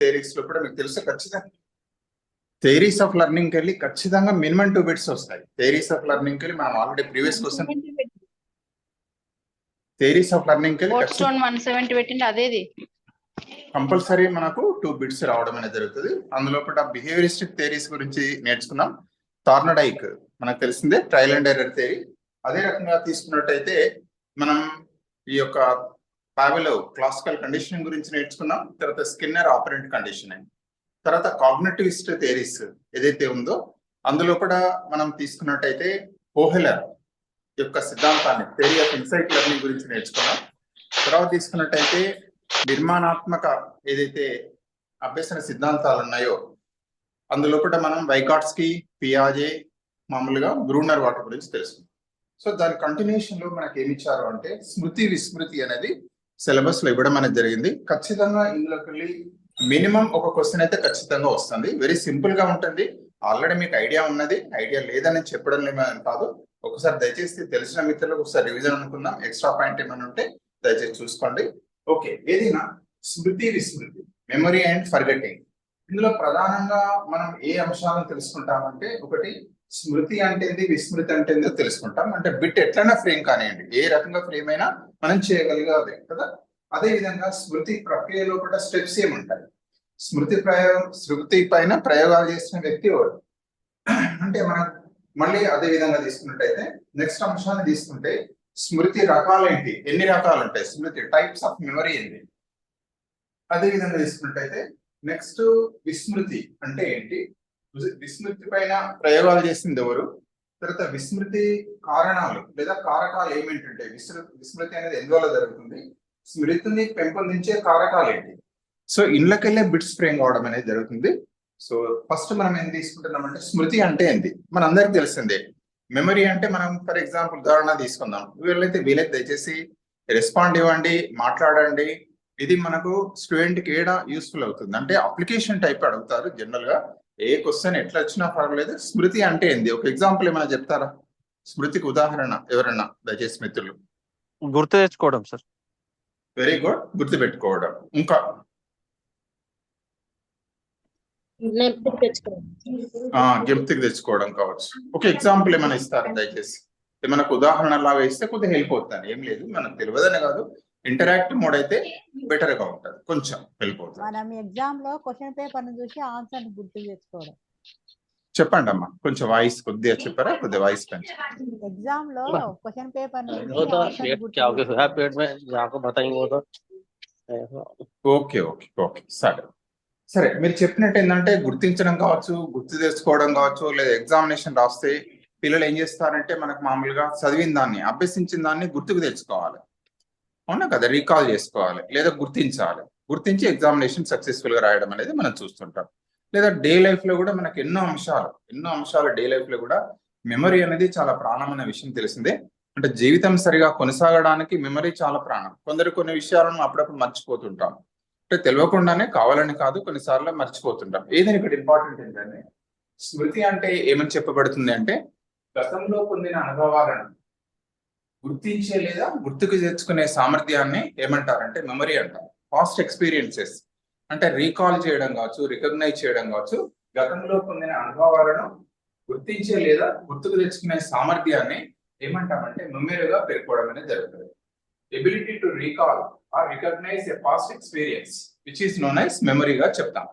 Theories లో కూడా మీకు తెలుసు ఖచ్చితంగా థియరీస్ ఆఫ్ లెర్నింగ్ వెళ్ళి ఖచ్చితంగా మినిమం 2 బిట్స్ వస్తాయి. థియరీస్ ఆఫ్ లెర్నింగ్ వెళ్ళి మనం already previous question theories of learning వెళ్ళి 170 పెట్టింది అదేది కంపల్సరీ మనకు 2 బిట్స్ రావడం అనేది జరుగుతుంది. అందులో బిహేవియరిస్టిక్ థియరీస్ గురించి నేర్చుకున్నాం. థార్నడైక్ మనకు తెలిసిందే, ట్రయల్ అండ్ ఎర్రర్ థియరీ. అదే రకంగా తీసుకున్నట్టయితే మనం ఈ యొక్క పావెలోవ్ క్లాసికల్ కండిషనింగ్ గురించి నేర్చుకున్నాం. తర్వాత స్కిన్నర్ ఆపరెంట్ కండిషనింగ్, తర్వాత కాగ్నిటివిస్ట్ థియరీస్ ఏదైతే ఉందో అందులో కూడా మనం తీసుకున్నట్టయితే కోహెలర్ యొక్క సిద్ధాంతాన్ని, థియరీ ఆఫ్ ఇన్సైట్ లెర్నింగ్ గురించి నేర్చుకున్నాం. తర్వాత తీసుకున్నట్టయితే నిర్మాణాత్మక ఏదైతే అభ్యసన సిద్ధాంతాలు ఉన్నాయో అందులో కూడా మనం వైగాట్స్కీ, పియాజే, మామూలుగా బ్రూనర్ వాటి గురించి తెలుసుకున్నాం. సో దాని కంటిన్యూషన్ లో మనకి ఏమి ఇచ్చారు అంటే స్మృతి విస్మృతి అనేది సిలబస్ లో ఇవ్వడం అనేది జరిగింది. ఖచ్చితంగా ఇందులోకి వెళ్ళి మినిమం ఒక క్వశ్చన్ అయితే ఖచ్చితంగా వస్తుంది. వెరీ సింపుల్ గా ఉంటుంది. ఆల్రెడీ మీకు ఐడియా ఉన్నది, ఐడియా లేదని చెప్పడం కాదు. ఒకసారి దయచేసి తెలిసిన మిత్రులకు ఒకసారి రివిజన్ అనుకుందాం. ఎక్స్ట్రా పాయింట్ ఏమైనా ఉంటే దయచేసి చూసుకోండి. ఓకే, ఏదైనా స్మృతి విస్మృతి, మెమరీ అండ్ ఫర్గెటింగ్, ఇందులో ప్రధానంగా మనం ఏ అంశాలను తెలుసుకుంటామంటే ఒకటి స్మృతి అంటే ఏంది, విస్మృతి అంటే ఏందో తెలుసుకుంటాం. అంటే బిట్ ఎట్లైనా ఫ్రేమ్ కానివ్వండి, ఏ రకంగా ఫ్రేమ్ అయినా మనం చేయగలిగాలి కదా. అదే విధంగా స్మృతి ప్రక్రియలో కూడా స్టెప్స్ ఏముంటాయి. స్మృతి పైన ప్రయోగాలు చేసిన వ్యక్తి ఎవరు అంటే మనం మళ్ళీ అదే విధంగా తీసుకున్నట్టయితే నెక్స్ట్ అంశాన్ని తీసుకుంటే స్మృతి రకాలేంటి, ఎన్ని రకాలు ఉంటాయి, స్మృతి టైప్స్ ఆఫ్ మెమరీ ఏంటి. అదే విధంగా తీసుకున్నట్టయితే నెక్స్ట్ విస్మృతి అంటే ఏంటి, విస్మృతి పైన ప్రయోగాలు చేసింది ఎవరు, తర్వాత విస్మృతి కారణాలు లేదా కారకాలు ఏమేంటంటే విస్మృతి అనేది ఎందువల్ల జరుగుతుంది, స్మృతిని పెంపొందించే కారకాలు ఏంటి. సో ఇండ్లకెళ్ళే బిట్స్ ఫ్రేమ్ అవడం అనేది జరుగుతుంది. సో ఫస్ట్ మనం ఏం తీసుకుంటున్నామంటే స్మృతి అంటే ఏంటి మన అందరికి తెలిసిందే. మెమరీ అంటే మనం ఫర్ ఎగ్జాంపుల్ ఉదాహరణ తీసుకుందాం. వీళ్ళైతే దయచేసి రెస్పాండ్ ఇవ్వండి, మాట్లాడండి. ఇది మనకు స్టూడెంట్ కి ఏడా యూస్ఫుల్ అవుతుంది అంటే అప్లికేషన్ టైప్ అడుగుతారు. జనరల్ గా ఏ క్వశ్చన్ ఎట్లా వచ్చినా పర్వాలేదు. స్మృతి అంటే ఏంది, ఒక ఎగ్జాంపుల్ ఏమైనా చెప్తారా స్మృతికి ఉదాహరణ ఎవరన్నా దయచేసి మిత్రులు. గుర్తు తెచ్చుకోవడం సార్. వెరీ గుడ్, గుర్తు పెట్టుకోవడం. ఇంకా జ్ఞప్తికి తెచ్చుకోవడం కావచ్చు. ఒక ఎగ్జాంపుల్ ఏమైనా ఇస్తారా దయచేసి, మనకు ఉదాహరణ లాగా ఇస్తే కొద్దిగా హెల్ప్ అవుతుంది. ఏం లేదు, మనకు తెలియదనే కాదు, ఇంటరాక్టివ్ మోడ్ అయితే బెటర్ గా ఉంటుంది, కొంచెం హెల్ప్ అవుతుంది. మనం ఎగ్జామ్ లో క్వశ్చన్ పేపర్ ని చూసి ఆన్సర్ ని గుర్తు తెచ్చుకోవడం. చెప్పండి అమ్మా, కొంచెం వాయిస్ కొద్దిగా చెప్పారా, కొద్దిగా వాయిస్ పెంచు. ఎగ్జామ్ లో క్వశ్చన్ పేపర్ ని ఓకే ఓకే ఓకే సరే సరే. మీరు చెప్పినట్టు ఏంటంటే గుర్తించడం కావచ్చు, గుర్తు తెచ్చుకోవడం కావచ్చు, లేదా ఎగ్జామినేషన్ రాస్తే పిల్లలు ఏం చేస్తారంటే మనకు మామూలుగా చదివిన దాన్ని, అభ్యసించిన దాన్ని గుర్తుకు తెచ్చుకోవాలి, అవునా కదా, రీకాల్ చేసుకోవాలి లేదా గుర్తించాలి. గుర్తించి ఎగ్జామినేషన్ సక్సెస్ఫుల్ గా రాయడం అనేది మనం చూస్తుంటాం. లేదా డే లైఫ్ లో కూడా మనకు ఎన్నో అంశాలు డే లైఫ్ లో కూడా మెమరీ అనేది చాలా ప్రాణమైన విషయం తెలిసిందే. అంటే జీవితం సరిగా కొనసాగడానికి మెమరీ చాలా ప్రాణం. కొన్ని విషయాలను అప్పుడప్పుడు మర్చిపోతుంటాం, అంటే తెలియకుండానే, కావాలని కాదు, కొన్నిసార్లు మర్చిపోతుంటాం. ఏదైనా ఇక్కడ ఇంపార్టెంట్ ఏంటంటే స్మృతి అంటే ఏమని చెప్పబడుతుంది అంటే గతంలో పొందిన అనుభవాలను గుర్తించే లేదా గుర్తుకు తెచ్చుకునే సామర్థ్యాన్ని ఏమంటారంటే మెమరీ అంటారు. పాస్ట్ ఎక్స్పీరియన్సెస్ అంటే రీకాల్ చేయడం కావచ్చు, రికగ్నైజ్ చేయడం కావచ్చు. గతంలో పొందిన అనుభవాలను గుర్తించే లేదా గుర్తుకు తెచ్చుకునే సామర్థ్యాన్ని ఏమంటామంటే మెమరీగా పేర్కోవడం అనేది జరుగుతుంది. Ability to recall or recognize a past experience which is known as మెమరీగా చెప్తాం.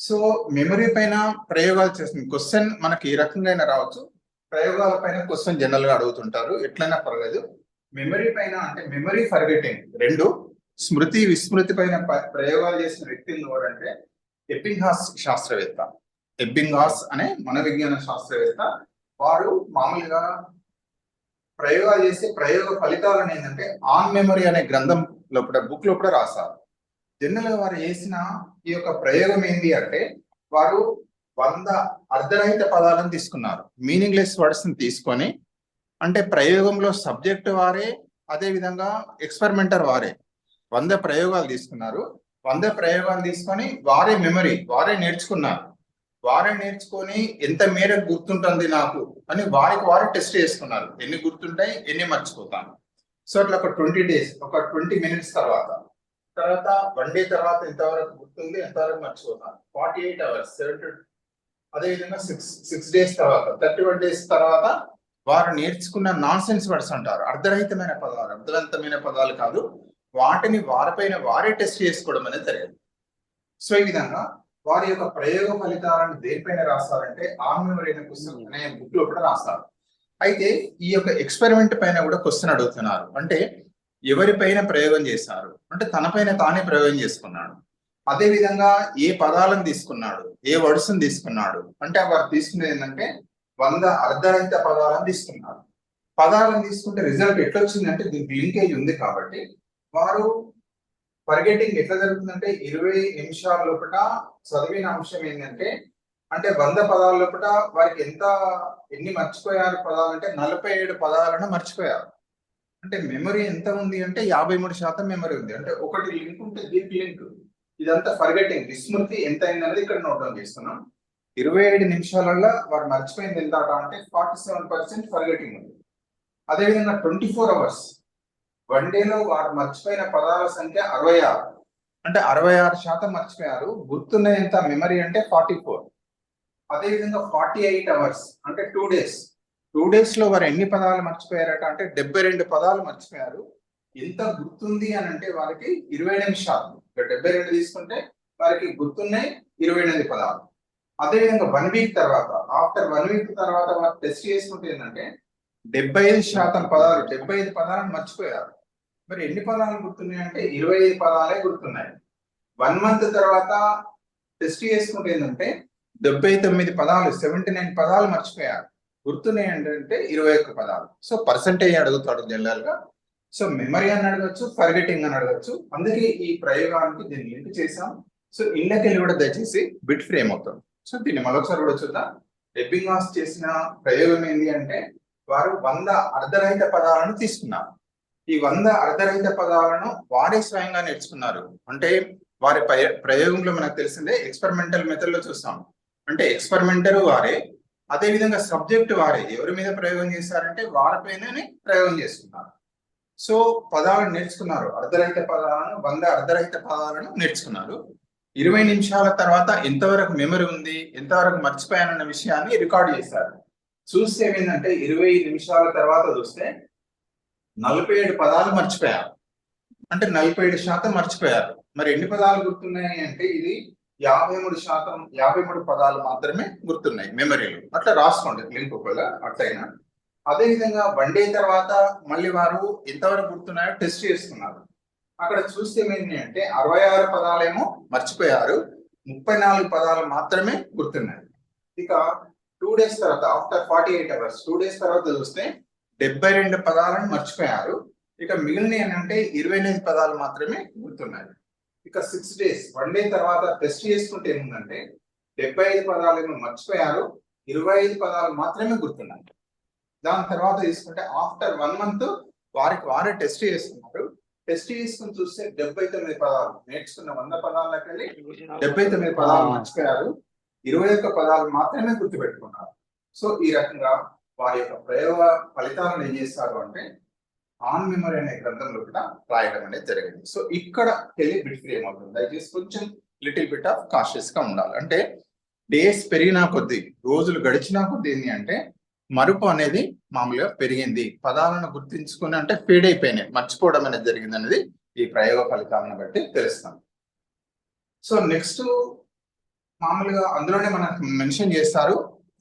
సో మెమరీ పైన ప్రయోగాలు చేస్తుంది. క్వశ్చన్ మనకి ఏ రకంగా రావచ్చు, ప్రయోగాల పైన క్వశ్చన్ జనరల్ గా అడుగుతుంటారు, ఎట్లయినా పర్వాలేదు. మెమరీ పైన అంటే మెమరీ ఫర్గెటింగ్ రెండు, స్మృతి విస్మృతి పైన ప్రయోగాలు చేసిన వ్యక్తి ఎవరంటే ఎబ్బింగ్హాస్ శాస్త్రవేత్త. ఎబ్బింగ్హాస్ అనే మనోవిజ్ఞాన శాస్త్రవేత్త. వారు మామూలుగా ప్రయోగాలు చేసే ప్రయోగ ఫలితాలను ఏంటంటే ఆన్ మెమరీ అనే గ్రంథం లోపల, బుక్ లోపల రాశారు. జనరల్ గా వారు చేసిన ఈ యొక్క ప్రయోగం ఏంటి అంటే వారు 100 అర్ధరహిత పదాలను తీసుకున్నారు, మీనింగ్లెస్ వర్డ్స్ ని తీసుకొని. అంటే ప్రయోగంలో సబ్జెక్ట్ వారే, అదే విధంగా ఎక్స్పెరిమెంటర్ వారే. 100 ప్రయోగాలు తీసుకున్నారు. 100 ప్రయోగాలు తీసుకొని వారే మెమరీ, వారే నేర్చుకున్నారు. వారే నేర్చుకొని ఎంత మేరకు గుర్తుంటుంది నాకు అని వారికి వారే టెస్ట్ చేసుకున్నారు. ఎన్ని గుర్తుంటాయి, ఎన్ని మర్చిపోతాను. సో అట్లా ఒక 20 days, ఒక 20 minutes తర్వాత తర్వాత 1 డే తర్వాత ఎంతవరకు గుర్తుంది, ఎంతవరకు మర్చిపోతారు. 48 hours, 7 అదేవిధంగా 6 days తర్వాత 31 days తర్వాత వారు నేర్చుకున్న నాన్ సెన్స్ వర్డ్స్ అంటారు. అర్ధరహితమైన పదాలు, అర్థవంతమైన పదాలు కాదు, వాటిని వారిపైన వారే టెస్ట్ చేసుకోవడం అనేది జరిగింది. సో ఈ విధంగా వారి యొక్క ప్రయోగ ఫలితాలను దేనిపైన రాస్తారంటే ఆన్ మెమరీ అనే పుస్తకం అనే బుక్ లో కూడా రాస్తారు. అయితే ఈ యొక్క ఎక్స్పెరిమెంట్ పైన కూడా క్వశ్చన్ అడుగుతున్నారు. అంటే ఎవరిపైన ప్రయోగం చేశారు అంటే తనపైన తానే ప్రయోగం చేసుకున్నాడు. అదే విధంగా ఏ పదాలను తీసుకున్నాడు, ఏ వర్డ్స్ తీసుకున్నాడు అంటే వారు తీసుకునేది ఏంటంటే 100 అర్ధరహిత పదాలను తీసుకున్నారు. పదాలను తీసుకుంటే రిజల్ట్ ఎట్లా వచ్చిందంటే దీనికి లింకేజ్ ఉంది కాబట్టి వారు ఫర్గెటింగ్ ఎట్లా జరుగుతుందంటే 20 నిమిషాల లోపల చదివిన అంశం ఏంటంటే అంటే 100 పదాల లోపల వారికి ఎన్ని మర్చిపోయారు పదాలు అంటే 47 పదాలను మర్చిపోయారు. అంటే మెమరీ ఎంత ఉంది అంటే 53% మెమరీ ఉంది. అంటే ఒకటి లింక్ ఉంటే దీనికి లింక్, ఇదంతా ఫర్గెటింగ్ విస్మృతి ఎంత అయింది అనేది ఇక్కడ నోట్ డౌన్ చేస్తున్నాం. 27 నిమిషాలలో వారు మర్చిపోయింది ఎంత అంటే 47% ఫర్గెటింగ్ ఉంది. అదేవిధంగా 24 hours 1 డేలో వారు మర్చిపోయిన పదాల సంఖ్య 66, అంటే 66% మర్చిపోయారు. గుర్తున్నది ఎంత మెమరీ అంటే 44. అదేవిధంగా 48 hours అంటే 2 days, 2 days లో వారు ఎన్ని పదాలు మర్చిపోయారట అంటే 72 పదాలు మర్చిపోయారు. ఎంత గుర్తుంది అని అంటే వారికి 20 నిమిషాలు, 72 తీసుకుంటే వారికి గుర్తున్నాయి 28 పదాలు. అదేవిధంగా 1 week తర్వాత, ఆఫ్టర్ 1 week తర్వాత వారు టెస్ట్ చేసుకుంటే ఏంటంటే 75% పదాలు, 75 పదాలను మర్చిపోయారు. మరి ఎన్ని పదాలు గుర్తున్నాయి అంటే 25 పదాలే గుర్తున్నాయి. 1 month తర్వాత టెస్ట్ చేసుకుంటే ఏంటంటే 79 పదాలు, 79 పదాలు మర్చిపోయారు. గుర్తున్నాయి అంటే 21 పదాలు. సో పర్సంటేజ్ అడుగుతాడు జనరల్ గా. సో మెమరీ అని అడగచ్చు, ఫర్గెటింగ్ అని అడగచ్చు. అందుకే ఈ ప్రయోగానికి దీన్ని లింక్ చేసాం. సో ఇండ్లకి వెళ్ళి కూడా దయచేసి బిట్ ఫ్రేమ్ అవుతాం. సో దీన్ని మరొకసారి కూడా చూద్దాం. ఎబ్బింగాస్ చేసిన ప్రయోగం ఏంటి అంటే వారు 100 అర్ధరహిత పదాలను తీసుకున్నారు. ఈ 100 అర్ధరహిత పదాలను వారే స్వయంగా నేర్చుకున్నారు. అంటే వారి ప్రయోగంలో మనకు తెలిసిందే ఎక్స్పెరిమెంటల్ మెథడ్ లో చూస్తాం. అంటే ఎక్స్పెరిమెంటర్ వారే, అదే విధంగా సబ్జెక్ట్ వారే. ఎవరి మీద ప్రయోగం చేశారంటే వారిపైననే ప్రయోగం చేసుకున్నారు. సో పదాలను నేర్చుకున్నారు, అర్ధరహిత పదాలను 100 అర్ధరహిత పదాలను నేర్చుకున్నారు. 20 నిమిషాల తర్వాత ఎంతవరకు మెమరీ ఉంది, ఎంతవరకు మర్చిపోయానన్న విషయాన్ని రికార్డ్ చేశారు. చూస్తే ఏమైందంటే 20 నిమిషాల తర్వాత చూస్తే 47 పదాలు మర్చిపోయారు. అంటే 47% మర్చిపోయారు. మరి ఎన్ని పదాలు గుర్తున్నాయి అంటే ఇది 53%, 53 పదాలు మాత్రమే గుర్తున్నాయి మెమరీలో. అట్లా రాసుకోండి లింక్ ఒకవేళ అట్లయినా. అదే విధంగా 1 day తర్వాత మళ్ళీ వారు ఎంతవరకు గుర్తున్నాయో టెస్ట్ చేసుకున్నారు. అక్కడ చూస్తే ఏమైంది అంటే 66 పదాలేమో మర్చిపోయారు, 34 పదాలు మాత్రమే గుర్తున్నాయి. ఇక 2 days తర్వాత, ఆఫ్టర్ 48 hours 2 days తర్వాత చూస్తే 72 పదాలను మర్చిపోయారు. ఇక మిగిలిన ఏంటంటే 28 పదాలు మాత్రమే గుర్తున్నాయి. ఇక 6 days 1 day తర్వాత టెస్ట్ చేసుకుంటే ఏముందంటే 75 పదాలేమో మర్చిపోయారు, 25 పదాలు మాత్రమే గుర్తున్నాయి. దాని తర్వాత తీసుకుంటే ఆఫ్టర్ 1 month వారికి వారే టెస్ట్ చేసుకున్నారు. టెస్ట్ చేసుకుని చూస్తే 79 పదాలు, నేర్చుకున్న 100 పదాలకు వెళ్ళి 79 పదాలు మర్చిపోయారు, 21 పదాలు మాత్రమే గుర్తుపెట్టుకున్నారు. సో ఈ రకంగా వారి యొక్క ప్రయోగ ఫలితాలను ఏం చేస్తారు అంటే ఆన్ మెమరీ అనే గ్రంథంలో కూడా రాయడం అనేది జరిగింది. సో ఇక్కడ బిట్ ఫ్రేమ్ అవుతుంది. దయచేసి కొంచెం లిటిల్ బిట్ ఆఫ్ కాషియస్ గా ఉండాలి. అంటే డేస్ పెరిగినా కొద్దీ, రోజులు గడిచినా కొద్దీ ఏంటి అంటే మరుపు అనేది మామూలుగా పెరిగింది. పదాలను గుర్తించుకుని అంటే ఫేడ్ అయిపోయినాయి, మర్చిపోవడం అనేది జరిగింది అనేది ఈ ప్రయోగ ఫలితాలను బట్టి తెలుస్తాం. సో నెక్స్ట్ మామూలుగా అందులోనే మనకు మెన్షన్ చేస్తారు.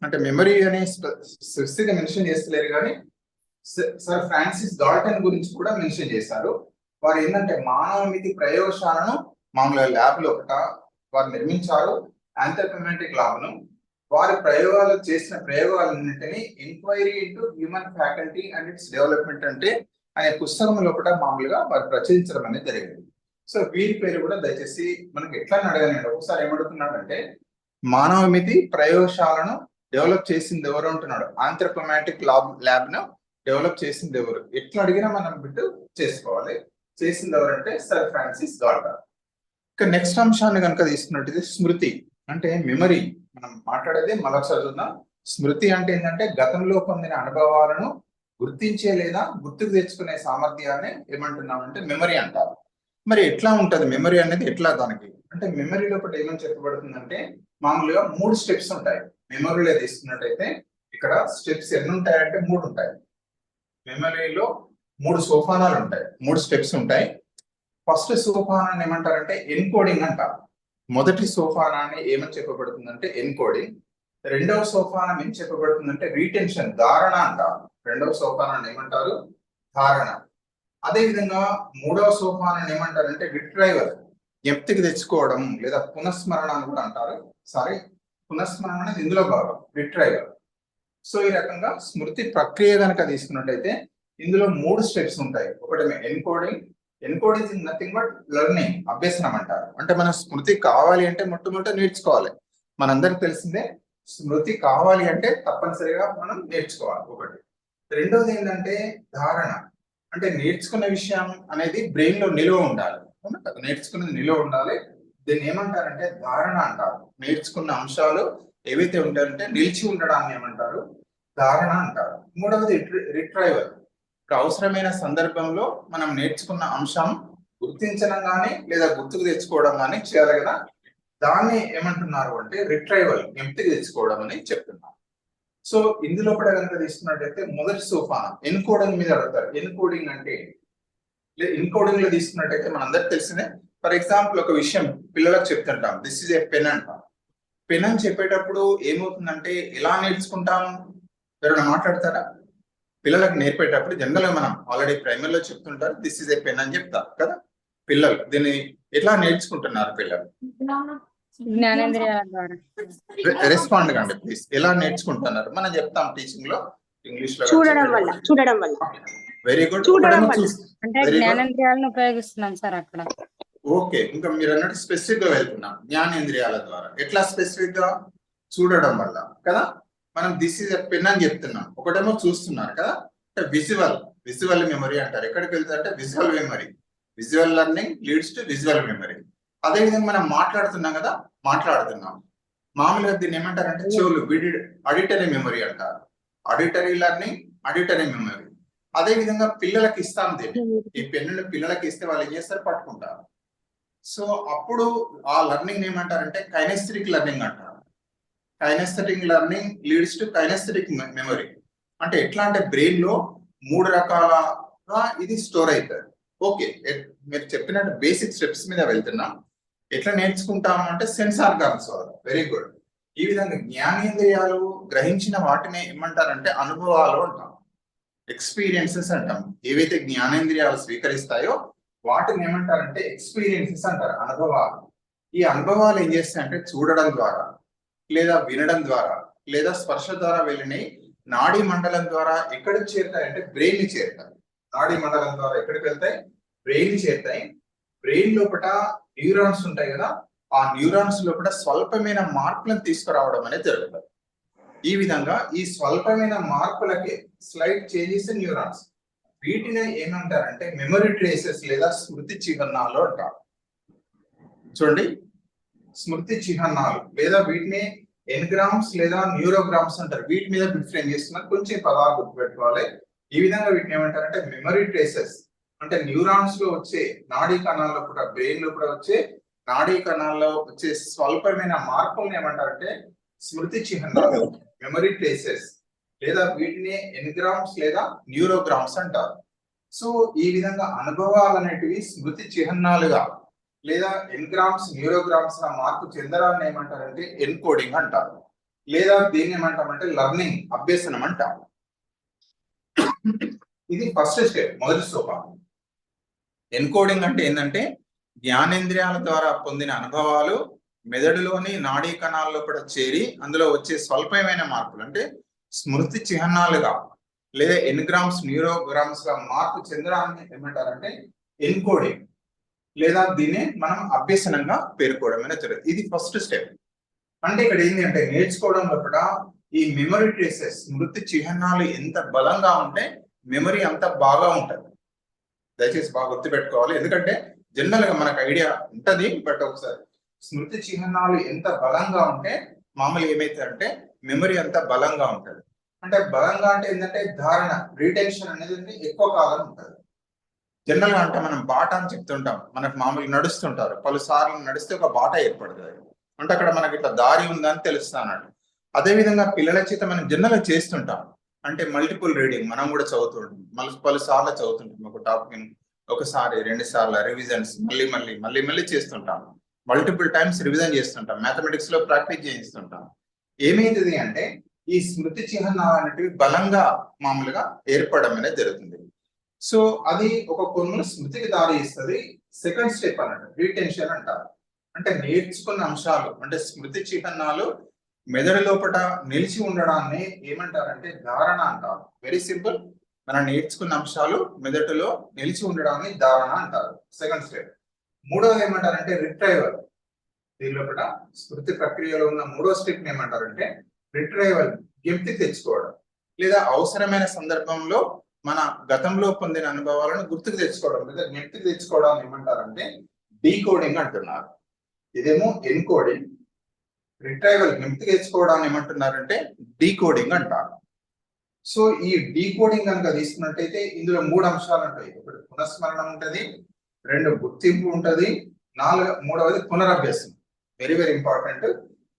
అంటే మెమరీ అనే స్పెసిఫిక్ మెన్షన్ చేస్తలేరు కానీ సర్ ఫ్రాన్సిస్ గాల్టన్ గురించి కూడా మెన్షన్ చేశారు. వారు ఏంటంటే మానవ మితి ప్రయోగశాలను మామూలుగా ల్యాబ్ లో వారు నిర్మించారు, ఆంథ్రోపోమెట్రిక్ ల్యాబ్ ను. వారి ప్రయోగాలు చేసిన ప్రయోగాలన్నింటినీ enquiry into human faculty and its development అంటే అనే పుస్తకంలో కూడా మామూలుగా వారు ప్రచురించడం అనేది జరిగింది. సో వీరి పేరు కూడా దయచేసి మనకి ఎట్లా అడగనండి. ఒకసారి ఏమడుగుతున్నాడంటే మానవ మితి ప్రయోగశాలను డెవలప్ చేసింది ఎవరు అంటున్నాడు. ఆంథ్రోపోమెట్రిక్ ల్యాబ్ ను డెవలప్ చేసింది ఎవరు, ఎట్లా అడిగినా మనం బిట్టు చేసుకోవాలి. చేసింది ఎవరంటే సర్ ఫ్రాన్సిస్ గాల్టన్. ఇక నెక్స్ట్ అంశాన్ని కనుక తీసుకున్నట్టు స్మృతి అంటే మెమరీ. మనం మాట్లాడేది మరొకసారి చూద్దాం. స్మృతి అంటే ఏంటంటే గతంలో పొందిన అనుభవాలను గుర్తించే లేదా గుర్తుకు తెచ్చుకునే సామర్థ్యాన్ని ఏమంటున్నామంటే మెమరీ అంటారు. మరి ఎట్లా ఉంటది మెమరీ అనేది ఎట్లా దానికి అంటే మెమరీ లోపల ఏమని చెప్పబడుతుందంటే మామూలుగా 3 స్టెప్స్ ఉంటాయి. మెమరీలో తీసుకున్నట్టయితే ఇక్కడ స్టెప్స్ ఎన్ని ఉంటాయంటే 3 ఉంటాయి. మెమరీలో 3 సోపానాలు ఉంటాయి, 3 స్టెప్స్ ఉంటాయి. ఫస్ట్ సోపానాన్ని ఏమంటారంటే ఎన్కోడింగ్ అంటారు. మొదటి సోపానాన్ని ఏమని చెప్పబడుతుందంటే ఎన్కోడింగ్. రెండవ సోపానం ఏం చెప్పబడుతుందంటే రీటెన్షన్, ధారణ అంటారు. రెండవ సోపానాన్ని ఏమంటారు? ధారణ. అదే విధంగా మూడవ సోపానాన్ని ఏమంటారంటే రిట్రైవల్, జ్ఞప్తికి తెచ్చుకోవడం లేదా పునఃస్మరణ అని కూడా అంటారు. సారీ, పునఃస్మరణ అనేది ఇందులో భాగం, రిట్రైవల్. సో ఈ రకంగా స్మృతి ప్రక్రియ కనుక తీసుకున్నట్టయితే ఇందులో 3 స్టెప్స్ ఉంటాయి. ఒకటి encoding. Encoding is nothing but learning, అభ్యసనం అంటారు. అంటే మన స్మృతి కావాలి అంటే మొట్టమొదట నేర్చుకోవాలి. మనందరికి తెలిసిందే, స్మృతి కావాలి అంటే తప్పనిసరిగా మనం నేర్చుకోవాలి ఒకటి. రెండోది ఏంటంటే ధారణ. అంటే నేర్చుకున్న విషయం అనేది బ్రెయిన్ లో నిల్వ ఉండాలి. నేర్చుకున్నది నిల్వ ఉండాలి. దీన్ని ఏమంటారంటే ధారణ అంటారు. నేర్చుకున్న అంశాలు ఏవైతే ఉంటాయంటే నిలిచి ఉండడాన్ని ఏమంటారు? ధారణ అంటారు. మూడవది రిట్రైవల్. అవసరమైన సందర్భంలో మనం నేర్చుకున్న అంశం గుర్తించడం కానీ లేదా గుర్తుకు తెచ్చుకోవడం కానీ చేయాలి కదా, దాన్ని ఏమంటున్నారు అంటే రిట్రైవల్, జ్ఞప్తికి తెచ్చుకోవడం అని చెప్తున్నారు. సో ఇందులో కూడా కనుక తీసుకున్నట్టయితే మొదటి సోపానం ఎన్కోడింగ్ మీద అడుగుతారు. ఎన్కోడింగ్ అంటే ఎన్కోడింగ్ లో తీసుకున్నట్టయితే మనందరికి తెలిసిందే. ఫర్ ఎగ్జాంపుల్ ఒక విషయం పిల్లలకు చెప్తుంటాం, దిస్ ఇస్ ఏ పెన్ అంటాం. పెన్ అని చెప్పేటప్పుడు ఏమవుతుందంటే ఎలా నేర్చుకుంటాం? ఎవరైనా మాట్లాడతారా? పిల్లలకు నేర్పేటప్పుడు జనరల్ గా మనం ఆల్రెడీ ప్రైమరీలో చెప్తుంటారు, దిస్ ఇస్ ఏ పెన్ అని చెప్తారు కదా పిల్లలు. దీన్ని ఎట్లా నేర్చుకుంటున్నారు పిల్లలు? జ్ఞానేంద్రియాల ద్వారా. రెస్పాండ్ కండి ప్లీజ్. ఎలా నేర్చుకుంటున్నారు? మనం చెప్తాం టీచింగ్ లో, ఇంగ్లీష్ లో చూడడం వల్ల వెరీ గుడ్. అంటే జ్ఞానేంద్రియాలను ఉపయోగిస్తున్నాం సార్ అక్కడ. ఓకే, ఇంకా మీరు అన్నట్టు స్పెసిఫిక్ గా వెళ్తున్నాం. జ్ఞానేంద్రియాల ద్వారా ఎట్లా? స్పెసిఫిక్ గా చూడడం వల్ల కదా. మనం దిస్ ఇస్ ఎ పెన్ అని చెప్తున్నాం, ఒకటేమో చూస్తున్నారు కదా. అంటే విజువల్ మెమరీ అంటారు. ఎక్కడికి వెళ్తారంటే visual memory. Visual learning leads to visual memory. అదే విధంగా మనం మాట్లాడుతున్నాం కదా, మాట్లాడుతున్నాం. మామూలుగా దీన్ని ఏమంటారంటే చెవులు, ఆడిటరీ మెమరీ అంటారు. Auditory learning, auditory memory. అదే విధంగా పిల్లలకి ఇస్తాం దీన్ని. ఈ పెన్నులు పిల్లలకి ఇస్తే వాళ్ళు ఏం చేస్తారు? పట్టుకుంటారు. సో అప్పుడు ఆ లెర్నింగ్ ఏమంటారంటే కైనెస్థెటిక్ లెర్నింగ్ అంటారు. Kinaesthetic learning leads to kinaesthetic memory. అంటే ఎట్లా అంటే బ్రెయిన్ లో 3 రకాలుగా ఇది స్టోర్ అవుతుంది. ఓకే, మీరు చెప్పినట్టు బేసిక్ స్టెప్స్ మీద వెళ్తున్నాం. ఎట్లా నేర్చుకుంటాము అంటే సెన్స్ ఆర్గాన్స్. Very good. ఈ విధంగా జ్ఞానేంద్రియాలు గ్రహించిన వాటిని ఏమంటారంటే అనుభవాలు అంటాం, ఎక్స్పీరియన్సెస్ అంటాం. ఏవైతే జ్ఞానేంద్రియాలు స్వీకరిస్తాయో వాటిని ఏమంటారంటే ఎక్స్పీరియన్సెస్ అంటారు, అనుభవాలు. ఈ అనుభవాలు ఏం చేస్తాయంటే చూడడం ద్వారా లేదా వినడం ద్వారా లేదా స్పర్శ ద్వారా వెళ్ళినాయి నాడీ మండలం ద్వారా ఎక్కడికి చేరుతాయంటే బ్రెయిన్ ని చేరుతాయి. నాడీ మండలం ద్వారా ఎక్కడికి వెళ్తాయి? బ్రెయిన్ ని చేరుతాయి. బ్రెయిన్ లోపల న్యూరాన్స్ ఉంటాయి కదా, ఆ న్యూరాన్స్ లోపల స్వల్పమైన మార్పులను తీసుకురావడం అనేది జరుగుతుంది. ఈ విధంగా ఈ స్వల్పమైన మార్పులకి స్లైడ్ చేంజెస్ న్యూరాన్స్, వీటిని ఏమంటారంటే మెమరీ ట్రేసెస్ లేదా స్మృతి చిహ్నాలు అంటారు. చూడండి, స్మృతి చిహ్నాలు లేదా వీటిని ఎన్గ్రామ్స్ లేదా న్యూరోగ్రామ్స్ అంటారు. వీటి మీద డిఫరెంట్ చేస్తున్నారు, కొంచెం పదాలు గుర్తుపెట్టుకోవాలి. ఈ విధంగా వీటిని ఏమంటారంటే మెమరీ ట్రేసెస్. అంటే న్యూరాన్స్ లో వచ్చే నాడీ కణాల్లో కూడా, బ్రెయిన్ లో కూడా వచ్చే నాడీ కణాల్లో వచ్చే స్వల్పమైన మార్పులను ఏమంటారంటే స్మృతి చిహ్నాలు, మెమరీ ట్రేసెస్. లేదా వీటిని ఎన్గ్రామ్స్ లేదా న్యూరోగ్రామ్స్ అంటారు. సో ఈ విధంగా అనుభవాలు అనేటివి స్మృతి చిహ్నాలుగా లేదా ఎన్గ్రామ్స్, న్యూరోగ్రామ్స్ గా మార్పు చెందడాన్ని ఏమంటారంటే ఎన్కోడింగ్ అంటారు. లేదా దీన్ని ఏమంటామంటే లెర్నింగ్, అభ్యసనం అంటారు. ఇది ఫస్ట్ స్టెప్, మొదటి సోపానం. ఎన్కోడింగ్ అంటే ఏంటంటే జ్ఞానేంద్రియాల ద్వారా పొందిన అనుభవాలు మెదడులోని నాడీ కణాల్లో కూడా చేరి అందులో వచ్చే స్వల్పమైన మార్పులు అంటే స్మృతి చిహ్నాలుగా లేదా ఎన్గ్రామ్స్, న్యూరోగ్రామ్స్ గా మార్పు చెందడాన్ని ఏమంటారంటే ఎన్కోడింగ్ లేదా దీన్ని మనం అభ్యసనంగా పేర్కోవడం అనేది జరుగుతుంది. ఇది ఫస్ట్ స్టెప్. అంటే ఇక్కడ ఏంటి అంటే నేర్చుకోవడంలో కూడా ఈ మెమరీ ట్రేసెస్, స్మృతి చిహ్నాలు ఎంత బలంగా ఉంటే మెమరీ అంత బాగా ఉంటుంది. దయచేసి బాగా గుర్తుపెట్టుకోవాలి. ఎందుకంటే జనరల్ గా మనకు ఐడియా ఉంటది, బట్ ఒకసారి స్మృతి చిహ్నాలు ఎంత బలంగా ఉంటే మామూలు ఏమైతే అంటే మెమరీ అంత బలంగా ఉంటది. అంటే బలంగా అంటే ఏంటంటే ధారణ, రిటెన్షన్ అనేది ఎక్కువ కాలం ఉంటుంది. జనరల్ గా అంటే మనం బాట అని చెప్తుంటాం, మనకు మామూలుగా నడుస్తుంటారు, పలుసార్లు నడిస్తే ఒక బాట ఏర్పడుతుంది, అంటే అక్కడ మనకి ఇట్లా దారి ఉందని తెలుస్తా అన్నట్టు. అదే విధంగా పిల్లల చేత మనం జనరల్ గా చేస్తుంటాం, అంటే మల్టిపుల్ రీడింగ్ మనం కూడా చదువుతుంటాం, పలుసార్లు చదువుతుంటాం ఒక టాపిక్, ఒకసారి 2 సార్లు రివిజన్స్ మళ్ళీ చేస్తుంటాం, మల్టిపుల్ టైమ్స్ రివిజన్ చేస్తుంటాం, మ్యాథమెటిక్స్ లో ప్రాక్టీస్ చేయిస్తుంటాం. ఏమైతుంది అంటే ఈ స్మృతి చిహ్నాలు అనేటివి బలంగా మామూలుగా ఏర్పడడం అనేది జరుగుతుంది. సో అది ఒక కొన్ని స్మృతికి దారి ఇస్తుంది. సెకండ్ స్టెప్ అన్నట్టు రీటెన్షన్ అంటారు, అంటే నేర్చుకున్న అంశాలు అంటే స్మృతి చిహ్నాలు మెదడు లోపల నిలిచి ఉండడాన్ని ఏమంటారంటే ధారణ అంటారు. వెరీ సింపుల్, మనం నేర్చుకున్న అంశాలు మెదడులో నిలిచి ఉండడాన్ని ధారణ అంటారు. Second step. మూడవది ఏమంటారంటే రిట్రైవల్. దీని లోపల స్మృతి ప్రక్రియలో ఉన్న మూడో స్టెప్ ఏమంటారంటే రిట్రైవల్, జ్ఞప్తికి తెచ్చుకోవడం, లేదా అవసరమైన సందర్భంలో మన గతంలో పొందిన అనుభవాలను గుర్తుకు తెచ్చుకోవడం లేదా జ్ఞప్తికి తెచ్చుకోవడం ఏమంటారంటే డీకోడింగ్ అంటున్నారు. ఇదేమో ఎన్కోడింగ్. రిట్రైవల్, జ్ఞప్తికి తెచ్చుకోవడాన్ని ఏమంటున్నారంటే డీకోడింగ్ అంటారు. సో ఈ డీకోడింగ్ కనుక తీసుకున్నట్టయితే ఇందులో 3 అంశాలు ఉంటాయి. ఒకటి పునఃస్మరణం ఉంటది, 2 గుర్తింపు ఉంటది, మూడవది పునరభ్యాసం. Very very important.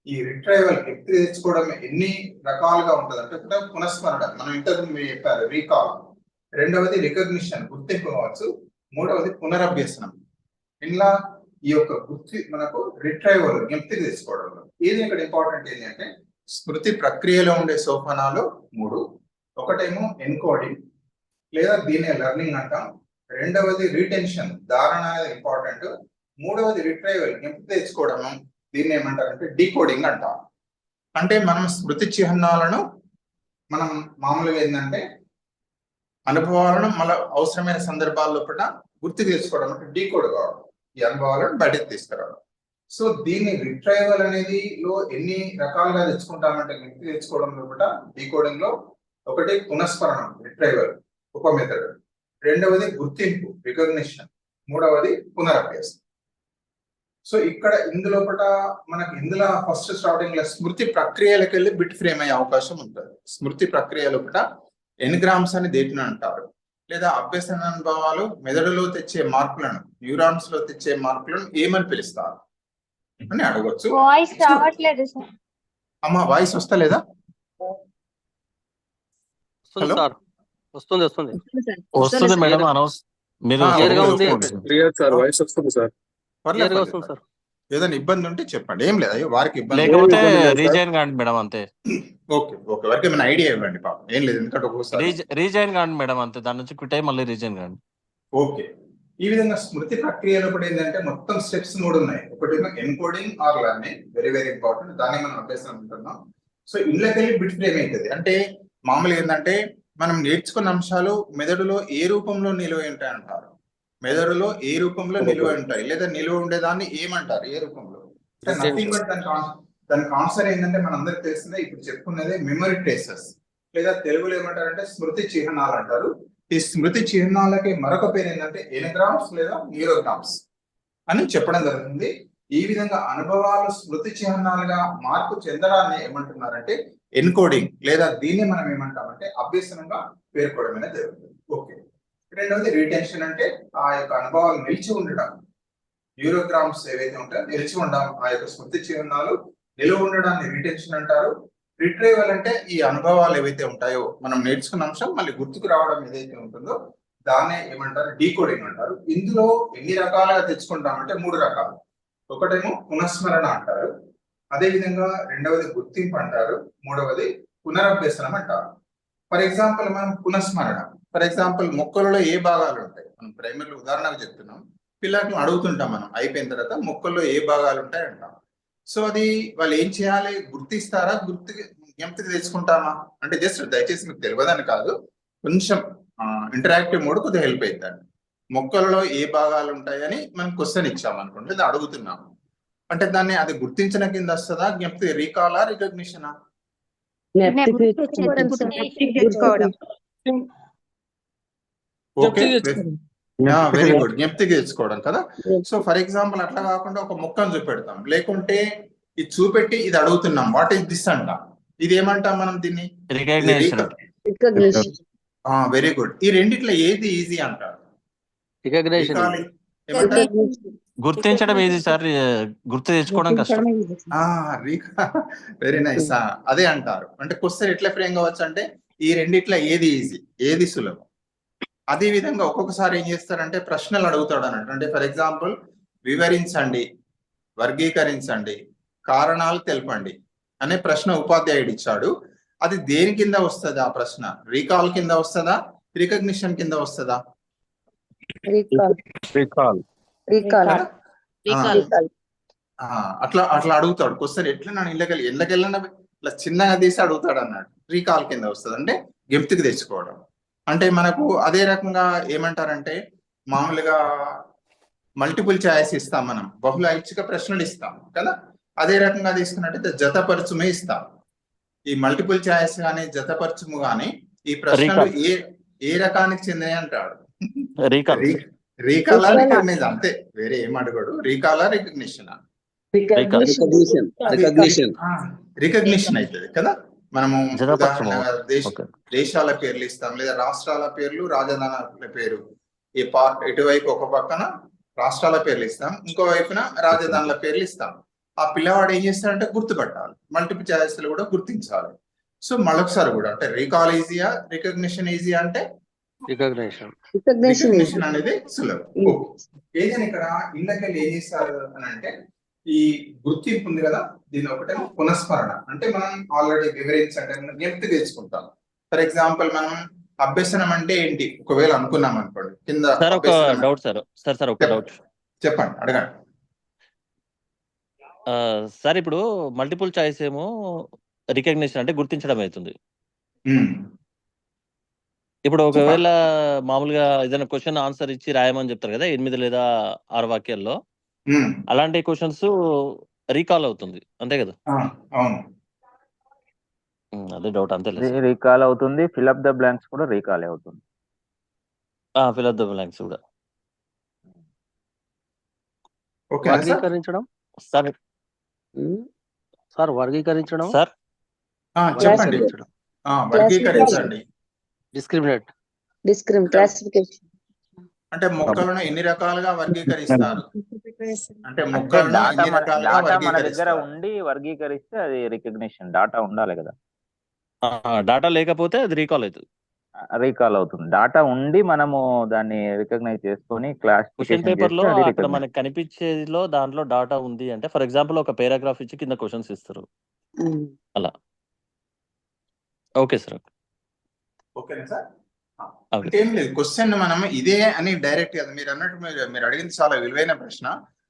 ఈ రిట్రైవల్, జ్ఞప్తికి తెచ్చుకోవడం ఎన్ని రకాలుగా ఉంటది అంటే ఒకటి పునఃస్మరణ, మనం ఇంతకు మీరు చెప్పారు రీకాల్, రెండవది రికగ్నిషన్, గుర్తింపు కావచ్చు, మూడవది పునరభ్యసనం. ఇలా ఈ యొక్క మనకు రిట్రైవల్, జ్ఞప్తికి తెచ్చుకోవడంలో ఏది ఇక్కడ ఇంపార్టెంట్ ఏంటి అంటే స్మృతి ప్రక్రియలో ఉండే సోపానాలు 3. ఒకటేమో ఎన్కోడింగ్ లేదా దీన్ని లెర్నింగ్ అంటాం, రెండవది రీటెన్షన్, ధారణ అనేది ఇంపార్టెంట్, మూడవది రిట్రైవల్, జ్ఞప్తికి తెచ్చుకోవడం, దీన్ని ఏమంటారంటే డీకోడింగ్ అంటాం. అంటే మనం స్మృతి చిహ్నాలను మనం మామూలుగా ఏంటంటే అనుభవాలను మళ్ళీ అవసరమైన సందర్భాల్లో కూడా గుర్తు తెచ్చుకోవడం అంటే డీకోడ్ కావడం, ఈ అనుభవాలను బయటకు తీసుకురావడం. సో దీన్ని రిట్రైవల్ అనేది లో ఎన్ని రకాలుగా తెచ్చుకుంటామంటే గుర్తు తెచ్చుకోవడంలో కూడా డీకోడింగ్ లో ఒకటి పునఃస్మరణం రిట్రైవల్ ఒక మెథడ్, రెండవది గుర్తింపు రికగ్నిషన్, మూడవది పునరభ్యాసం. సో ఇక్కడ ఇందులో ఫస్ట్ స్టార్టింగ్ లో స్మృతి ప్రక్రియలకు వెళ్ళి బిట్ ఫ్రేమ్ అయ్యే అవకాశం ఉంటుంది. స్మృతి ప్రక్రియ లోపల ఎన్గ్రామ్స్ అని దేటిని అంటారు, లేదా అభ్యసన అనుభవాలు మెదడులో తెచ్చే మార్పులను, న్యూరాన్స్ లో తెచ్చే మార్పులను ఏమని పిలుస్తారు అని అడగొచ్చు. వాయిస్ రావట్లేదు సార్. అమ్మా వాయిస్ వస్తలేదా? వస్తుంది సార్, వస్తుంది మేడం. మీరు Clear గా ఉంది. క్లియర్ సార్, వాయిస్ వస్తుంది సార్. క్లియర్ గా వస్తుంది సార్. ఏదైనా ఇబ్బంది ఉంటే చెప్పండి, ఏం లేదు, అయ్యో వారికి ఇబ్బంది లేకపోతే ఇబ్బంది లేదు సార్. రీజైన్ కాండి మేడం అంతే. ఓకే వారికి ఏమైనా ఐడియా ఇవ్వండి, పాపం ఏం లేదు, ఎందుకంటే ఒక్కొక్కసారి రీజైన్ కాండి మేడం అంతే, దాని నుంచి క్విట్ అయ్యి మళ్ళీ రీజైన్ కాండి. ఓకే. ఈ విధంగా స్మృతి ప్రక్రియలో కూడా ఏంటంటే మొత్తం స్టెప్స్ 3 ఉన్నాయి. ఒకటి encoding or learning, very very important, దాన్ని మనం అభ్యాసం అంటున్నాం. సో ఇళ్ళకెళ్ళి బిట్ ఫ్రేమ్ అవుతుంది. అంటే మామూలుగా ఏంటంటే మనం నేర్చుకున్న అంశాలు మెదడులో ఏ రూపంలో నిలువ ఉంటాయి అంటారు, మెదడులో ఏ రూపంలో నిలువ ఉంటాయి, లేదా నిలువ ఉండేదాన్ని ఏమంటారు, ఏ రూపంలో. నథింగ్ బట్ దానికి ఆన్సర్ ఏంటంటే మనందరికి తెలిసిందే, ఇప్పుడు చెప్పుకున్నదే మెమరీ ట్రేసెస్, లేదా తెలుగులో ఏమంటారంటే స్మృతి చిహ్నాలు అంటారు. ఈ స్మృతి చిహ్నాలకి మరొక పేరు ఏంటంటే ఎన్గ్రామ్స్ లేదా న్యూరోగ్రామ్స్ అని చెప్పడం జరుగుతుంది. ఈ విధంగా అనుభవాలు స్మృతి చిహ్నాలుగా మార్పు చెందడాన్ని ఏమంటున్నారంటే ఎన్కోడింగ్, లేదా దీన్ని మనం ఏమంటామంటే అభ్యసనంగా పేర్కోవడం అనేది జరుగుతుంది. ఓకే. రెండవది రీటెన్షన్, అంటే ఆ యొక్క అనుభవాలు నిలిచి ఉండడం, న్యూరోగ్రామ్స్ ఏవైతే ఉంటాయో నిలిచి ఉండడం, ఆ యొక్క స్మృతి చిహ్నాలు నిలువ ఉండడాన్ని రీటెన్షన్ అంటారు. రిట్రైవల్ అంటే ఈ అనుభవాలు ఏవైతే ఉంటాయో మనం నేర్చుకున్న అంశం మళ్ళీ గుర్తుకు రావడం ఏదైతే ఉంటుందో దాన్నే ఏమంటారు డీకోడింగ్ అంటారు. ఇందులో ఎన్ని రకాలుగా తెచ్చుకుంటామంటే 3 రకాలు. ఒకటేమో పునఃస్మరణ అంటారు, అదే విధంగా రెండవది గుర్తింపు అంటారు, మూడవది పునరభ్యసనం అంటారు. ఫర్ ఎగ్జాంపుల్ మనం పునఃస్మరణ, ఫర్ ఎగ్జాంపుల్ మొక్కలలో ఏ భాగాలు ఉంటాయి, మనం ప్రైమరీలో ఉదాహరణకు చెప్తున్నాం, పిల్లలకు అడుగుతుంటాం మనం అయిపోయిన తర్వాత మొక్కల్లో ఏ భాగాలు ఉంటాయి అంటాం. సో అది వాళ్ళు ఏం చేయాలి, గుర్తిస్తారా, జ్ఞప్తికి తెచ్చుకుంటామా అంటే జస్ట్ దయచేసి మీకు తెలియదని కాదు, కొంచెం ఇంటరాక్టివ్ మోడ్ కొద్దిగా హెల్ప్ అవుతుంది. మొక్కలలో ఏ భాగాలు ఉంటాయని మనం క్వశ్చన్ ఇచ్చామనుకోండి, లేదా అడుగుతున్నాము అంటే దాన్ని అది గుర్తించిన కింద వస్తుందా, జ్ఞప్తి రీకాలా, రికగ్నిషనా? ఓకే, వెరీ గుడ్, జ్ఞప్తికి తెచ్చుకోవడం కదా. సో ఫర్ ఎగ్జాంపుల్ అట్లా కాకుండా ఒక మొక్కను చూపెడతాం, లేకుంటే ఇది చూపెట్టి ఇది అడుగుతున్నాం వాట్ ఈస్ దిస్ అంట, ఇది ఏమంటాం మనం దీన్ని రికగ్నిషన్. Very good. ఈ రెండిట్లో ఏది ఈజీ అంటారు? రికగ్నేషన్ రీకాల్ ఏమంటారు? గుర్తించడం ఏది సార్? గుర్తు తెచ్చుకోవడం కష్టం. Very nice. అదే అంటారు. అంటే క్వశ్చన్ ఎట్లా ఫ్రేమ్ కావచ్చు అంటే ఈ రెండిట్ల ఏది ఈజీ, ఏది సులభం. అదే విధంగా ఒక్కొక్కసారి ఏం చేస్తారంటే ప్రశ్నలు అడుగుతాడు అన్నట్టు. అంటే ఫర్ ఎగ్జాంపుల్ వివరించండి, వర్గీకరించండి, కారణాలు తెలపండి అనే ప్రశ్న ఉపాధ్యాయుడు ఇచ్చాడు. అది దేని కింద వస్తుందా? ఆ ప్రశ్న రీకాల్ కింద వస్తుందా, రికగ్నిషన్ కింద వస్తుందా? అట్లా అట్లా అడుగుతాడు క్వశ్చన్. ఎట్లా నన్ను ఇళ్ళకెళ్ళినా ఇట్లా చిన్నగా తీసి అడుగుతాడు అన్నాడు. రీకాల్ కింద వస్తుంది అంటే జ్ఞప్తికి తెచ్చుకోవడం. అంటే మనకు అదే రకంగా ఏమంటారంటే మామూలుగా మల్టిపుల్ ఛాయిస్ ఇస్తాం, మనం బహుళ ఐచ్ఛిక ప్రశ్నలు ఇస్తాం కదా. అదే రకంగా తీసుకున్నట్టయితే జతపరచుమే ఇస్తాం. ఈ మల్టిపుల్ ఛాయిస్ కానీ జతపరచుము కానీ ఈ ప్రశ్నలు ఏ రకానికి చెందినవి అంటాడు. రీకాలా రికగ్నిషన్, అంతే, వేరే ఏం అడగడు. రీకాలా రికగ్నిషన్? రికగ్నిషన్ అవుతుంది కదా. మనము ఉదాహరణగా దేశాల పేర్లు ఇస్తాం, లేదా రాష్ట్రాల పేర్లు, రాజధానుల పేరు. ఈ పార్ట్ ఇటువైపు ఒక పక్కన రాష్ట్రాల పేర్లు ఇస్తాం, ఇంకో వైపున రాజధానుల పేర్లు ఇస్తాం. ఆ పిల్లవాడు ఏం చేస్తాడంటే గుర్తుపట్టాలి, మల్టిపుల్ ఛాయిస్లు కూడా గుర్తించాలి. సో మళ్ళొకసారి కూడా అంటే రీకాల్ ఈజీయా, రికగ్నిషన్ ఈజీ అంటే రికగ్నిషన్ అనేది సులభం. ఏదైనా ఇక్కడ ఇళ్ళకెళ్ళి ఏం చేస్తారు అని అంటే ఈ గుర్తింపు ఉంది కదా, దీని ఒకటే పునఃస్మరణ. అంటే మనం ఆల్రెడీ వివరించంటే జ్ఞప్తి తెచ్చుకుంటాం. ఫర్ ఎగ్జాంపుల్ మనం అభ్యసనం అంటే ఏంటి ఒకవేళ అనుకున్నాం అనుకోండి, కింద డౌట్ సార్ ఒక డౌట్ చెప్పండి, అడగండి. సార్ ఇప్పుడు మల్టిపుల్ చాయిస్ ఏమో రికగ్నిషన్ అంటే గుర్తించడం అవుతుంది. ఇప్పుడు ఒకవేళ మామూలుగా ఏదైనా క్వశ్చన్ ఆన్సర్ ఇచ్చి రాయమని చెప్తారు కదా 8 లేదా 6 వాక్యాల్లో, అలాంటి క్వశ్చన్స్ రీకాల్ అవుతుంది అంతే కదా? అవును, అదే డౌట్ అంతే. రీకాల్ అవుతుంది, ఫిల్అప్ ద బ్లాంక్స్ కూడా రీకాల్ అవుతుంది. ఫిల్అప్ ద బ్లాంక్స్ కూడా. వర్గీకరించడం సార్, వర్గీకరించడం సార్ చెప్పండి. వర్గీకరించండి. క్లాసిఫికేషన్ అంటే మొక్కలను ఎన్ని రకాలుగా వర్గీకరిస్తారు? అంటే మొక్కలను డాటా ఎన్ని రకాలుగా మన దగ్గర వర్గీకరిస్తారు? ఉండి వర్గీకరిస్తే అది రికగ్నిషన్. డాటా ఉండాలి కదా, డాటా లేకపోతే అది రీకాల్ అవుతుంది, రీకాల్ అవుతుంది. డాటా ఉండి మనము దాన్ని రికగ్నైజ్ చేసుకొని క్వశ్చన్ క్లాసిఫికేషన్ పేపర్ లో చేస్తే అది అక్కడ రికగ్నిషన్. మనకి కనిపించేదిలో దాంట్లో డాటా ఉంది అంటే ఫర్ ఎగ్జాంపుల్ ఒక పారాగ్రాఫ్ ఇచ్చి కింద క్వశ్చన్స్ ఇస్తారు అలా. Okay sir. ఓకేనా సార్? అంటే ఏం లేదు, క్వశ్చన్ మనం ఇదే అని డైరెక్ట్ కదా మీరు అన్నట్టు, మీరు అడిగింది చాలా విలువైన ప్రశ్న.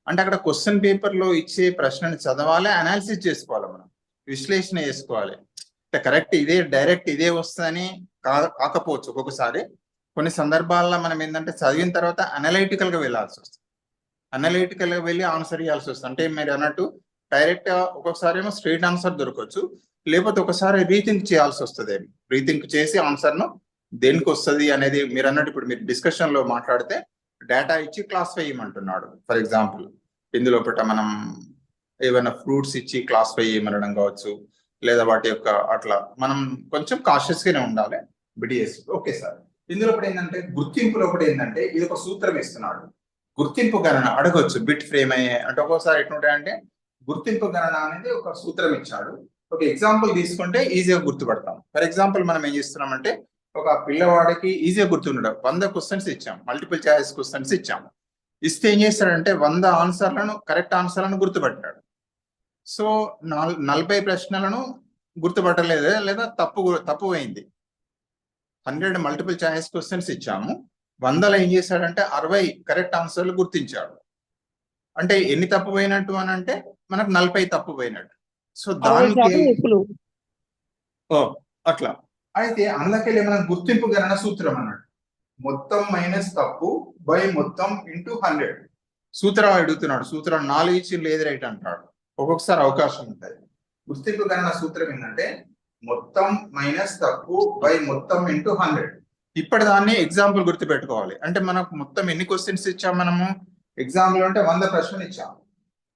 అంటే అక్కడ క్వశ్చన్ పేపర్ లో ఇచ్చే ప్రశ్నని చదవాలి, అనాలిసిస్ చేసుకోవాలి, మనం విశ్లేషణ చేసుకోవాలి. అంటే కరెక్ట్ ఇదే డైరెక్ట్ ఇదే వస్తుందని కాకపోవచ్చు. ఒక్కొక్కసారి కొన్ని సందర్భాల్లో మనం ఏంటంటే చదివిన తర్వాత అనలైటికల్ గా వెళ్ళాల్సి వస్తుంది, అనలైటికల్ గా వెళ్ళి ఆన్సర్ ఇవ్వాల్సి వస్తుంది. అంటే మీరు అన్నట్టు డైరెక్ట్ ఒక్కొక్కసారి ఏమో స్ట్రైట్ ఆన్సర్ దొరకవచ్చు, లేకపోతే ఒకసారి రీథింక్ చేయాల్సి వస్తుంది. రీథింక్ చేసి ఆన్సర్ను దేనికి వస్తుంది అనేది మీరు అన్నట్టు ఇప్పుడు మీరు డిస్కషన్ లో మాట్లాడితే డేటా ఇచ్చి క్లాసిఫై చేయమంటున్నాడు. ఫర్ ఎగ్జాంపుల్ ఇందులో మనం ఏమైనా ఫ్రూట్స్ ఇచ్చి క్లాసిఫై చేయమనడం కావచ్చు, లేదా వాటి యొక్క అట్లా మనం కొంచెం కాషియస్ గానే ఉండాలి. బిడిఎస్ ఓకే సార్. ఇందులో ఒకటి ఏంటంటే గుర్తింపులో ఒకటి ఏంటంటే ఇది ఒక సూత్రం ఇస్తున్నాడు. గుర్తింపు గణన అడగొచ్చు, బిట్ ఫ్రేమ్ అయ్యే అంటే ఒక్కోసారి ఎట్లుంటాయంటే గుర్తింపు గణన అనేది ఒక సూత్రం ఇచ్చాడు. ఒక ఎగ్జాంపుల్ తీసుకుంటే ఈజీగా గుర్తుపడతాం. ఫర్ ఎగ్జాంపుల్ మనం ఏం చేస్తున్నామంటే ఒక పిల్లవాడికి ఈజీగా గుర్తుండడం 100 క్వశ్చన్స్ ఇచ్చాం, మల్టిపుల్ చాయిస్ క్వశ్చన్స్ ఇచ్చాము. ఇస్తే ఏం చేస్తాడంటే 100 ఆన్సర్లను కరెక్ట్ ఆన్సర్లను గుర్తుపట్టాడు. సో 40 ప్రశ్నలను గుర్తుపట్టలేదు, లేదా తప్పు అయింది. 100 మల్టిపుల్ చాయిస్ క్వశ్చన్స్ ఇచ్చాము, 100లో ఏం చేశాడంటే 60 కరెక్ట్ ఆన్సర్లు గుర్తించాడు. అంటే ఎన్ని తప్పు పోయినట్టు అని అంటే మనకు 40 తప్పు పోయినట్టు. సో దానికి అట్లా అయితే అందులోకెళ్ళి మనం గుర్తింపు గణన సూత్రం అన్నాడు. మొత్తం మైనస్ తప్పు బై మొత్తం ఇంటూ 100. సూత్రం అడుగుతున్నాడు, సూత్రం 4 ఇచ్చి లేదు రైట్ అంటాడు. ఒక్కొక్కసారి అవకాశం ఉంటుంది. గుర్తింపు గణన సూత్రం ఏంటంటే మొత్తం మైనస్ తప్పు బై మొత్తం ఇంటూ 100. ఇప్పటి దాన్ని ఎగ్జాంపుల్ గుర్తు పెట్టుకోవాలి. అంటే మనకు మొత్తం ఎన్ని క్వశ్చన్స్ ఇచ్చాం మనము ఎగ్జాంపుల్ అంటే 100 ప్రశ్నలు ఇచ్చాం.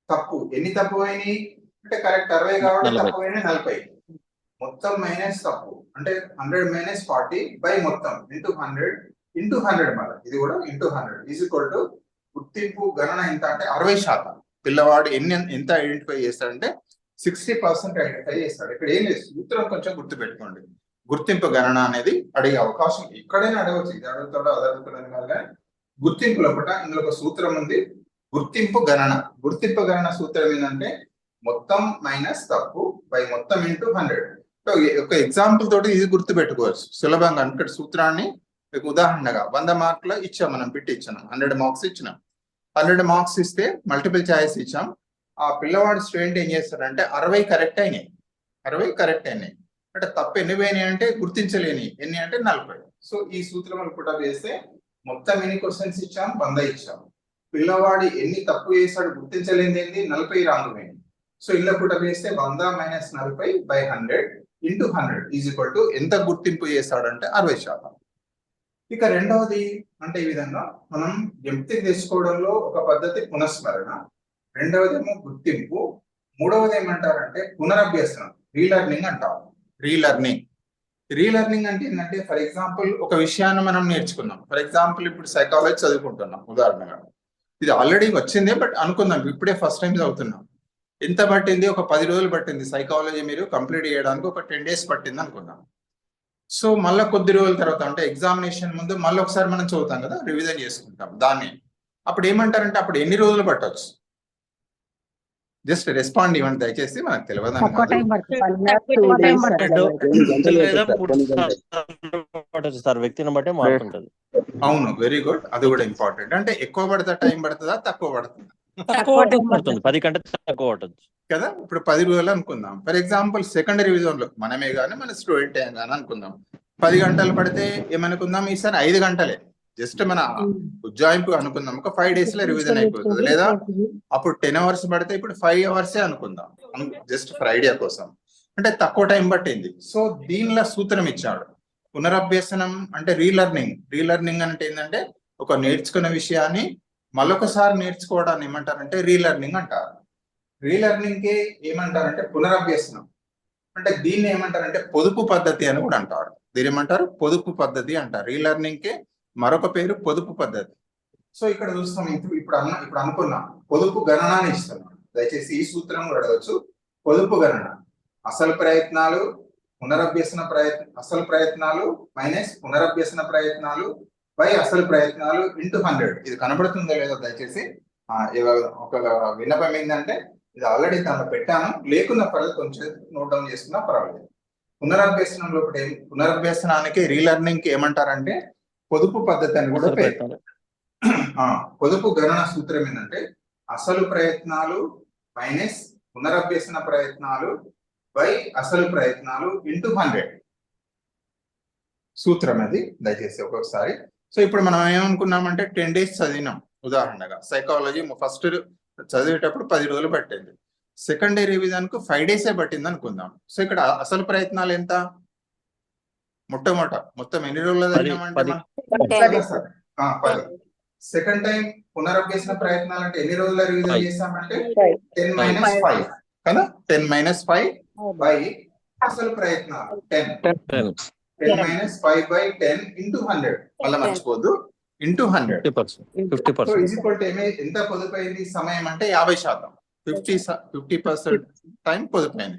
తప్పు ఎన్ని తప్పు అయినాయి అంటే కరెక్ట్ 60 కాబట్టి తప్పు అయినాయి 40. మొత్తం మైనస్ తప్పు అంటే 100 - 40 బై మొత్తం ఇంటూ 100 ఇంటూ 100 మళ్ళీ ఇది కూడా ఇంటూ 100 ఈజ్ ఈక్వల్ టు గుర్తింపు గణన ఎంత అంటే 60%. పిల్లవాడు ఎంత ఐడెంటిఫై చేస్తాడంటే 60% ఐడెంటిఫై చేస్తాడు. ఇక్కడ ఏం లేదు, సూత్రం కొంచెం గుర్తు పెట్టుకోండి. గుర్తింపు గణన అనేది అడిగే అవకాశం ఎక్కడైనా అడగవచ్చు, ఇది అడుగుతాడో అది అడుగుతాడని కాదు, కానీ గుర్తింపు లోపల ఇందులో ఒక సూత్రం ఉంది, గుర్తింపు గణన. గుర్తింపు గణన సూత్రం ఏంటంటే మొత్తం మైనస్ తప్పు బై మొత్తం ఇంటూ 100. ఒక ఎగ్జాంపుల్ తోటి ఇది గుర్తు పెట్టుకోవచ్చు సులభంగా. ఇక్కడ సూత్రాన్ని మీకు ఉదాహరణగా 100 మార్కులు ఇచ్చాం, మనం పెట్టి ఇచ్చాం, 100 మార్క్స్ ఇచ్చినాం. 100 మార్క్స్ ఇస్తే మల్టిపుల్ చాయిస్ ఇచ్చాం. ఆ పిల్లవాడు స్టూడెంట్ ఏం చేస్తాడంటే 60 కరెక్ట్ అయినాయి, 60 కరెక్ట్ అయినాయి. అంటే తప్పు ఎన్ని పోయినాయి అంటే గుర్తించలేని ఎన్ని అంటే 40. సో ఈ సూత్రం పుటప్ చేస్తే మొత్తం ఎన్ని క్వశ్చన్స్ ఇచ్చాం, 100 ఇచ్చాం. పిల్లవాడు ఎన్ని తప్పు చేశాడు గుర్తించలేనిది ఏంది, 40 రాంగ్ పోయింది. సో ఇలా పుటప్ చేస్తే 100 minus 40 by 100 into 100 is equal to ఎంత గుర్తింపు చేశాడంటే 60%. ఇక రెండవది అంటే ఈ విధంగా మనం జ్ఞప్తికి తెచ్చుకోవడంలో ఒక పద్ధతి పునఃస్మరణ, రెండవది ఏమో గుర్తింపు, మూడవది ఏమంటారంటే పునరభ్యసనం, రీలర్నింగ్ అంటారు. రీలర్నింగ్ అంటే ఏంటంటే ఫర్ ఎగ్జాంపుల్ ఒక విషయాన్ని మనం నేర్చుకున్నాం. ఫర్ ఎగ్జాంపుల్ ఇప్పుడు సైకాలజీ చదువుకుంటున్నాం ఉదాహరణగా, ఇది ఆల్రెడీ వచ్చిందే బట్ అనుకుందాం ఇప్పుడే ఫస్ట్ టైం చదువుతున్నాం. ఎంత పట్టింది, ఒక 10 రోజులు పట్టింది సైకాలజీ మీరు కంప్లీట్ చేయడానికి, ఒక 10 days పట్టింది అనుకుందాం. సో మళ్ళీ కొద్ది రోజుల తర్వాత అంటే ఎగ్జామినేషన్ ముందు మళ్ళీ ఒకసారి మనం చదువుతాం కదా, రివిజన్ చేసుకుంటాం దాన్ని. అప్పుడు ఏమంటారంటే అప్పుడు ఎన్ని రోజులు పట్టవచ్చు? జస్ట్ రెస్పాండ్ ఇవ్వండి దయచేసి, మనకు తెలియదు. తక్కువ టైం పడుతుంది సార్, వ్యక్తిని బట్టే మారుతుంటది. అవును, వెరీ గుడ్, అది కూడా ఇంపార్టెంట్. అంటే ఎక్కువ పడుతుందా, టైం పడుతుందా, తక్కువ పడుతుందా? తక్కువ పడుతుంది, 10 కంటే తక్కువ పడుతుంది కదా. ఇప్పుడు 10 రోజులు అనుకుందాం. ఫర్ ఎగ్జాంపుల్ సెకండ్ రివిజన్ లో మనమే కానీ మన స్టూడెంట్ కానీ అనుకుందాం, 10 గంటలు పడితే ఏమనుకుందాం, ఈసారి 5 గంటలే జస్ట్ మన ఉజ్జాయింపు అనుకుందాం, ఒక 5 days లో రివిజన్ అయిపోతుంది. లేదా అప్పుడు 10 hours పడితే ఇప్పుడు 5 hours అనుకుందాం, జస్ట్ ఫర్ ఐడియా కోసం. అంటే తక్కువ టైం పట్టింది. సో దీనిలో సూత్రం ఇచ్చాడు. పునరభ్యసనం అంటే రీలర్నింగ్ అంటే ఏంటంటే ఒక నేర్చుకున్న విషయాన్ని మరొకసారి నేర్చుకోవడాన్ని ఏమంటారంటే రీలర్నింగ్ అంటారు. రీలర్నింగ్ కి ఏమంటారంటే పునరభ్యసనం. అంటే దీన్ని ఏమంటారంటే పొదుపు పద్ధతి అని కూడా అంటారు. దీని ఏమంటారు, పొదుపు పద్ధతి అంటారు. రీలర్నింగ్ కి మరొక పేరు పొదుపు పద్ధతి. సో ఇక్కడ చూస్తాం, ఇప్పుడు అనుకున్నాం పొదుపు గణనాన్ని ఇస్తున్నాం. దయచేసి ఈ సూత్రం కూడా అడగచ్చు. పొదుపు గణన అసలు ప్రయత్నాలు అసలు ప్రయత్నాలు మైనస్ పునరభ్యసన ప్రయత్నాలు బై అసలు ప్రయత్నాలు ఇంటూ 100. ఇది కనబడుతుందో లేదో దయచేసి ఒక విన్నపం ఏంటంటే ఇది ఆల్రెడీ దాంట్లో పెట్టాను, లేకున్నా పర్లేదు, కొంచెం నోట్ డౌన్ చేసుకున్నా పర్వాలేదు. పునరభ్యసనం లోపల పునరభ్యసనానికి రీలర్నింగ్ కి ఏమంటారంటే పొదుపు పద్ధతి అని కూడా పేరు. పొదుపు గణన సూత్రం ఏంటంటే అసలు ప్రయత్నాలు మైనస్ పునరభ్యసన ప్రయత్నాలు బై అసలు ప్రయత్నాలు ఇంటూ 100 సూత్రం అది, దయచేసి ఒక్కొక్కసారి. సో ఇప్పుడు మనం ఏమనుకున్నామంటే 10 days చదివినాం ఉదాహరణగా. సైకాలజీ ఫస్ట్ చదివేటప్పుడు 10 రోజులు పట్టింది, సెకండ్ డే రివిజన్ కు 5 days పట్టింది అనుకుందాం. సో ఇక్కడ అసలు ప్రయత్నాలు ఎంత, మొత్తం ఎన్ని రోజులు చదివినామంటే 10. సెకండ్ టైం పునరభ్యసన ప్రయత్నాలు అంటే ఎన్ని రోజుల రివిజన్ చేసామంటే 10 - 5 కదా. 10 - 5 బై అసలు ప్రయత్నాలు 10 - 5 బై 10 ఇంటూ 100. మళ్ళీ మర్చిపోద్దు, ఇంటూ 100. 50% ఎంత పొదుపైంది సమయం అంటే 50%. 50% టైం పొదుపైంది.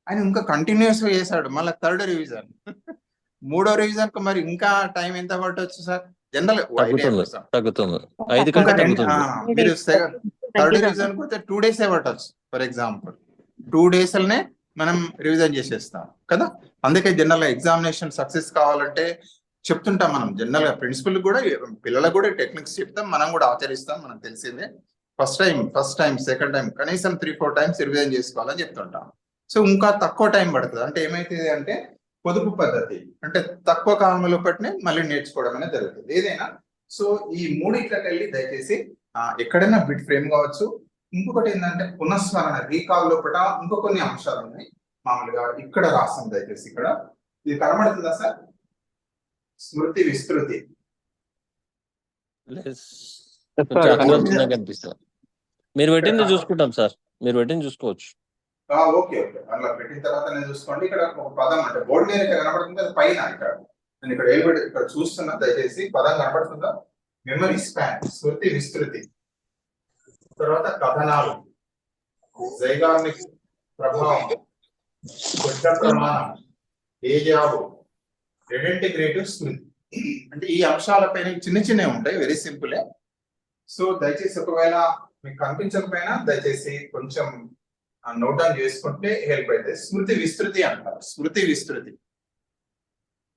ఆయన ఇంకా కంటిన్యూస్ గా చేశాడు. మళ్ళీ థర్డ్ రివిజన్, మూడో రివిజన్ కు మరి ఇంకా టైం ఎంత పట్టవచ్చు సార్? జనరల్ తగ్గుతుంది. మీరు థర్డ్ రివిజన్ కు 2 days పట్టవచ్చు. ఫర్ ఎగ్జాంపుల్ 2 days మనం రివిజన్ చేసేస్తాం కదా. అందుకే జనరల్ ఎగ్జామినేషన్ సక్సెస్ కావాలంటే చెప్తుంటాం మనం. జనరల్ గా ప్రిన్సిపల్ కూడా పిల్లలకు కూడా టెక్నిక్స్ చెప్తాం, మనం కూడా ఆచరిస్తాం, మనకు తెలిసిందే. ఫస్ట్ టైం సెకండ్ టైం కనీసం 3-4 times రివిజన్ చేసుకోవాలని చెప్తుంటాం. సో ఇంకా తక్కువ టైం పడుతుంది. అంటే ఏమైతుంది అంటే పొదుపు పద్ధతి అంటే తక్కువ కాలంలో పట్టినే మళ్ళీ నేర్చుకోవడం అనేది జరుగుతుంది ఏదైనా. సో ఈ మూడిట్లకి వెళ్ళి దయచేసి ఎక్కడైనా బిట్ ఫ్రేమ్ కావచ్చు. ఇంకొకటి ఏంటంటే పునఃస్మరణ, రీకాల్ లోపల ఇంకో కొన్ని అంశాలు ఉన్నాయి. మామూలుగా ఇక్కడ రాస్తాం దయచేసి. ఇక్కడ ఇది కనబడుతుందా సార్? స్మృతి విస్తృతి కనిపిస్తుంది. మీరు పెట్టింది చూసుకుంటాం సార్, మీరు పెట్టింది చూసుకోవచ్చు. ఓకే, అలా పెట్టిన తర్వాత నేను చూసుకోండి. ఇక్కడ ఒక పదం అంటే బోర్డు మీద కనబడుతుంది, అది పైన ఇక్కడ నేను ఇక్కడ ఏలుబడి ఇక్కడ చూస్తున్నా, దయచేసి పదం కనపడుతుందా? మెమరీ స్పాన్, స్మృతి విస్తృతి. తర్వాత కథనాలు, జైగార్నిక్ ప్రభావం, శబ్ద ప్రమాణం, ఏజాబు, రెడెంటిగ్రేటివ్ స్మృతి. అంటే ఈ అంశాలపైన చిన్న చిన్నవి ఉంటాయి, వెరీ సింపులే. సో దయచేసి ఒకవేళ మీకు కనిపించకపోయినా దయచేసి కొంచెం నోట్ డౌన్ చేసుకుంటే హెల్ప్ అవుతుంది. స్మృతి విస్తృతి అంటారు, స్మృతి విస్తృతి.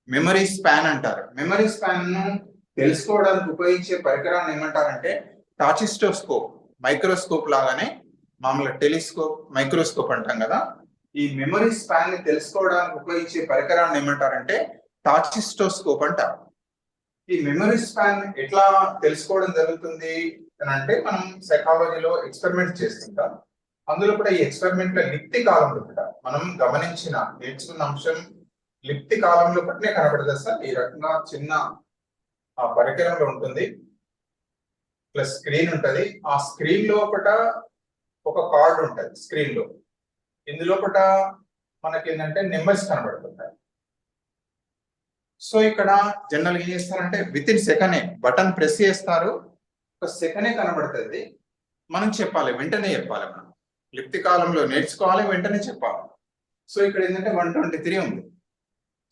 మెమరీ స్పాన్ అంటారు. మెమరీ స్పాన్ ను తెలుసుకోవడానికి ఉపయోగించే పరికరాన్ని ఏమంటారంటే టాచిస్టోస్కోప్, మైక్రోస్కోప్ లాగానే మామూలుగా టెలిస్కోప్, మైక్రోస్కోప్ అంటాం కదా. ఈ మెమరీ స్పాన్ ని తెలుసుకోవడానికి ఉపయోగించే పరికరాన్ని ఏమంటారంటే టాచిస్టోస్కోప్ అంటారు. ఈ మెమరీ స్పాన్ ఎట్లా తెలుసుకోవడం జరుగుతుంది అని అంటే మనం సైకాలజీలో ఎక్స్పెరిమెంట్ చేస్తుంటాం. అందులో కూడా ఈ ఎక్స్పెరిమెంట్ లో లిప్తి కాలంలో కూడా మనం గమనించిన నేర్చుకున్న అంశం లిప్తి కాలంలో పట్నే కనబడుతుంది సార్. ఈ రకంగా చిన్న ఆ పరికరంలో ఉంటుంది, ప్లస్ స్క్రీన్ ఉంటది. ఆ స్క్రీన్ లోపల ఒక కార్డ్ ఉంటది స్క్రీన్ లో. ఇందులోపట మనకి ఏంటంటే నెంబర్స్ కనబడుతుంటాయి. సో ఇక్కడ జనరల్ ఏం చేస్తారంటే విత్ ఇన్ సెకండే బటన్ ప్రెస్ చేస్తారు, ఒక సెకండే కనబడుతుంది. మనం చెప్పాలి, వెంటనే చెప్పాలి. మనం లిప్తి కాలంలో నేర్చుకోవాలి, వెంటనే చెప్పాలి. సో ఇక్కడ ఏంటంటే 123 ఉంది.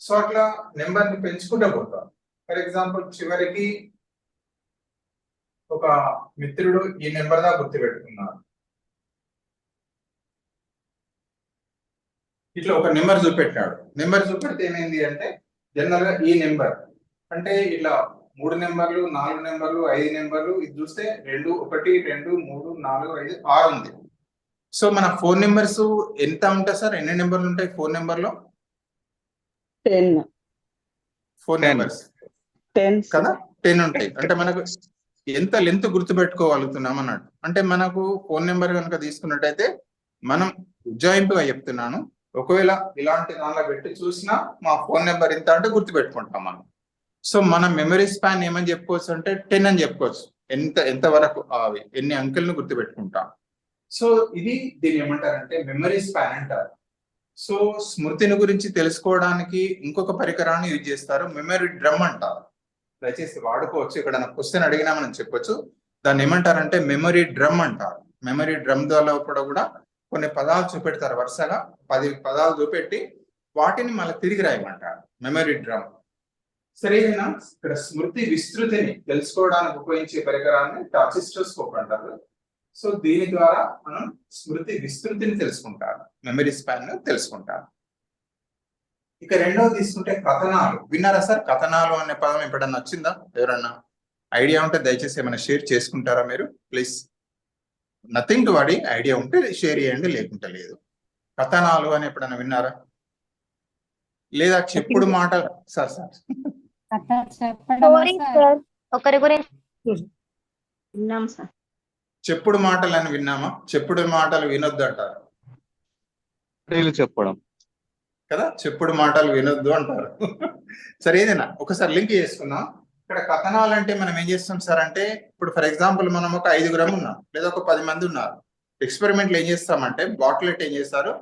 సో అట్లా నెంబర్ని పెంచుకుంటూ పోతాం. ఫర్ ఎగ్జాంపుల్ చివరికి ఒక మిత్రుడు ఈ నెంబర్ దా గుర్తుపెట్టుకున్నారు. ఇట్లా ఒక నెంబర్ చూపెట్టాడు. నెంబర్ చూపెడితే ఏమైంది అంటే జనరల్ గా ఈ నెంబర్ అంటే ఇట్లా 3 నెంబర్లు, 4 నెంబర్లు, 5 నెంబర్లు, ఇది చూస్తే 2, 1, 2, 3, 4, 5, 6 ఉంది. సో మన 4 నెంబర్స్ ఎంత ఉంటాయి సార్? ఎన్ని నెంబర్లు ఉంటాయి 4 నెంబర్లో? 10 4 నెంబర్స్ 10 కదా, 10 ఉంటాయి. అంటే మనకు ఎంత లెంత్ గుర్తుపెట్టుకోగలుగుతున్నాం అన్నట్టు. అంటే మనకు 4 నెంబర్ కనుక తీసుకున్నట్టయితే మనం ఉజ్జాయింపుగా చెప్తున్నాను, ఒకవేళ ఇలాంటి దానిలో పెట్టి చూసినా మా 4 నెంబర్ ఇంత అంటే గుర్తుపెట్టుకుంటాం మనం. సో మన మెమరీ స్పాన్ ఏమని చెప్పుకోవచ్చు అంటే 10 అని చెప్పుకోవచ్చు. ఎంత వరకు అవి ఎన్ని అంకెలను గుర్తుపెట్టుకుంటాం. సో ఇది దీన్ని ఏమంటారంటే మెమరీ స్పాన్ అంటారు. సో స్మృతిని గురించి తెలుసుకోవడానికి ఇంకొక పరికరాన్ని యూజ్ చేస్తారు, మెమరీ డ్రమ్ అంటారు. దయచేసి వాడుకోవచ్చు, ఇక్కడ నాకు క్వశ్చన్ అడిగినా మనం చెప్పొచ్చు. దాన్ని ఏమంటారంటే మెమరీ డ్రమ్ అంటారు. మెమరీ డ్రమ్ ద్వారా కూడా కొన్ని పదాలు చూపెడతారు, వరుసగా 10 పదాలు చూపెట్టి వాటిని మళ్ళీ తిరిగి రాయమంటారు, మెమరీ డ్రమ్. సరేనా? ఇక్కడ స్మృతి విస్తృతిని తెలుసుకోవడానికి ఉపయోగించే పరికరాన్ని టాచిస్టోస్కోప్ అంటారు. సో దీని ద్వారా మనం స్మృతి విస్తృతిని తెలుసుకుంటారు, మెమరీ స్పాన్ తెలుసుకుంటారు. ఇక రెండవది తీసుకుంటే కథనాలు. విన్నారా సార్? కథనాలు అనే పదం ఎప్పుడన్నా వచ్చిందా? ఎవరన్నా ఐడియా ఉంటే దయచేసి ఏమైనా షేర్ చేసుకుంటారా మీరు please? Nothing to worry, idea ఉంటే షేర్ చేయండి, లేకుంటే లేదు. కథనాలు అని ఎప్పుడన్నా విన్నారా? లేదా చెప్పుడు మాటలు? సార్ కథ చెప్పడమా సార్? ఒకరి గురించి విన్నాం సార్. చెప్పుడు మాటలు అని విన్నామా? చెప్పుడు మాటలు వినొద్దు అంటారు చెప్పడం కదా, చెప్పుడు మాటలు వినొద్దు అంటారు. సరే ఏదైనా ఒకసారి లింక్ చేసుకున్నాం. ఇక్కడ కథనాలు అంటే మనం ఏం చేస్తాం సార్ అంటే, ఇప్పుడు ఫర్ ఎగ్జాంపుల్ మనం ఒక 5 ఉన్నాం, లేదా ఒక 10 మంది ఉన్నారు. ఎక్స్పెరిమెంట్లు ఏం చేస్తామంటే బాటిలెట్ ఏం చేస్తారు,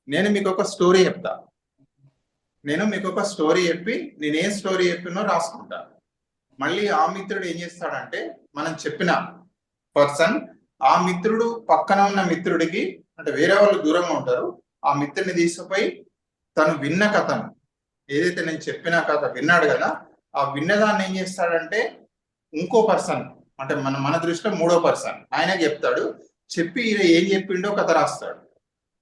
నేను మీకు ఒక స్టోరీ చెప్తా, నేను మీకు ఒక స్టోరీ చెప్పి నేనేం స్టోరీ చెప్పినో రాసుకుంటా. మళ్ళీ ఆ మిత్రుడు ఏం చేస్తాడంటే మనం చెప్పిన పర్సన్ ఆ మిత్రుడు పక్కన ఉన్న మిత్రుడికి, అంటే వేరే వాళ్ళు దూరంగా ఉంటారు, ఆ మిత్రుడిని తీసుకుపోయి తను విన్న కథను, ఏదైతే నేను చెప్పిన కథ విన్నాడు కదా, ఆ విన్నదాన్ని ఏం చేస్తాడంటే ఇంకో పర్సన్, అంటే మన దృష్టిలో 3వ పర్సన్ ఆయనకి చెప్తాడు. చెప్పి ఈయన ఏం చెప్పిండో కథ రాస్తాడు.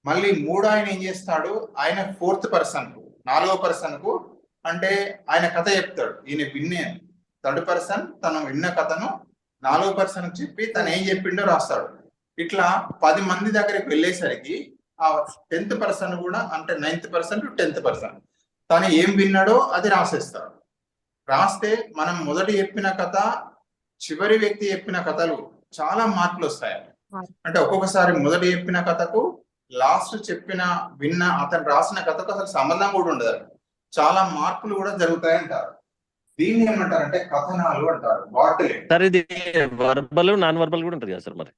మళ్ళీ 3 ఆయన ఏం చేస్తాడు, ఆయన 4th పర్సన్ కు, 4వ పర్సన్ కు, అంటే ఆయన కథ చెప్తాడు. ఈయన విన్నే 3rd పర్సన్ తను విన్న కథను 4వ పర్సన్ చెప్పి తను ఏం చెప్పిండో రాస్తాడు. ఇట్లా 10 మంది దగ్గరికి వెళ్ళేసరికి ఆ 10th పర్సన్ కూడా, అంటే 9th person to 10th person తను ఏం విన్నాడో అది రాసేస్తాడు. రాస్తే మనం మొదటి చెప్పిన కథ, చివరి వ్యక్తి చెప్పిన కథలు చాలా మార్పులు వస్తాయి. అంటే ఒక్కొక్కసారి మొదటి చెప్పిన కథకు లాస్ట్ విన్న అతను రాసిన కథకు అసలు సంబంధం కూడా ఉండదు, చాలా మార్పులు కూడా జరుగుతాయి అంటారు. దీన్ని ఏమంటారంటే కథనాలు అంటారు. బాటిల్ సార్ ఇది వర్బల్ నాన్ వర్బల్ కూడా ఉంటుంది కదా సార్? మరి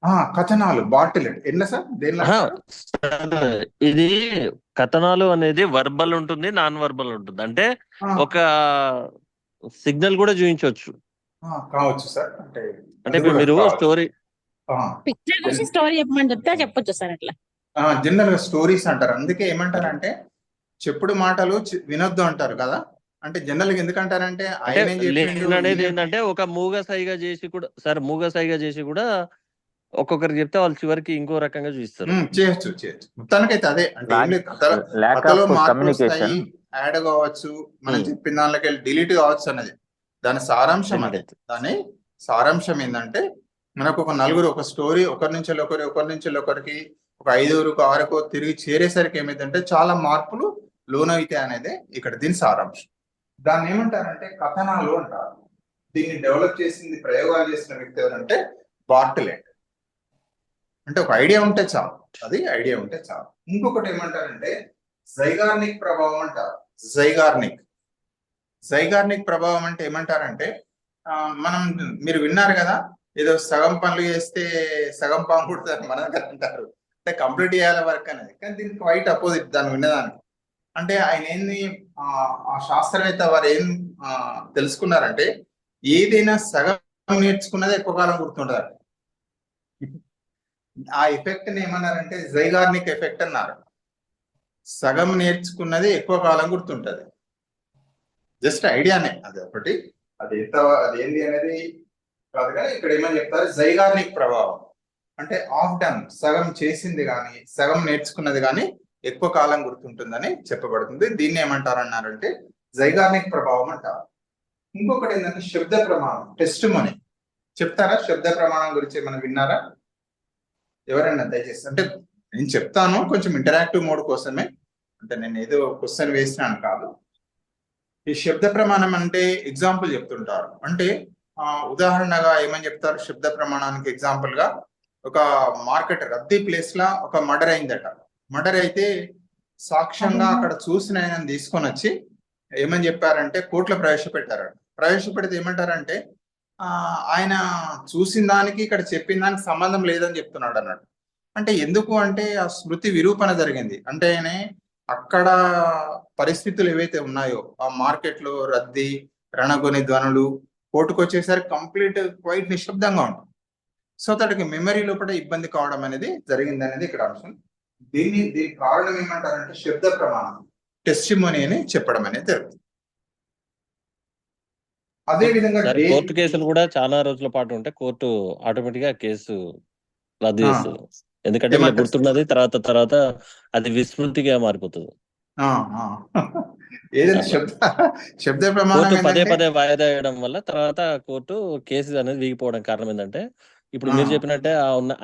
కథనాలు బాటిల్ ఎట్లా సార్ దేనిలో ఆహా, అంటారు? సార్, ఇది కథనాలు అనేది వర్బల్ ఉంటుంది, నాన్ వర్బల్ ఉంటుంది. అంటే ఆ, ఒక సిగ్నల్ కూడా చూపించవచ్చు. కావచ్చు సార్. అంటే అంటే అది ఇప్పుడు కూడా మీరు కావచ్చు. స్టోరీ పిక్చర్ చూసి స్టోరీ చెప్పమని చెప్తే చెప్పొచ్చు సార్ అట్లా. జనరల్ గా స్టోరీస్ అంటారు. అందుకే ఏమంటారంటే చెప్పుడు మాటలు వినొద్దు అంటారు కదా. అంటే జనరల్ గా ఎందుకంటారంటే అంటే ఆయన చెప్పిండు అనేది ఈయన- ఏంటంటే ఒక మూగ సైగా చేసి కూడా సార్, మూగ సైగా చేసి కూడా ఒక్కొక్కరికి చెప్తే వాళ్ళు చివరికి ఇంకో రకంగా చూపిస్తారు. చేయొచ్చు మొత్తానికైతే అదే. అంటే ఏం లేదు, ల్యాక్ కథలో ఆఫ్ మార్పులు కమ్యూనికేషన్. వస్తాయి, యాడ్ కావచ్చు, మనం Hmm. చెప్పిన దానిలోకి వెళ్ళి డిలీట్ కావచ్చు అన్నది దాని సారాంశం. అదే Delete. దాని సారాంశం ఏంటంటే మనకు ఒక నలుగురు ఒక స్టోరీ ఒకరి నుంచి ఒకరికి ఒక 5 6 తిరిగి చేరేసరికి ఏమైందంటే చాలా మార్పులు లోనైతే అనేది ఇక్కడ దీని సారాంశం. దాన్ని ఏమంటారంటే కథనాలు అంటారు. దీన్ని డెవలప్ చేసింది, ప్రయోగాలు చేసిన వ్యక్తి ఎవరంటే బార్ట్లెట్. అంటే ఒక ఐడియా ఉంటే చాలు, అది ఐడియా ఉంటే చాలు. ఇంకొకటి ఏమంటారంటే జైగార్నిక్ ప్రభావం అంటారు. జైగార్నిక్ ప్రభావం అంటే ఏమంటారంటే మనం మీరు విన్నారు కదా, ఏదో సగం పనులు చేస్తే సగం పాము కుడతారు మన దగ్గర అంటారు. అంటే కంప్లీట్ చేయాలి వర్క్ అనేది. కానీ దీనికి క్వైట్ అపోజిట్ దాన్ని విన్నదానికి. అంటే ఆయన ఏంది ఆ శాస్త్రవేత్త వారు ఏం తెలుసుకున్నారంటే ఏదైనా సగం నేర్చుకున్నది ఎక్కువ కాలం గుర్తుంటారు. ఆ ఎఫెక్ట్ ని ఏమన్నారంటే జైగార్నిక్ ఎఫెక్ట్ అన్నారు. సగం నేర్చుకున్నది ఎక్కువ కాలం గుర్తుంటది. జస్ట్ ఐడియానే అది ఒకటి. అది ఏంది అనేది కాదు కానీ ఇక్కడ ఏమని చెప్తారు, జైగార్నిక్ ప్రభావం అంటే ఆఫ్ డన్, సగం చేసింది కానీ సగం నేర్చుకున్నది కానీ ఎక్కువ కాలం గుర్తుంటుందని చెప్పబడుతుంది. దీన్ని ఏమంటారు అన్నారంటే జైగార్నిక్ ప్రభావం అంటారు. ఇంకొకటి ఏంటంటే శబ్ద ప్రమాణం, టెస్టిమోనీ. చెప్తారా శబ్ద ప్రమాణం గురించి ఏమైనా విన్నారా ఎవరైనా దయచేసి? అంటే నేను చెప్తాను కొంచెం ఇంటరాక్టివ్ మోడ్ కోసమే, అంటే నేను ఏదో క్వశ్చన్ వేసినాను కాదు. ఈ శబ్ద ప్రమాణం అంటే ఎగ్జాంపుల్ చెప్తుంటారు. అంటే ఉదాహరణగా ఏమని చెప్తారు శబ్ద ప్రమాణానికి ఎగ్జాంపుల్ గా, ఒక మార్కెట్ రద్దీ ప్లేస్ లా ఒక మర్డర్ అయిందట. మర్డర్ అయితే సాక్ష్యంగా అక్కడ చూసిన ఆయన తీసుకొని వచ్చి ఏమని చెప్పారంటే కోర్టులో ప్రవేశపెట్టారు. ప్రవేశపెడితే ఏమంటారంటే ఆయన చూసిన దానికి ఇక్కడ చెప్పిన దానికి సంబంధం లేదని చెప్తున్నాడు అన్నట్టు. అంటే ఎందుకు అంటే ఆ స్మృతి విరూపణ జరిగింది. అంటే ఆయన అక్కడ పరిస్థితులు ఏవైతే ఉన్నాయో ఆ మార్కెట్ లో రద్దీ, రణగొని ధ్వనులు, కోర్టుకు వచ్చేసరికి కంప్లీట్ క్వైట్ నిశ్శబ్దంగా ఉంటుంది. సో అతడికి మెమరీ లోపల ఇబ్బంది కావడం అనేది జరిగింది అనేది ఇక్కడ అంశం. దీనికి కారణం ఏమంటారంటే శబ్ద ప్రమాణం, టెస్టిమోనీ అని చెప్పడం అనేది జరుగుతుంది. అదే విధంగా కోర్టు కేసులు కూడా చాలా రోజుల పాటు ఉంటే కోర్టు ఆటోమేటిక్ గా కేసు రద్దు చేస్తుంది. ఎందుకంటే వీళ్ళకి గుర్తున్నది తర్వాత అది విస్మృతిగా మారిపోతుంది. ఏదైతే శబ్ద ప్రమాణం కోర్టు పదే వాయిదా వేయడం వల్ల తర్వాత కోర్టు కేసు అనేది వీగిపోవడం కారణం ఏంటంటే ఇప్పుడు మీరు చెప్పినట్టే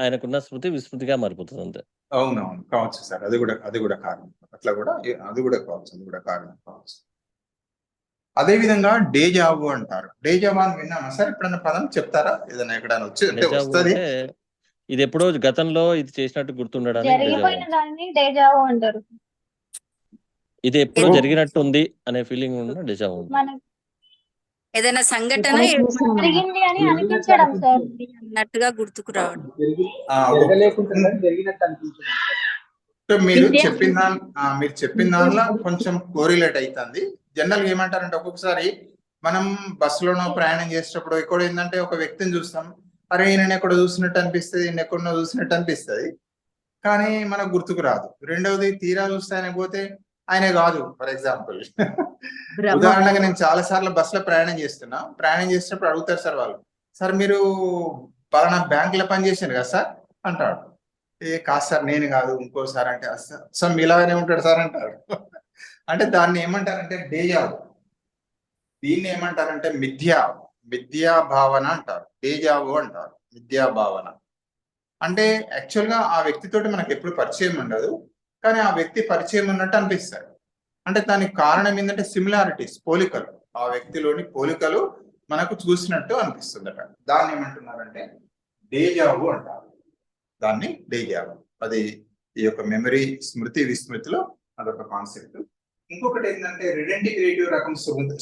ఆయనకున్న స్మృతి విస్మృతిగా మారిపోతుంది అంతే. అవునవును కావచ్చు సార్. అది కూడా కారణం. అట్లా కూడా అది కూడా కారణం కావచ్చు. అదే విధంగా డేజావు అంటారు. డేజావు అని విన్నామా సార్? ఎప్పుడైనా పదం చెప్తారా? ఏదైనా ఎక్కడైనా వస్తుంది? ఇది ఎప్పుడో గతంలో ఇది చేసినట్టు గుర్తుండడానికి జరిగిపోయిన దాన్ని డేజావు అంటారు. ఇది ఎప్పుడో జరిగినట్టు ఉంది అనే ఫీలింగ్ ఉన్న డేజావు. ఏదైనా సంఘటన జరిగింది అని అనిపించడం సార్, అన్నట్టుగా గుర్తుకు రావడం. మీరు చెప్పిన దానిలో కొంచెం కోరిలేట్ అవుతుంది. జనరల్ గా ఏమంటారంటే ఒక్కొక్కసారి మనం బస్సులోనో ప్రయాణం చేసేటప్పుడు ఇక్కడ ఏంటంటే ఒక వ్యక్తిని చూస్తాం, అరే ఈయన ఎక్కడో చూసినట్టు అనిపిస్తుంది, ఈయన ఎక్కడో చూసినట్టు అనిపిస్తుంది, కానీ మనకు గుర్తుకు రాదు. రెండవది తీరా చూస్తే ఆయన పోతే ఆయనే కాదు. ఫర్ ఎగ్జాంపుల్ ఉదాహరణగా నేను చాలా సార్లు బస్సులో ప్రయాణం చేసేటప్పుడు అడుగుతారు సార్ వాళ్ళు, సార్ మీరు పలానా బ్యాంకులో పనిచేసారు కదా సార్ అంటాడు. కాదు సార్ నేను కాదు ఇంకోసారి అంటే సార్ మీలాగానే ఉంటాడు సార్ అంటారు. అంటే దాన్ని ఏమంటారంటే డేజావు. దీన్ని ఏమంటారంటే మిథ్యా భావన అంటారు. డేజావు అంటారు మిథ్యా భావన. అంటే యాక్చువల్ గా ఆ వ్యక్తితోటి మనకు ఎప్పుడు పరిచయం ఉండదు, కానీ ఆ వ్యక్తి పరిచయం ఉన్నట్టు అనిపిస్తాడు. అంటే దానికి కారణం ఏంటంటే సిమిలారిటీస్, పోలికలు, ఆ వ్యక్తిలోని పోలికలు మనకు చూసినట్టు అనిపిస్తుందట. దాన్ని ఏమంటున్నారంటే డేజావు అంటారు. దాన్ని డేజావు. అది ఈ యొక్క మెమరీ, స్మృతి విస్మృతిలో అదొక కాన్సెప్ట్. ఇంకొకటి ఏంటంటే రిడెంటిగ్రేటివ్ రకం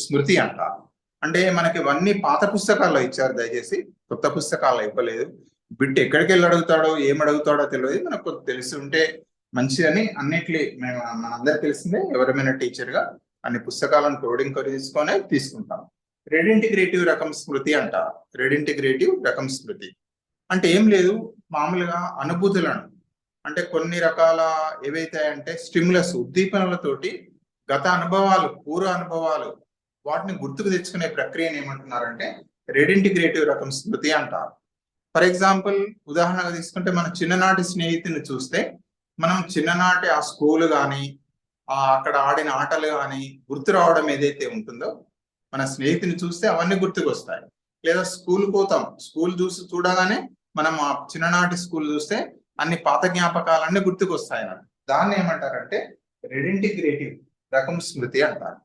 స్మృతి అంటారు. అంటే మనకి ఇవన్నీ పాత పుస్తకాల్లో ఇచ్చారు, దయచేసి కొత్త పుస్తకాల్లో ఇవ్వలేదు. బిట్ ఎక్కడికి వెళ్ళి అడుగుతాడో ఏం అడుగుతాడో తెలియదు, మనకు కొంచెం తెలిసి ఉంటే మంచి అని అన్నిటి మేము మనందరికి తెలిసిందే. ఎవరైనా టీచర్ గా అన్ని పుస్తకాలను క్రోడీకరించి తీసుకుంటాం. రెడింటిగ్రేటివ్ రకం స్మృతి అంటారు. రెడింటిగ్రేటివ్ రకం స్మృతి అంటే ఏం లేదు, మామూలుగా అనుభూతులను అంటే కొన్ని రకాల ఏవైతే అంటే స్టిమ్యులస్ ఉద్దీపనలతోటి గత అనుభవాలు, పూర్వ అనుభవాలు వాటిని గుర్తుకు తెచ్చుకునే ప్రక్రియను ఏమంటున్నారంటే రెడింటిగ్రేటివ్ రకం స్మృతి అంటారు. ఫర్ ఎగ్జాంపుల్ ఉదాహరణగా తీసుకుంటే మన చిన్ననాటి స్నేహితుని చూస్తే మనం చిన్ననాటి ఆ స్కూల్ కానీ అక్కడ ఆడిన ఆటలు కానీ గుర్తు రావడం ఏదైతే ఉంటుందో, మన స్నేహితుని చూస్తే అవన్నీ గుర్తుకు వస్తాయి. లేదా స్కూల్ పోతాం, స్కూల్ చూడగానే మనం ఆ చిన్ననాటి స్కూల్ చూస్తే అన్ని పాత జ్ఞాపకాలన్నీ గుర్తుకు వస్తాయి అన్నట్టు. దాన్ని ఏమంటారంటే రెడింటిగ్రేటివ్ రకం స్మృతి అంటారు.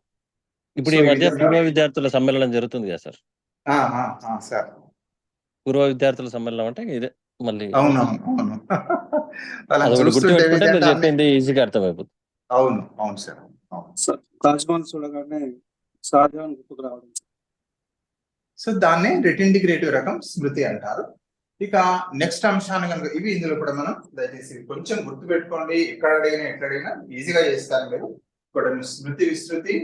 ఇప్పుడు ఈ మధ్య పూర్వ విద్యార్థుల సమ్మేళనం జరుగుతుంది కదా సార్? సార్ పూర్వ విద్యార్థుల సమ్మేళనం అంటే ఇదే మళ్ళీ. అవును అదొకటి గుర్తుపెట్టుకుంటే మీరు చెప్పింది ఈజీగా అర్థమైపోతుంది. అవును సార్. తాజ్మహల్ చూడగానే షాజహాన్ గుర్తుకు రావడం. సో దాన్ని రెటింటిగ్రేటివ్ రకం స్మృతి అంటారు. ఇక నెక్స్ట్ అంశాన్ని కనుక ఇవి ఇందులో కూడా మనం దయచేసి కొంచెం గుర్తు పెట్టుకోండి. ఎక్కడైనా ఈజీగా చేస్తారు మీరు. ఇక్కడ స్మృతి విస్తృతి,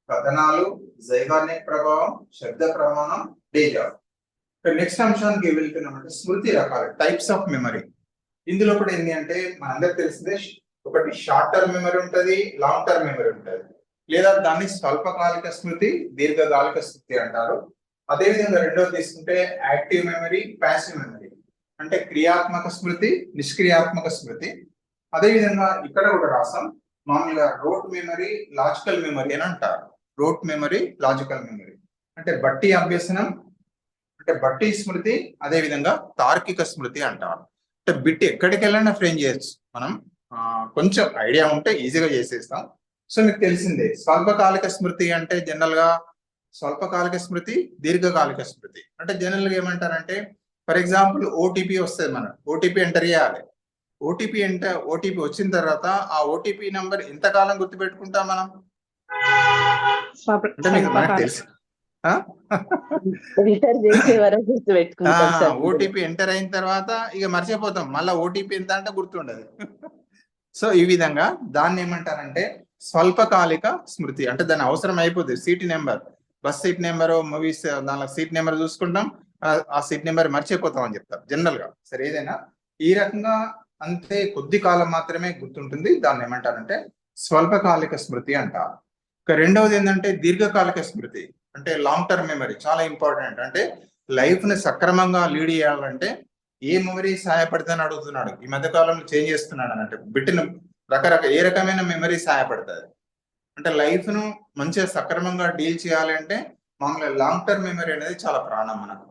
కథనాలు, జైగార్నిక్ ప్రభావం, శబ్ద ప్రమాణం, డేజా. నెక్స్ట్ అంశానికి వెళ్తున్నామంటే స్మృతి రకాలు, టైప్స్ ఆఫ్ మెమరీ. ఇందులో కూడా ఏంటి అంటే మనందరికి తెలిసిందే, ఒకటి షార్ట్ టర్మ్ మెమరీ ఉంటుంది, లాంగ్ టర్మ్ మెమరీ ఉంటుంది. లేదా దాన్ని స్వల్పకాలిక స్మృతి, దీర్ఘకాలిక స్మృతి అంటారు. అదేవిధంగా రెండోది తీసుకుంటే యాక్టివ్ మెమరీ, ప్యాసివ్ మెమరీ అంటే క్రియాత్మక స్మృతి, నిష్క్రియాత్మక స్మృతి. అదేవిధంగా ఇక్కడ కూడా రాసాం, మామూలుగా రోట్ మెమరీ, లాజికల్ మెమరీ అని అంటారు. రోట్ మెమరీ, లాజికల్ మెమరీ అంటే బట్టి అభ్యసనం, అంటే బట్టి స్మృతి, అదేవిధంగా తార్కిక స్మృతి అంటారు. అంటే బిట్ ఎక్కడికి వెళ్ళినా ఫ్రేమ్ చేయొచ్చు మనం, కొంచెం ఐడియా ఉంటే ఈజీగా చేసేస్తాం. సో మీకు తెలిసిందే స్వల్పకాలిక స్మృతి అంటే జనరల్ గా స్వల్పకాలిక స్మృతి, దీర్ఘకాలిక స్మృతి అంటే జనరల్ గా ఏమంటారంటే ఫర్ ఎగ్జాంపుల్ ఓటీపీ వస్తుంది, మనం ఓటీపీ ఎంటర్ చేయాలి. ఓటీపీ వచ్చిన తర్వాత ఆ ఓటీపీ నంబర్ ఎంతకాలం గుర్తుపెట్టుకుంటాం మనం అంటే మనకు తెలుసు. ఓటీపీ ఎంటర్ అయిన తర్వాత ఇక మర్చిపోతాం, మళ్ళీ ఓటీపీ ఎంత అంటే గుర్తుండదు. సో ఈ విధంగా దాన్ని ఏమంటారంటే స్వల్పకాలిక స్మృతి. అంటే దాని అవసరం అయిపోతుంది, seat number, bus seat number, movies దానిలో సీట్ నెంబర్ చూసుకుంటాం, ఆ సీట్ నెంబర్ మర్చిపోతాం అని చెప్తారు జనరల్ గా. సరే ఏదైనా ఈ రకంగా అంతే కొద్ది కాలం మాత్రమే గుర్తుంటుంది, దాన్ని ఏమంటారంటే స్వల్పకాలిక స్మృతి అంటారు. ఇక రెండవది ఏంటంటే దీర్ఘకాలిక స్మృతి అంటే లాంగ్ టర్మ్ మెమరీ, చాలా ఇంపార్టెంట్. అంటే లైఫ్ ని సక్రమంగా లీడ్ చేయాలంటే ఏ మెమరీ సహాయపడుతుందని అడుగుతున్నాడు. ఈ మధ్య కాలంలో చేంజ్ చేస్తున్నాడు అన్నట్టు, బిట్టిన ఏ రకమైన మెమరీ సహాయపడుతుంది అంటే లైఫ్ ను మంచిగా సక్రమంగా డీల్ చేయాలి అంటే మామూలుగా లాంగ్ టర్మ్ మెమరీ అనేది చాలా ప్రాణం మనకు,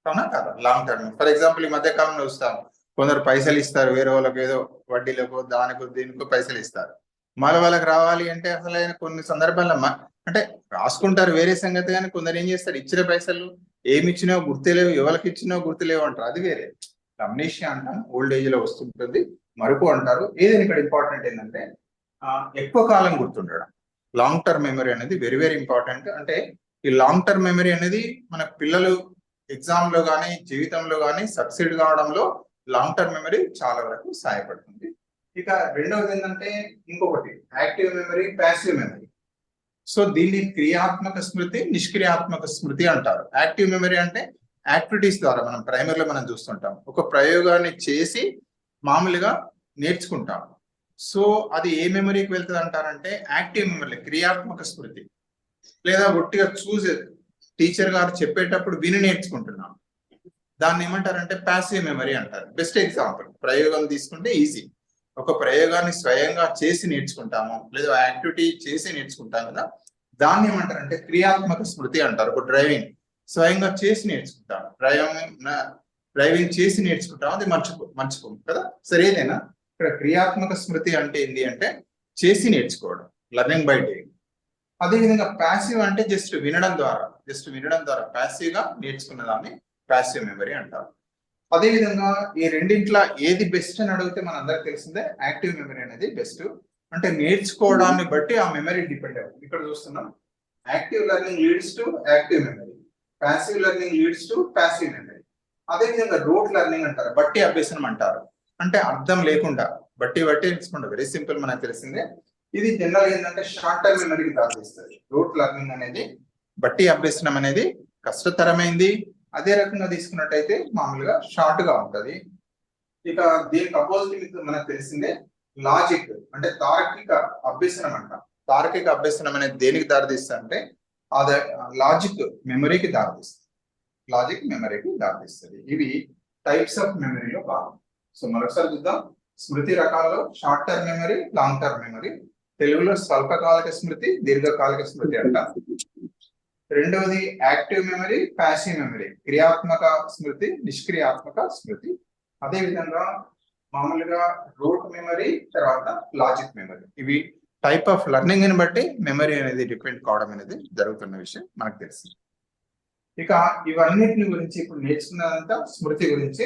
అవునా కదా? లాంగ్ టర్మ్ ఫర్ ఎగ్జాంపుల్ ఈ మధ్య కాలంలో చూస్తాం, కొందరు పైసలు ఇస్తారు వేరే వాళ్ళకి, ఏదో వడ్డీలకు దానికో దీనికో పైసలు ఇస్తారు. మళ్ళీ వాళ్ళకి రావాలి అంటే అసలు కొన్ని సందర్భాల్లో అంటే రాసుకుంటారు వేరే సంగతి, కానీ కొందరు ఏం చేస్తారు, ఇచ్చిన పైసలు ఏమి ఇచ్చినా గుర్తులేవు, ఎవరికి ఇచ్చినా గుర్తులేవు అంటారు. అది వేరే అమ్నేషియా అంటాం, ఓల్డ్ ఏజ్ లో వస్తుంటుంది, మరుపు అంటారు. ఏదైనా ఇక్కడ ఇంపార్టెంట్ ఏంటంటే ఎక్కువ కాలం గుర్తుండడం. లాంగ్ టర్మ్ మెమరీ అనేది వెరీ వెరీ ఇంపార్టెంట్. అంటే ఈ లాంగ్ టర్మ్ మెమరీ అనేది మన పిల్లలు ఎగ్జామ్ లో కానీ జీవితంలో కానీ సక్సీడ్ కావడంలో లాంగ్ టర్మ్ మెమరీ చాలా వరకు సహాయపడుతుంది. ఇక రెండవది ఏంటంటే ఇంకొకటి active memory, passive memory. So దీన్ని క్రియాత్మక స్మృతి, నిష్క్రియాత్మక స్మృతి అంటారు. యాక్టివ్ మెమరీ అంటే యాక్టివిటీస్ ద్వారా మనం ప్రైమరీలో మనం చూస్తుంటాం, ఒక ప్రయోగాన్ని చేసి మామూలుగా నేర్చుకుంటాం. సో అది ఏ మెమరీకి వెళ్తుంది అంటారంటే యాక్టివ్ మెమరీ, క్రియాత్మక స్మృతి. లేదా ఒట్టిగా చూసి టీచర్ గారు చెప్పేటప్పుడు విని నేర్చుకుంటున్నాం, దాన్ని ఏమంటారంటే ప్యాసివ్ మెమరీ అంటారు. బెస్ట్ ఎగ్జాంపుల్ ప్రయోగం తీసుకుంటే ఈజీ, ఒక ప్రయోగాన్ని స్వయంగా చేసి నేర్చుకుంటాము, లేదా యాక్టివిటీ చేసి నేర్చుకుంటాం కదా, దాన్ని ఏమంటారంటే క్రియాత్మక స్మృతి అంటారు. ఒక డ్రైవింగ్ స్వయంగా చేసి నేర్చుకుంటాం, డ్రైవింగ్ చేసి నేర్చుకుంటాం, అది మర్చిపోం కదా. సరే ఏదైనా ఇక్కడ క్రియాత్మక స్మృతి అంటే ఏంటి అంటే చేసి నేర్చుకోవడం, లర్నింగ్ బై డూయింగ్. అదేవిధంగా ప్యాసివ్ అంటే జస్ట్ వినడం ద్వారా ప్యాసివ్ గా నేర్చుకున్న దాన్ని ప్యాసివ్ మెమరీ అంటారు. అదేవిధంగా ఈ రెండింట్లో ఏది బెస్ట్ అని అడిగితే మన అందరికి తెలిసిందే యాక్టివ్ మెమరీ అనేది బెస్ట్. అంటే నేర్చుకోవడాన్ని బట్టి ఆ మెమరీ డిపెండ్ అవుతుంది. ఇక్కడ చూస్తున్నాం active learning leads to active memory, passive learning leads to passive memory. అదేవిధంగా రోట్ లెర్నింగ్ అంటారు, బట్టి అభ్యసనం అంటారు. అంటే అర్థం లేకుండా బట్టి తెలుసుకుంటారు. వెరీ సింపుల్, మనకు తెలిసిందే. ఇది జనరల్ ఏంటంటే షార్ట్ టర్మ్ మెమరీకి దారితీస్తుంది. రోట్ లెర్నింగ్ అనేది, బట్టి అభ్యసనం అనేది కష్టతరమైంది. అదే రకంగా తీసుకున్నట్టయితే మామూలుగా షార్ట్ గా ఉంటది. ఇక దీనికి అపోజిట్ మనకు తెలిసిందే లాజిక్, అంటే తార్కిక అభ్యసనం అంట. తార్కిక అభ్యసనం అనేది దేనికి దారితీస్తుంది అంటే అదే లాజిక్ మెమరీకి దారితీస్తుంది. లాజిక్ మెమరీకి దారితీస్తుంది. ఇవి టైప్స్ ఆఫ్ మెమరీలో భాగం. సో మరొకసారి చూద్దాం. స్మృతి రకాల్లో short term memory, long term memory. తెలుగులో స్వల్పకాలిక స్మృతి, దీర్ఘకాలిక స్మృతి అంటారు. రెండవది యాక్టివ్ మెమరీ, ప్యాసివ్ మెమరీ. క్రియాత్మక స్మృతి, నిష్క్రియాత్మక స్మృతి. అదే విధంగా మామూలుగా రూట్ మెమరీ, తర్వాత లాజిక్ మెమరీ. ఇవి టైప్ ఆఫ్ లెర్నింగ్ ని బట్టి మెమరీ అనేది డిపెండ్ కావడం అనేది జరుగుతున్న విషయం మనకు తెలుసు. ఇక ఇవన్నిటిని గురించి ఇప్పుడు నేర్చుకున్నదంతా స్మృతి గురించి.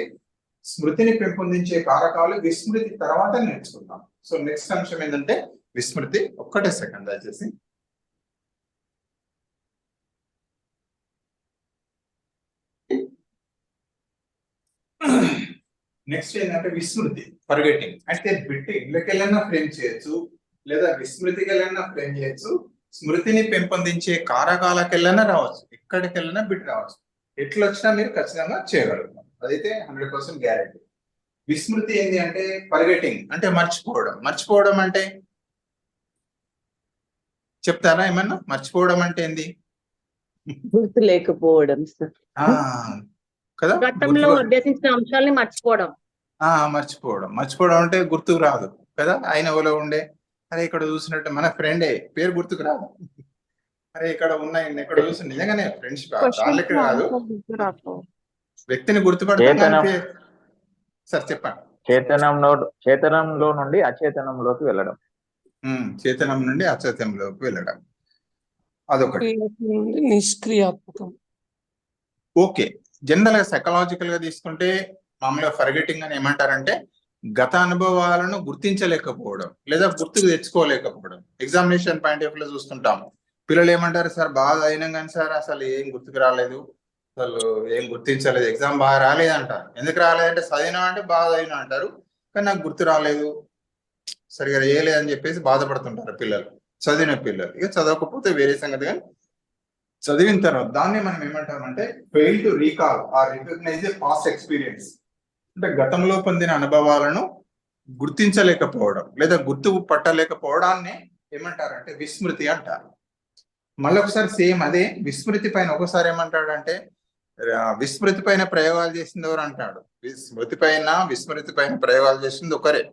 స్మృతిని పెంపొందించే కారకాలు విస్మృతి తర్వాత నేర్చుకుందాం. సో నెక్స్ట్ అంశం ఏంటంటే విస్మృతి. ఒక్కటే సెకండ్ దయచేసి. నెక్స్ట్ ఏంటంటే విస్మృతి, ఫర్గెటింగ్. అయితే బిట్ ఇళ్ళకెళ్ళైనా ఫ్రేమ్ చేయొచ్చు, లేదా విస్మృతికి వెళ్ళైనా ఫ్రేమ్ చేయొచ్చు. స్మృతిని పెంపొందించే కారకాలకెళ్ళైనా రావచ్చు, ఎక్కడికెళ్ళైనా బిట్ రావచ్చు. ఎట్లా వచ్చినా మీరు ఖచ్చితంగా చేయగలుగుతారు, అదైతే 100% గ్యారెంటీ. విస్మృతి ఏంటి అంటే ఫర్గెటింగ్, అంటే మర్చిపోవడం. మర్చిపోవడం అంటే చెప్తారా ఏమన్నా? మర్చిపోవడం అంటే ఏంది? గుర్తు లేకపోవడం సార్. కదా, గతంలో అభ్యసించిన అంశాలని మర్చిపోవడం. మర్చిపోవడం అంటే గుర్తుకు రాదు కదా. ఆయన ఎవరో ఉండే, అరే ఇక్కడ చూసినట్టు మన ఫ్రెండే, పేరు గుర్తుకు రాదు. అరే ఇక్కడ ఉన్నాయి, ఎక్కడ చూసి నిజంగానే ఫ్రెండ్షిప్ వాళ్ళకి కాదు, వ్యక్తిని గుర్తుపడతాం. సార్ చెప్పండి. చేతనంలో నుండి అచేతనంలోకి వెళ్ళడం. చేతనం నుండి అచేతనంలోకి వెళ్ళడం, అదొకటి. నిష్క్రియాత్మకం. ఓకే, జనరల్ గా సైకలాజికల్ గా తీసుకుంటే మామూలుగా ఫర్గెటింగ్ అని ఏమంటారంటే గత అనుభవాలను గుర్తించలేకపోవడం, లేదా గుర్తుకు తెచ్చుకోలేకపోవడం. ఎగ్జామినేషన్ పాయింట్ ఆఫ్ లో చూస్తుంటాం. పిల్లలు ఏమంటారు, సార్ బాగా అయినా కానీ సార్ అసలు ఏం గుర్తుకు రాలేదు, అసలు ఏం గుర్తించలేదు, ఎగ్జామ్ బాగా రాలేదు అంటారు. ఎందుకు రాలేదంటే చదివినా అంటే బాగా చదివినా అంటారు, కానీ నాకు గుర్తు రాలేదు, సరిగా చేయలేదని చెప్పేసి బాధపడుతుంటారు పిల్లలు, చదివిన పిల్లలు. ఇక చదవకపోతే వేరే సంగతి, కానీ చదివిన తర్వాత దాన్ని మనం ఏమంటామంటే fail to recall or recognise a past experience. అంటే గతంలో పొందిన అనుభవాలను గుర్తించలేకపోవడం లేదా గుర్తు పట్టలేకపోవడాన్ని ఏమంటారంటే విస్మృతి అంటారు. మళ్ళీ ఒకసారి సేమ్ అదే విస్మృతి పైన ఒకసారి ఏమంటాడంటే విస్మృతి పైన ప్రయోగాలు చేసింది ఎవరు అంటాడు. విస్మృతి పైన ప్రయోగాలు చేసింది ఒకరే.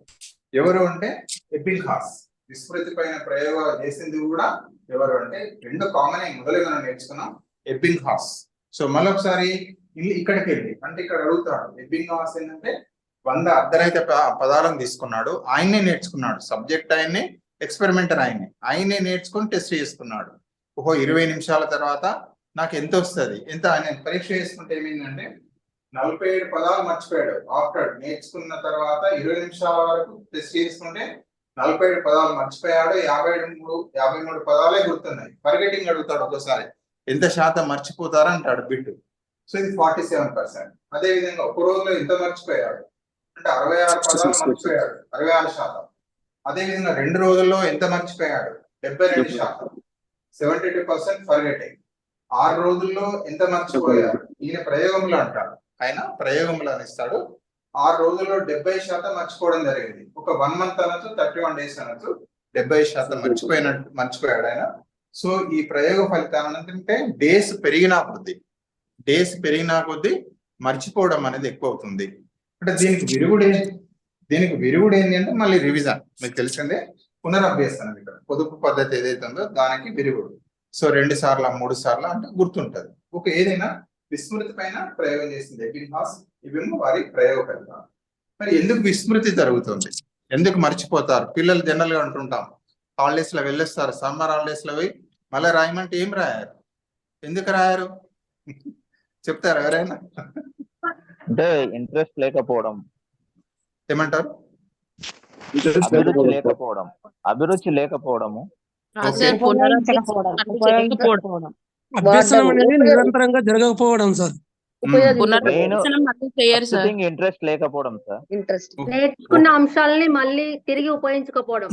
ఎవరు అంటే ఎబ్బింగ్హాస్. విస్మృతి పైన ప్రయోగాలు చేసింది కూడా ఎవరు అంటే రెండు కామన్ అయి మొదలు మనం నేర్చుకున్నాం, ఎబ్బింగ్హాస్. సో మళ్ళీ ఒకసారి ఇక్కడికి వెళ్ళి అంటే ఇక్కడ అడుగుతాడు. ఎబ్బింగ్హాస్ ఏంటంటే 100 అర్ధరహిత పదాలను తీసుకున్నాడు, ఆయన్నే నేర్చుకున్నాడు. సబ్జెక్ట్ ఆయన్నే, ఎక్స్పెరిమెంటర్ ఆయన్నే నేర్చుకుని టెస్ట్ చేసుకున్నాడు. 20 నిమిషాల తర్వాత నాకు ఎంత వస్తుంది, ఎంత ఆయన పరీక్ష చేసుకుంటే ఏమైందంటే 47 పదాలు మర్చిపోయాడు. ఆఫ్టర్ నేర్చుకున్న తర్వాత 20 నిమిషాల వరకు టెస్ట్ చేసుకుంటే 47 పదాలు మర్చిపోయాడు, 53 పదాలే గుర్తున్నాయి. ఫర్గెటింగ్ అడుగుతాడు ఒకసారి, ఎంత శాతం మర్చిపోతారా అంటాడు బిట్టు. సో ఇది 47%. అదే విధంగా ఒక రోజులో ఎంత మర్చిపోయాడు అంటే 66 పదాలు మర్చిపోయాడు, 66%. అదే విధంగా 2 రోజుల్లో ఎంత మర్చిపోయాడు, 72%, 72% ఫర్గెటింగ్. 6 రోజుల్లో ఎంత మర్చిపోయాడు, ఈయన ప్రయోగంలో అంటాడు, ఆయన ప్రయోగంలో ఇస్తాడు. 6 రోజుల్లో 70% మర్చిపోవడం జరిగింది. ఒక 1 మంత్ అనొచ్చు, 31 days అనొచ్చు, 70% మర్చిపోయాడు ఆయన. సో ఈ ప్రయోగ ఫలితాలు ఏంటంటే డేస్ పెరిగినా కొద్దీ మర్చిపోవడం అనేది ఎక్కువ అవుతుంది. అంటే దీనికి విరుగుడు ఏంటి అంటే మళ్ళీ రివిజన్. మీకు తెలిసిందే పునరభ్యసనం. ఇక్కడ పొదుపు పద్ధతి ఏదైతే ఉందో దానికి విరుగుడు. సో 2 సార్లు 3 సార్లు అంటే గుర్తుంటది. ఒక ఏదైనా విస్మృతి పైన ప్రయోగం చేసింది ఎబ్బింగ్హాస్. ఇవేమో వారి ప్రయోగ ఫలితాలు. మరి ఎందుకు విస్మృతి జరుగుతుంది, ఎందుకు మర్చిపోతారు పిల్లలు? జనరల్ గా అంటుంటాం, హాలిడేస్ లో వెళ్ళొస్తారు, సమ్మర్ హాలిడేస్ లో పోయి మళ్ళీ రాయమంటే ఏం రాయారు, ఎందుకు రాయారు చెప్తారు ఎవరైనా? అంటే ఇంట్రెస్ట్ లేకపోవడం. ఏమంటారు? అభిరుచి లేకపోవడము. అభ్యసనం అనేది నిరంతరంగా జరగకపోవడం సార్. పునరభ్యసనం మళ్ళీ చేయరు సార్. ఇంట్రెస్ట్ లేకపోవడం సార్. ఇంట్రెస్ట్ నేర్చుకున్న అంశాలని మళ్ళీ తిరిగి ఉపయోగించకపోవడం.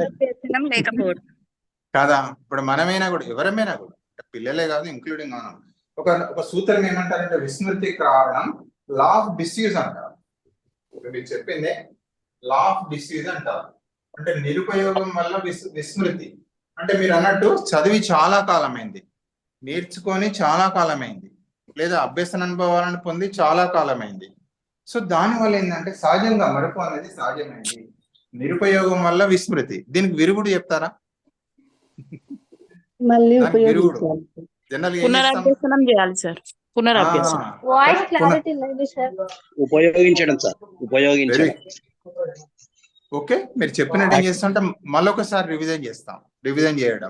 అభ్యసనం లేకపోవడం. కాదా? ఇప్పుడు మనమైనా కూడా ఎవరమైనా కూడా పిల్లలే కాదు ఇంక్లూడింగ్ మనం ఒక సూత్రం ఏమంటారంటే విస్మృతికి కారణం లా ఆఫ్ డిస్యూజ్ అంటారు. మీరు చెప్పిందే లా ఆఫ్ డిస్యూజ్ అంటారు. అంటే నిరుపయోగం వల్ల విస్మృతి. అంటే మీరు అన్నట్టు చదివి చాలా కాలమైంది, నేర్చుకొని చాలా కాలమైంది, లేదా అభ్యసన అనుభవాలను పొంది చాలా కాలమైంది. సో దానివల్ల ఏంటంటే సహజంగా మరపు అనేది సహజమైంది. నిరుపయోగం వల్ల విస్మృతి. దీనికి విరుగుడు చెప్తారా? మళ్ళీ జనరల్ పునరభ్యసనం చేయాలి సార్. పునరభ్యసనం. వాయిస్ క్లారిటీ లేదు సార్. ఉపయోగించడం సార్, ఉపయోగించడం. ఓకే, మీరు చెప్పినట్టు ఏం చేస్తుంటే మళ్ళొకసారి రివిజన్ చేస్తాం. రివిజన్ చేయడం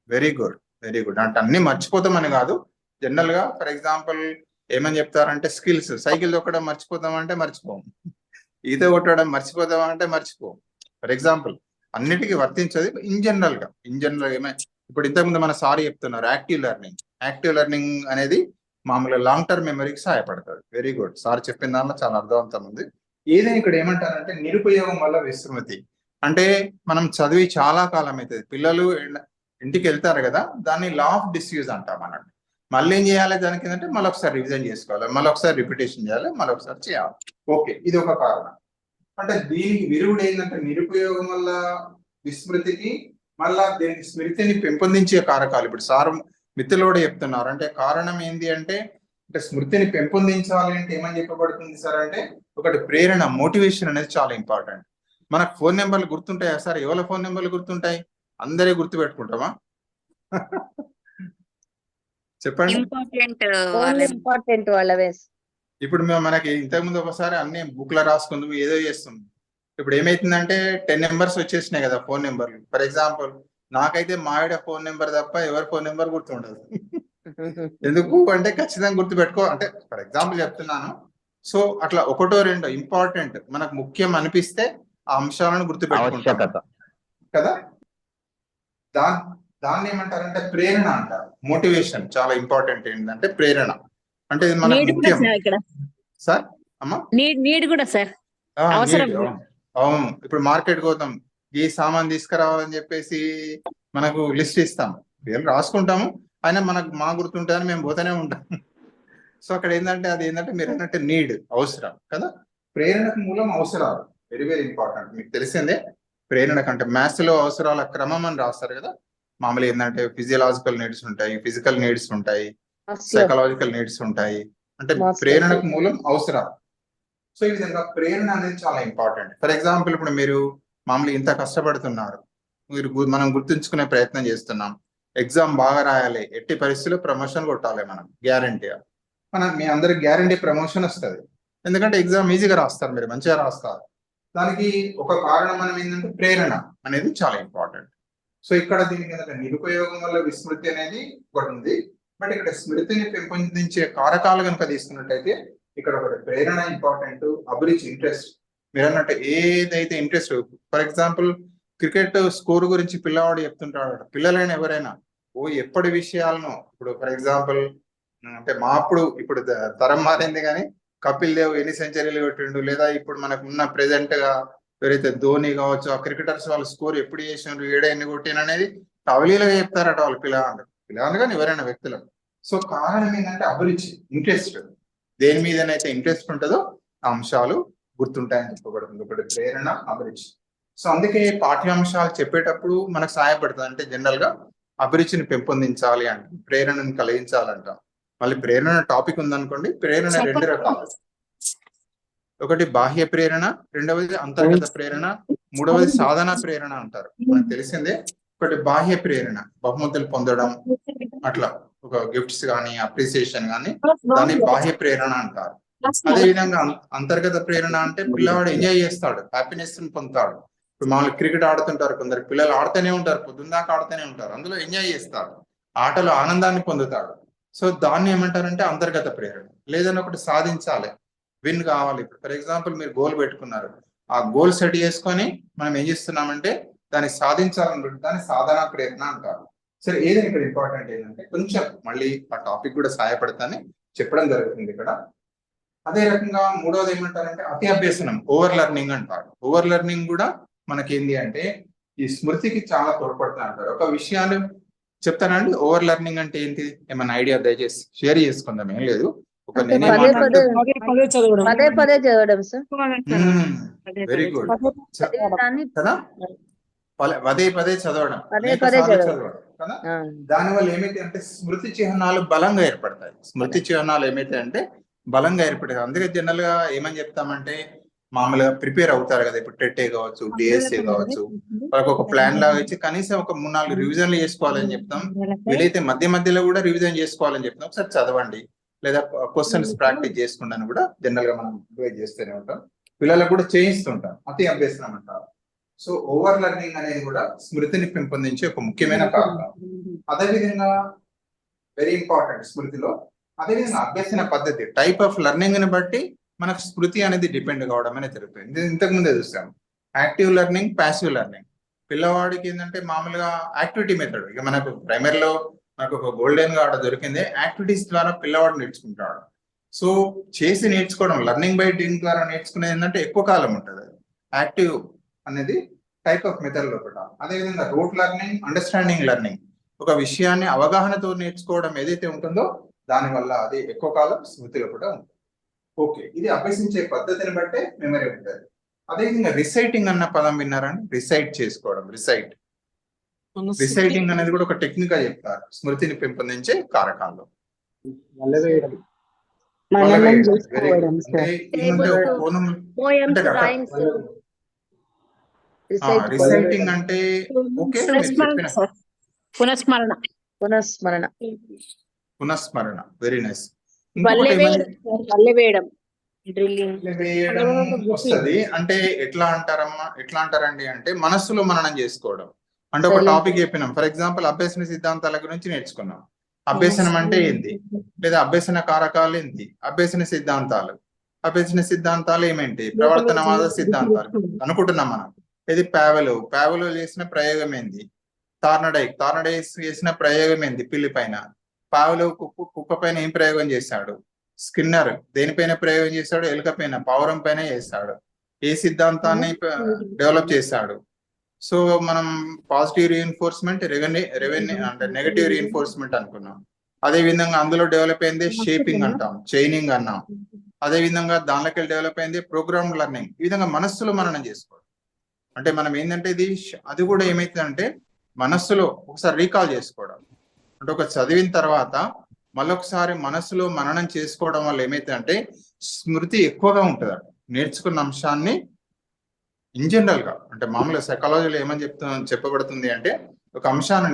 వెరీ గుడ్, వెరీ గుడ్. అంటే అన్ని మర్చిపోతామని కాదు, జనరల్ గా ఫర్ ఎగ్జాంపుల్ ఏమని చెప్తారంటే స్కిల్స్, సైకిల్ తొక్కడం మర్చిపోతామంటే మర్చిపోం, ఈత కొట్టడం మర్చిపోతామంటే మర్చిపోం. ఫర్ ఎగ్జాంపుల్ అన్నిటికీ వర్తించదు. ఇన్ జనరల్ గా ఇప్పుడు ఇంతకుముందు మన సార్ చెప్తున్నారు యాక్టివ్ లెర్నింగ్. యాక్టివ్ లెర్నింగ్ అనేది మామూలుగా లాంగ్ టర్మ్ మెమరీకి సహాయపడుతుంది. వెరీ గుడ్, సార్ చెప్పిన దానిలో చాలా అర్థవంతం ఉంది. ఏదైనా ఇక్కడ ఏమంటారంటే నిరుపయోగం వల్ల విస్మృతి. అంటే మనం చదివి చాలా కాలం అవుతుంది, పిల్లలు ఇంటికి వెళ్తారు కదా, దాన్ని లా ఆఫ్ డిస్యూజ్ అంటాం అన్నట్టు. మళ్ళీ ఏం చేయాలి దానికి ఏంటంటే మళ్ళీ ఒకసారి రివిజన్ చేసుకోవాలి, మళ్ళీ ఒకసారి రిపిటేషన్ చేయాలి, మళ్ళీ ఒకసారి చేయాలి. ఓకే, ఇది ఒక కారణం. అంటే దీనికి విరుగుడు ఏంటంటే నిరుపయోగం వల్ల విస్మృతికి, మళ్ళా దీనికి స్మృతిని పెంపొందించే కారకాలు. ఇప్పుడు సార్ మిత్రులోడే చెప్తున్నారు. అంటే కారణం ఏంటి అంటే స్మృతిని పెంపొందించాలి అంటే ఏమని చెప్పబడుతుంది సార్ అంటే ఒకటి ప్రేరణ, మోటివేషన్ అనేది చాలా ఇంపార్టెంట్. మనకు ఫోన్ నెంబర్లు గుర్తుంటాయా సార్? ఎవరి ఫోన్ నెంబర్లు గుర్తుంటాయి? అందరే గుర్తు పెట్టుకుంటామా? చెప్పండి. ఇంపార్టెంట్ వాళ్ళవే. ఇప్పుడు మేము మనకి ఇంతకుముందు ఒకసారి అన్ని బుక్ లో రాసుకుందాం, ఏదో చేస్తుంది. ఇప్పుడు ఏమైతుందంటే 10 నెంబర్స్ వచ్చేసినాయి కదా ఫోన్ నెంబర్లు. ఫర్ ఎగ్జాంపుల్ నాకైతే మావిడ ఫోన్ నెంబర్ తప్ప ఎవరి ఫోన్ నెంబర్ గుర్తుండదు. ఎందుకు అంటే ఖచ్చితంగా గుర్తు పెట్టుకో అంటే ఫర్ ఎగ్జాంపుల్ చెప్తున్నాను. సో అట్లా ఒకటో రెండో ఇంపార్టెంట్ మనకు ముఖ్యం అనిపిస్తే ఆ అంశాలను గుర్తు పెట్టుకుంటాం కదా. దాన్ని ఏమంటారంటే ప్రేరణ అంటారు. మోటివేషన్ చాలా ఇంపార్టెంట్. ఏంటంటే ప్రేరణ అంటే ఇది మనకు ముఖ్యం సార్. అమ్మా నీడ్ కూడా సార్. అవును, ఇప్పుడు మార్కెట్ పోతాం, ఈ సామాన్ తీసుకురావాలని చెప్పేసి మనకు లిస్ట్ ఇస్తాం, పేర్లు రాసుకుంటాము, అయినా మనకు మా గుర్తుంటుందని మేము పోతూనే ఉంటాం. సో అక్కడ ఏంటంటే అది ఏంటంటే మీరు అన్నట్టు నీడ్, అవసరం కదా. ప్రేరణకు మూలం అవసరాలు, వెరీ వెరీ ఇంపార్టెంట్. మీకు తెలిసిందే ప్రేరణ కంటే మ్యాథ్స్ లో అవసరాల క్రమం అని రాస్తారు కదా. మామూలు ఏంటంటే ఫిజియలాజికల్ నీడ్స్ ఉంటాయి, ఫిజికల్ నీడ్స్ ఉంటాయి, సైకలాజికల్ నీడ్స్ ఉంటాయి. అంటే ప్రేరణకు మూలం అవసరాలు. సో ఈ విధంగా ప్రేరణ అనేది చాలా ఇంపార్టెంట్. ఫర్ ఎగ్జాంపుల్ ఇప్పుడు మీరు మామూలు ఇంత కష్టపడుతున్నారు, మనం గుర్తుంచుకునే ప్రయత్నం చేస్తున్నాం, ఎగ్జామ్ బాగా రాయాలి, ఎట్టి పరిస్థితుల్లో ప్రమోషన్ కొట్టాలి, మనం గ్యారంటీగా మీ అందరికి గ్యారంటీ ప్రమోషన్ వస్తుంది. ఎందుకంటే ఎగ్జామ్ ఈజీగా రాస్తారు, మీరు మంచిగా రాస్తారు. దానికి ఒక కారణం మనం ఏంటంటే ప్రేరణ అనేది చాలా ఇంపార్టెంట్. సో ఇక్కడ దీనికి ఏంటంటే నిరుపయోగం వల్ల విస్మృతి అనేది ఒకటి ఉంది. బట్ ఇక్కడ స్మృతిని పెంపొందించే కారకాలు కనుక తీసుకున్నట్టయితే ఇక్కడ ఒకటి ప్రేరణ ఇంపార్టెంట్, అభిరుచి, ఇంట్రెస్ట్. మీరు అన్నట్టు ఏదైతే interest, for example cricket score గురించి పిల్లవాడు చెప్తుంటాడు, పిల్లలైనా ఎవరైనా ఎప్పటి విషయాలను, ఇప్పుడు ఫర్ ఎగ్జాంపుల్ అంటే మా అప్పుడు, ఇప్పుడు తరం మారింది కానీ కపిల్ దేవ్ ఎన్ని సెంచరీలు కొట్టిండు, లేదా ఇప్పుడు మనకు ఉన్న ప్రెసెంట్ గా ఎవరైతే ధోని కావచ్చు, ఆ క్రికెటర్స్ వాళ్ళ స్కోర్ ఎప్పుడు చేసినారు, ఏడా ఎన్ని కొట్టిన అనేది అవలీలుగా చెప్తారట వాళ్ళు పిల్లలు కానీ ఎవరైనా వ్యక్తులు. సో కారణం ఏంటంటే అభిరుచి, ఇంట్రెస్ట్. దేని మీదనైతే ఇంట్రెస్ట్ ఉంటుందో ఆ అంశాలు గుర్తుంటాయని చెప్పబడుతుంది. ఒకటి ప్రేరణ, అభిరుచి. సో అందుకే పాఠ్యాంశాలు చెప్పేటప్పుడు మనకు సహాయపడుతుంది. అంటే జనరల్ గా అభిరుచిని పెంపొందించాలి అంట, ప్రేరణను కలిగించాలంట. మళ్ళీ ప్రేరణ టాపిక్ ఉందనుకోండి, ప్రేరణ 2 రకాలు. ఒకటి బాహ్య ప్రేరణ, రెండవది అంతర్గత ప్రేరణ, మూడవది సాధన ప్రేరణ అంటారు. మనకు తెలిసిందే. ఒకటి బాహ్య ప్రేరణ, బహుమతులు పొందడం, అట్లా ఒక గిఫ్ట్స్ కానీ అప్రిసియేషన్ కానీ, దాన్ని బాహ్య ప్రేరణ అంటారు. అదే విధంగా అంతర్గత ప్రేరణ అంటే పిల్లవాడు ఎంజాయ్ చేస్తాడు, హ్యాపీనెస్ పొందుతాడు. ఇప్పుడు మామూలు క్రికెట్ ఆడుతుంటారు, కొందరు పిల్లలు ఆడుతూనే ఉంటారు, పొద్దున్నాక ఆడుతూనే ఉంటారు, అందులో ఎంజాయ్ చేస్తాడు, ఆటలో ఆనందాన్ని పొందుతాడు. సో దాన్ని ఏమంటారంటే అంతర్గత ప్రేరణ. లేదని ఒకటి సాధించాలి, విన్ కావాలి. ఇప్పుడు ఫర్ ఎగ్జాంపుల్ మీరు గోల్ పెట్టుకున్నారు, ఆ గోల్ సెట్ చేసుకొని మనం ఏం చేస్తున్నామంటే దాన్ని సాధించాలనుకుంటే దాన్ని సాధన ప్రేరణ అంటారు. సరే, ఏదైనా ఇక్కడ ఇంపార్టెంట్ ఏంటంటే కొంచెం మళ్ళీ ఆ టాపిక్ కూడా సహాయపడతానని చెప్పడం జరుగుతుంది ఇక్కడ. అదే రకంగా మూడవది ఏమంటారంటే అతి అభ్యసనం, ఓవర్ లెర్నింగ్ అంటారు. ఓవర్ లెర్నింగ్ కూడా మనకేంది అంటే ఈ స్మృతికి చాలా తోడ్పడుతుంది అంటారు. ఒక విషయాన్ని చెప్తానండి, ఓవర్ లెర్నింగ్ అంటే ఏంటి, ఏమైనా ఐడియా దయచేసి షేర్ చేసుకుందాం. ఏం లేదు, ఒక నేనే పదే పదే చదవడం సార్. వెరీ గుడ్ దాన్ని కదా, పదే పదే చదవడం, పదే అనేక పదే సార్లు చదవడం. చదవడం కదా. దానివల్ల ఏమైతే అంటే స్మృతి చిహ్నాలు బలంగా ఏర్పడతాయి. స్మృతి చిహ్నాలు ఏమైతే అంటే బలంగా ఏర్పడతాయి. అందుకే జనరల్ గా ఏమని చెప్తామంటే, మామూలుగా ప్రిపేర్ అవుతారు కదా, ఇప్పుడు టెట్ఏ కావచ్చు, డిఎస్ఏ కావచ్చు, వాళ్ళకి ఒక ప్లాన్ లాగా ఇచ్చి కనీసం ఒక 3-4 రివిజన్లు చేసుకోవాలని చెప్తాం. వీలైతే మధ్య మధ్యలో కూడా రివిజన్ చేసుకోవాలని చెప్తాం. ఒకసారి చదవండి, లేదా క్వశ్చన్స్ ప్రాక్టీస్ చేసుకోండి అని కూడా జనరల్ గా మనం అడ్వైజ్ చేస్తూనే ఉంటాం. పిల్లలకు కూడా చేయిస్తుంటాం. అతి అభ్యసనం అంటారు. సో ఓవర్ లెర్నింగ్ అనేది కూడా స్మృతిని పెంపొందించే ఒక ముఖ్యమైన కారణం. అదేవిధంగా వెరీ ఇంపార్టెంట్ స్మృతిలో, అదేవిధంగా అభ్యసన పద్ధతి, టైప్ ఆఫ్ లెర్నింగ్ ని బట్టి మనకు స్మృతి అనేది డిపెండ్ కావడం అనేది జరుగుతుంది. ఇంతకు ముందే చూసాం యాక్టివ్ లెర్నింగ్, ప్యాసివ్ లెర్నింగ్. పిల్లవాడికి ఏంటంటే మామూలుగా యాక్టివిటీ మెథడ్, ఇక మనకు ప్రైమరీలో మనకు ఒక గోల్డెన్ గా ఆడ దొరికింది, యాక్టివిటీస్ ద్వారా పిల్లవాడు నేర్చుకుంటాడు. సో చేసి నేర్చుకోవడం, లెర్నింగ్ బై డూయింగ్ ద్వారా నేర్చుకునేది ఏంటంటే ఎక్కువ కాలం ఉంటుంది. యాక్టివ్ అనేది టైప్ ఆఫ్ మెథడ్ లోపల. అదేవిధంగా రూట్ లెర్నింగ్, అండర్స్టాండింగ్ లెర్నింగ్, ఒక విషయాన్ని అవగాహనతో నేర్చుకోవడం ఏదైతే ఉంటుందో దానివల్ల అది ఎక్కువ కాలం స్మృతిలో కూడా ఉంటుంది. ఓకే, ఇది అభ్యసించే పద్ధతిని బట్టే మెమరీ ఉంటుంది. అదేవిధంగా రిసైటింగ్ అన్న పదం విన్నారని, రిసైట్ చేసుకోవడం, రిసైటింగ్ అనేది కూడా ఒక టెక్నిక్ గా చెప్తారు స్మృతిని పెంపొందించే కారకాల్లో. రిసైటింగ్ అంటే ఓకే, పునఃస్మరణ, వెరీ నైస్. వేయడం వస్తుంది అంటే ఎట్లా అంటారండి అంటే మనస్సులో మననం చేసుకోవడం. అంటే ఒక టాపిక్ చెప్పినాం, ఫర్ ఎగ్జాంపుల్ అభ్యసన సిద్ధాంతాల గురించి నేర్చుకున్నాం. అభ్యసనం అంటే ఏంటి, లేదా అభ్యసన కారకాలు ఏంటి, అభ్యసన సిద్ధాంతాలు ఏమేంటి, ప్రవర్తనవాద సిద్ధాంతాలు అనుకుంటున్నాం మనం. ఇది పావెలో చేసిన ప్రయోగం ఏంది, థార్నడైక్ చేసిన ప్రయోగం ఏంది పిల్లి పైన, పావెలో కుక్క పైన ఏం ప్రయోగం చేశాడు, స్కిన్నర్ దేనిపైన ప్రయోగం చేశాడు, ఎలుక పైన, పావురం పైన చేశాడు, ఏ సిద్ధాంతాన్ని డెవలప్ చేశాడు. సో మనం పాజిటివ్ రీఎన్ఫోర్స్మెంట్, అంటే నెగటివ్ రీఎన్ఫోర్స్మెంట్ అనుకున్నాం. అదే విధంగా అందులో డెవలప్ అయింది షేపింగ్ అంటాం, చైనింగ్ అన్నాం. అదే విధంగా దానిలోకి డెవలప్ అయింది ప్రోగ్రామ్ లెర్నింగ్. ఈ విధంగా మనస్సులో మననం చేసుకోవడం అంటే మనం ఏంటంటే అది కూడా ఏమైతుందంటే మనస్సులో ఒకసారి రీకాల్ చేసుకోవడం. అంటే ఒక చదివిన తర్వాత మళ్ళొకసారి మనస్సులో మననం చేసుకోవడం వల్ల ఏమైతుందంటే స్మృతి ఎక్కువగా ఉంటుంది. నేర్చుకున్న అంశాన్ని ఇన్ జనరల్ గా, అంటే మామూలుగా సైకాలజీలో ఏమని చెప్పబడుతుంది అంటే, ఒక అంశాన్ని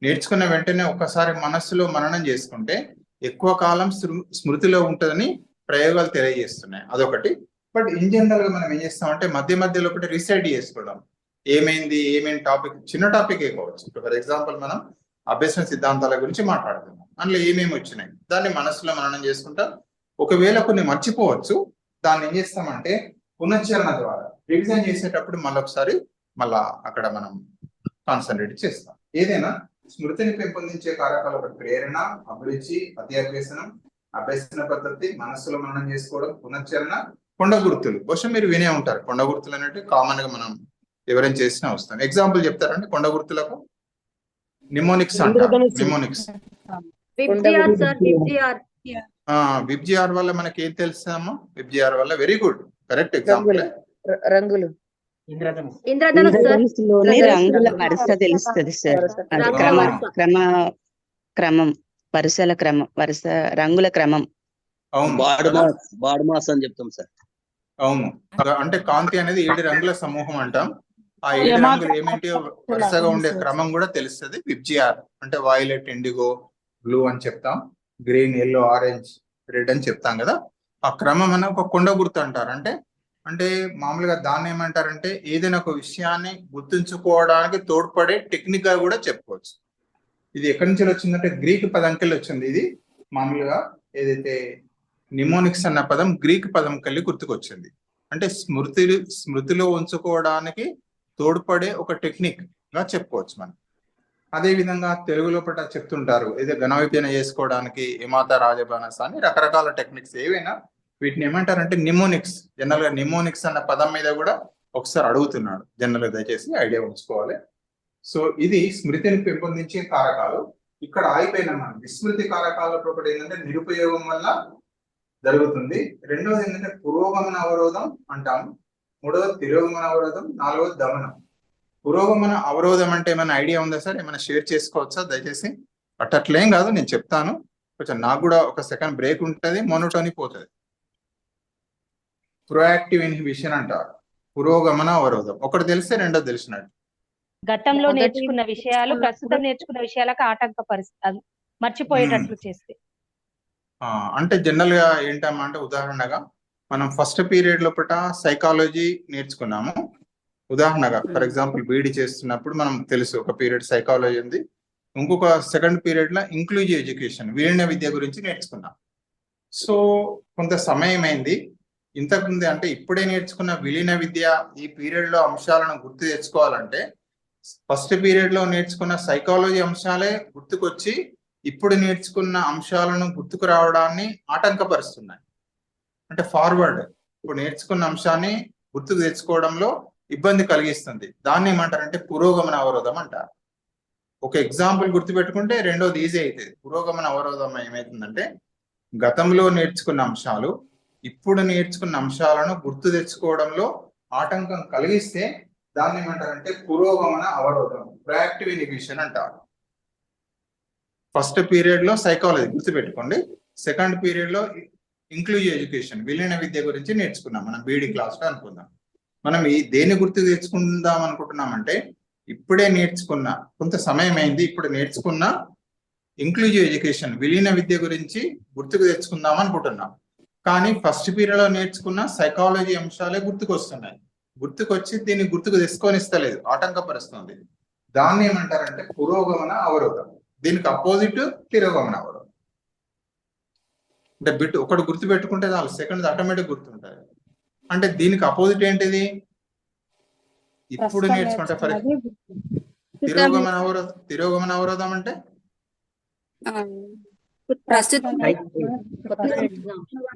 నేర్చుకున్న వెంటనే ఒకసారి మనస్సులో మననం చేసుకుంటే ఎక్కువ కాలం స్మృతిలో ఉంటుందని ప్రయోగాలు తెలియజేస్తున్నాయి. అదొకటి. బట్ ఇన్ జనరల్ గా మనం ఏం చేస్తామంటే మధ్య మధ్యలో ఒకటి రీసైడ్ చేసుకోవడం, ఏమేమి టాపిక్, చిన్న టాపిక్ కావచ్చు. ఫర్ ఎగ్జాంపుల్ మనం అభ్యసన సిద్ధాంతాల గురించి మాట్లాడుతున్నాం, అందులో ఏమేమి వచ్చినాయి దాన్ని మనసులో మననం చేసుకుంటాం. ఒకవేళ కొన్ని మర్చిపోవచ్చు, దాన్ని ఏం చేస్తామంటే పునశ్చరణ ద్వారా రివిజన్ చేసేటప్పుడు మళ్ళొకసారి అక్కడ మనం కాన్సన్ట్రేట్ చేస్తాం. ఏదైనా స్మృతిని పెంపొందించే కారకాలు ఒక ప్రేరణ, అభిరుచి, అతి అభ్యసనం, అభ్యసన పద్ధతి, మనస్సులో మననం చేసుకోవడం, పునశ్చరణ, కొండ గుర్తులు. బహుశా మీరు వినే ఉంటారు కొండ గుర్తులు అనేవి కామన్ గా మనం ఎవరైనా చేసినా వస్తాం. ఎగ్జాంపుల్ చెప్తారండి కొండ గుర్తులకు? నిమోనిక్స్ అంటారు. నిమోనిక్స్ విబ్జిఆర్ వల్ల మనకి ఏం తెలుస్తామో, విబ్జిఆర్ వల్ల వెరీ గుడ్, కరెక్ట్ ఎగ్జాంపుల్. రంగులు ఇంద్రధనుస్సులోని రంగుల వరుస తెలుస్తుంది సార్. అది క్రమం వరుసల క్రమం, వరుస రంగుల క్రమం. అవును, బాడుమాస్ అని చెప్తాం సార్. అవును, అంటే కాంతి అనేది 7 రంగుల సమూహం అంటాం. ఆ 7 రంగులు ఏమేంటి వరుసగా ఉండే క్రమం కూడా తెలుస్తుంది. విబ్జిఆర్ అంటే వైలెట్, ఇండిగో, బ్లూ అని చెప్తాం, గ్రీన్, ఎల్లో, ఆరెంజ్, రెడ్ అని చెప్తాం కదా. ఆ క్రమం అనే ఒక కొండ గుర్తు అంటారు. అంటే మామూలుగా దాన్ని ఏమంటారంటే ఏదైనా ఒక విషయాన్ని గుర్తుంచుకోవడానికి తోడ్పడే టెక్నిక్ గా కూడా చెప్పుకోవచ్చు. ఇది ఎక్కడి నుంచి వచ్చిందంటే గ్రీక్ పదంకెళ్ళి వచ్చింది. ఇది మామూలుగా ఏదైతే నిమోనిక్స్ అన్న పదం గ్రీక్ పదం కెళ్ళి గుర్తుకొచ్చింది. అంటే స్మృతిలో ఉంచుకోవడానికి తోడ్పడే ఒక టెక్నిక్ గా చెప్పుకోవచ్చు మనం. అదే విధంగా తెలుగు లోపల చెప్తుంటారు ఏదో ఘన విభజన చేసుకోవడానికి ఏమాత రాజబానస అని రకరకాల టెక్నిక్స్ ఏవైనా వీటిని ఏమంటారంటే నిమోనిక్స్. జనరల్ గా నిమోనిక్స్ అన్న పదం మీద కూడా ఒకసారి అడుగుతున్నాడు. జనరల్ గా దయచేసి ఐడియా ఉంచుకోవాలి. సో ఇది స్మృతిని పెంపొందించే కారకాలు. ఇక్కడ ఆగిపోయినాం మనం. విస్మృతి కారకాలతో ఒకటి ఏంటంటే నిరుపయోగం వల్ల జరుగుతుంది. రెండోది ఏంటంటే పురోగమన అవరోధం అంటాం. మూడవది తిరోగమన అవరోధం. నాలుగవది దమనం. పురోగమన అవరోధం అంటే ఏమైనా ఐడియా ఉందా సార్? ఏమైనా షేర్ చేసుకోవచ్చా దయచేసి? అట్లేం కాదు, నేను చెప్తాను. కొంచెం నాకు కూడా ఒక సెకండ్ బ్రేక్ ఉంటుంది, మోనోటోనీ పోతుంది. ప్రొయాక్టివ్ ఇన్హిబిషన్ అంటారు. పురోగమన అవరోధం ఒకటి తెలిస్తే రెండోది తెలిసినట్టు. గతంలో నేర్చుకున్న విషయాలు ప్రస్తుతం నేర్చుకున్న విషయాలకు ఆటంకపరుస్తుంది, మర్చిపోయేటట్లు చేస్తే. అంటే జనరల్ గా ఏంటమ్మా అంటే ఉదాహరణగా మనం ఫస్ట్ పీరియడ్ లోపల సైకాలజీ నేర్చుకున్నాము. ఉదాహరణగా ఫర్ ఎగ్జాంపుల్ బీఈడి చేస్తున్నప్పుడు మనం తెలుసు ఒక పీరియడ్ సైకాలజీ ఉంది, ఇంకొక సెకండ్ పీరియడ్ లో ఇంక్లూజివ్ ఎడ్యుకేషన్ విలీన విద్య గురించి నేర్చుకున్నాం. సో కొంత సమయం అయింది. ఇంతకుముందు అంటే ఇప్పుడే నేర్చుకున్న విలీన విద్య ఈ పీరియడ్ లో అంశాలను గుర్తు తెచ్చుకోవాలంటే ఫస్ట్ పీరియడ్ లో నేర్చుకున్న సైకాలజీ అంశాలే గుర్తుకొచ్చి ఇప్పుడు నేర్చుకున్న అంశాలను గుర్తుకు రావడాన్ని ఆటంకపరుస్తున్నాయి. అంటే ఫార్వర్డ్ ఇప్పుడు నేర్చుకున్న అంశాన్ని గుర్తుకు తెచ్చుకోవడంలో ఇబ్బంది కలిగిస్తుంది. దాన్ని ఏమంటారంటే పురోగమన అవరోధం అంటారు. ఒక ఎగ్జాంపుల్ గుర్తుపెట్టుకుంటే రెండోది ఈజీ అవుతుంది. పురోగమన అవరోధం ఏమవుతుందంటే గతంలో నేర్చుకున్న అంశాలు ఇప్పుడు నేర్చుకున్న అంశాలను గుర్తు తెచ్చుకోవడంలో ఆటంకం కలిగిస్తే దాన్ని ఏమంటారంటే పురోగమన అవరోధం, ప్రొయాక్టివ్ ఇన్హిబిషన్ అంటారు. ఫస్ట్ పీరియడ్ లో సైకాలజీ గుర్తుపెట్టుకోండి, సెకండ్ పీరియడ్ లో ఇంక్లూజివ్ ఎడ్యుకేషన్ విలీన విద్య గురించి నేర్చుకున్నాం మనం బీఈడి క్లాస్ లో అనుకుందాం. మనం ఈ దేని గుర్తు తెచ్చుకుందాం అనుకుంటున్నామంటే ఇప్పుడే నేర్చుకున్న కొంత సమయం అయింది, ఇప్పుడు నేర్చుకున్న ఇంక్లూజివ్ ఎడ్యుకేషన్ విలీన విద్య గురించి గుర్తుకు తెచ్చుకుందాం అనుకుంటున్నాం. కానీ ఫస్ట్ పీరియడ్ లో నేర్చుకున్న సైకాలజీ అంశాలే గుర్తుకొస్తున్నాయి. గుర్తుకొచ్చి దీన్ని గుర్తుకు తెచ్చుకొని ఇస్తలేదు, ఆటంకపరుస్తుంది. దాన్ని ఏమంటారంటే పురోగమన అవరోధం. దీనికి అపోజిట్ తిరోగమన అవరోధం. అంటే బిట్ ఒకటి గుర్తు పెట్టుకుంటే చాలు, సెకండ్ ఆటోమేటిక్ గుర్తుంటాయి. అంటే దీనికి అపోజిట్ ఏంటిది? ఇప్పుడు నేర్చుకుంటే ఫర్ తిరోగమన అవరోధం అంటే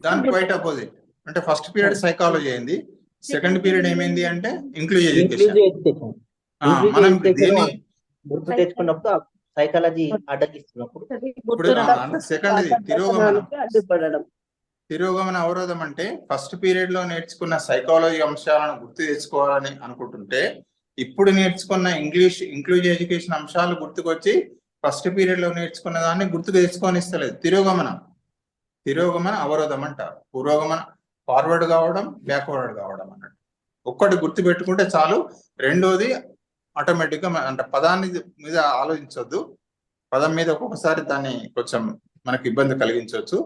దాని క్వైట్ అపోజిట్. అంటే ఫస్ట్ పీరియడ్ సైకాలజీ అయింది, సెకండ్ పీరియడ్ ఏమైంది అంటే ఇంక్లూజివ్ ఎడ్యుకేషన్. మనం దేని గుర్తు తెచ్చుకున్నప్పుడు సైకాలజీ అడ్డగిస్తున్నప్పుడు ఇప్పుడు అంటే సెకండ్ తిరోగమన అవరోధం అంటే ఫస్ట్ పీరియడ్ లో నేర్చుకున్న సైకాలజీ అంశాలను గుర్తు తెచ్చుకోవాలని అనుకుంటుంటే ఇప్పుడు నేర్చుకున్న ఇంక్లూజివ్ ఎడ్యుకేషన్ అంశాలు గుర్తుకొచ్చి ఫస్ట్ పీరియడ్ లో నేర్చుకున్న దాన్ని గుర్తుకు తెచ్చుకొని ఇస్తలేదు. తిరోగమన అవరోధం అంటారు. పురోగమన ఫార్వర్డ్ కావడం, బ్యాక్వర్డ్ కావడం అన్నట్టు. ఒక్కటి గుర్తు పెట్టుకుంటే చాలు, రెండోది ఆటోమేటిక్ గా అంటే పదాన్ని మీద ఆలోచించవద్దు. పదం మీద ఒక్కొక్కసారి దాన్ని కొంచెం మనకి ఇబ్బంది కలిగించవచ్చు.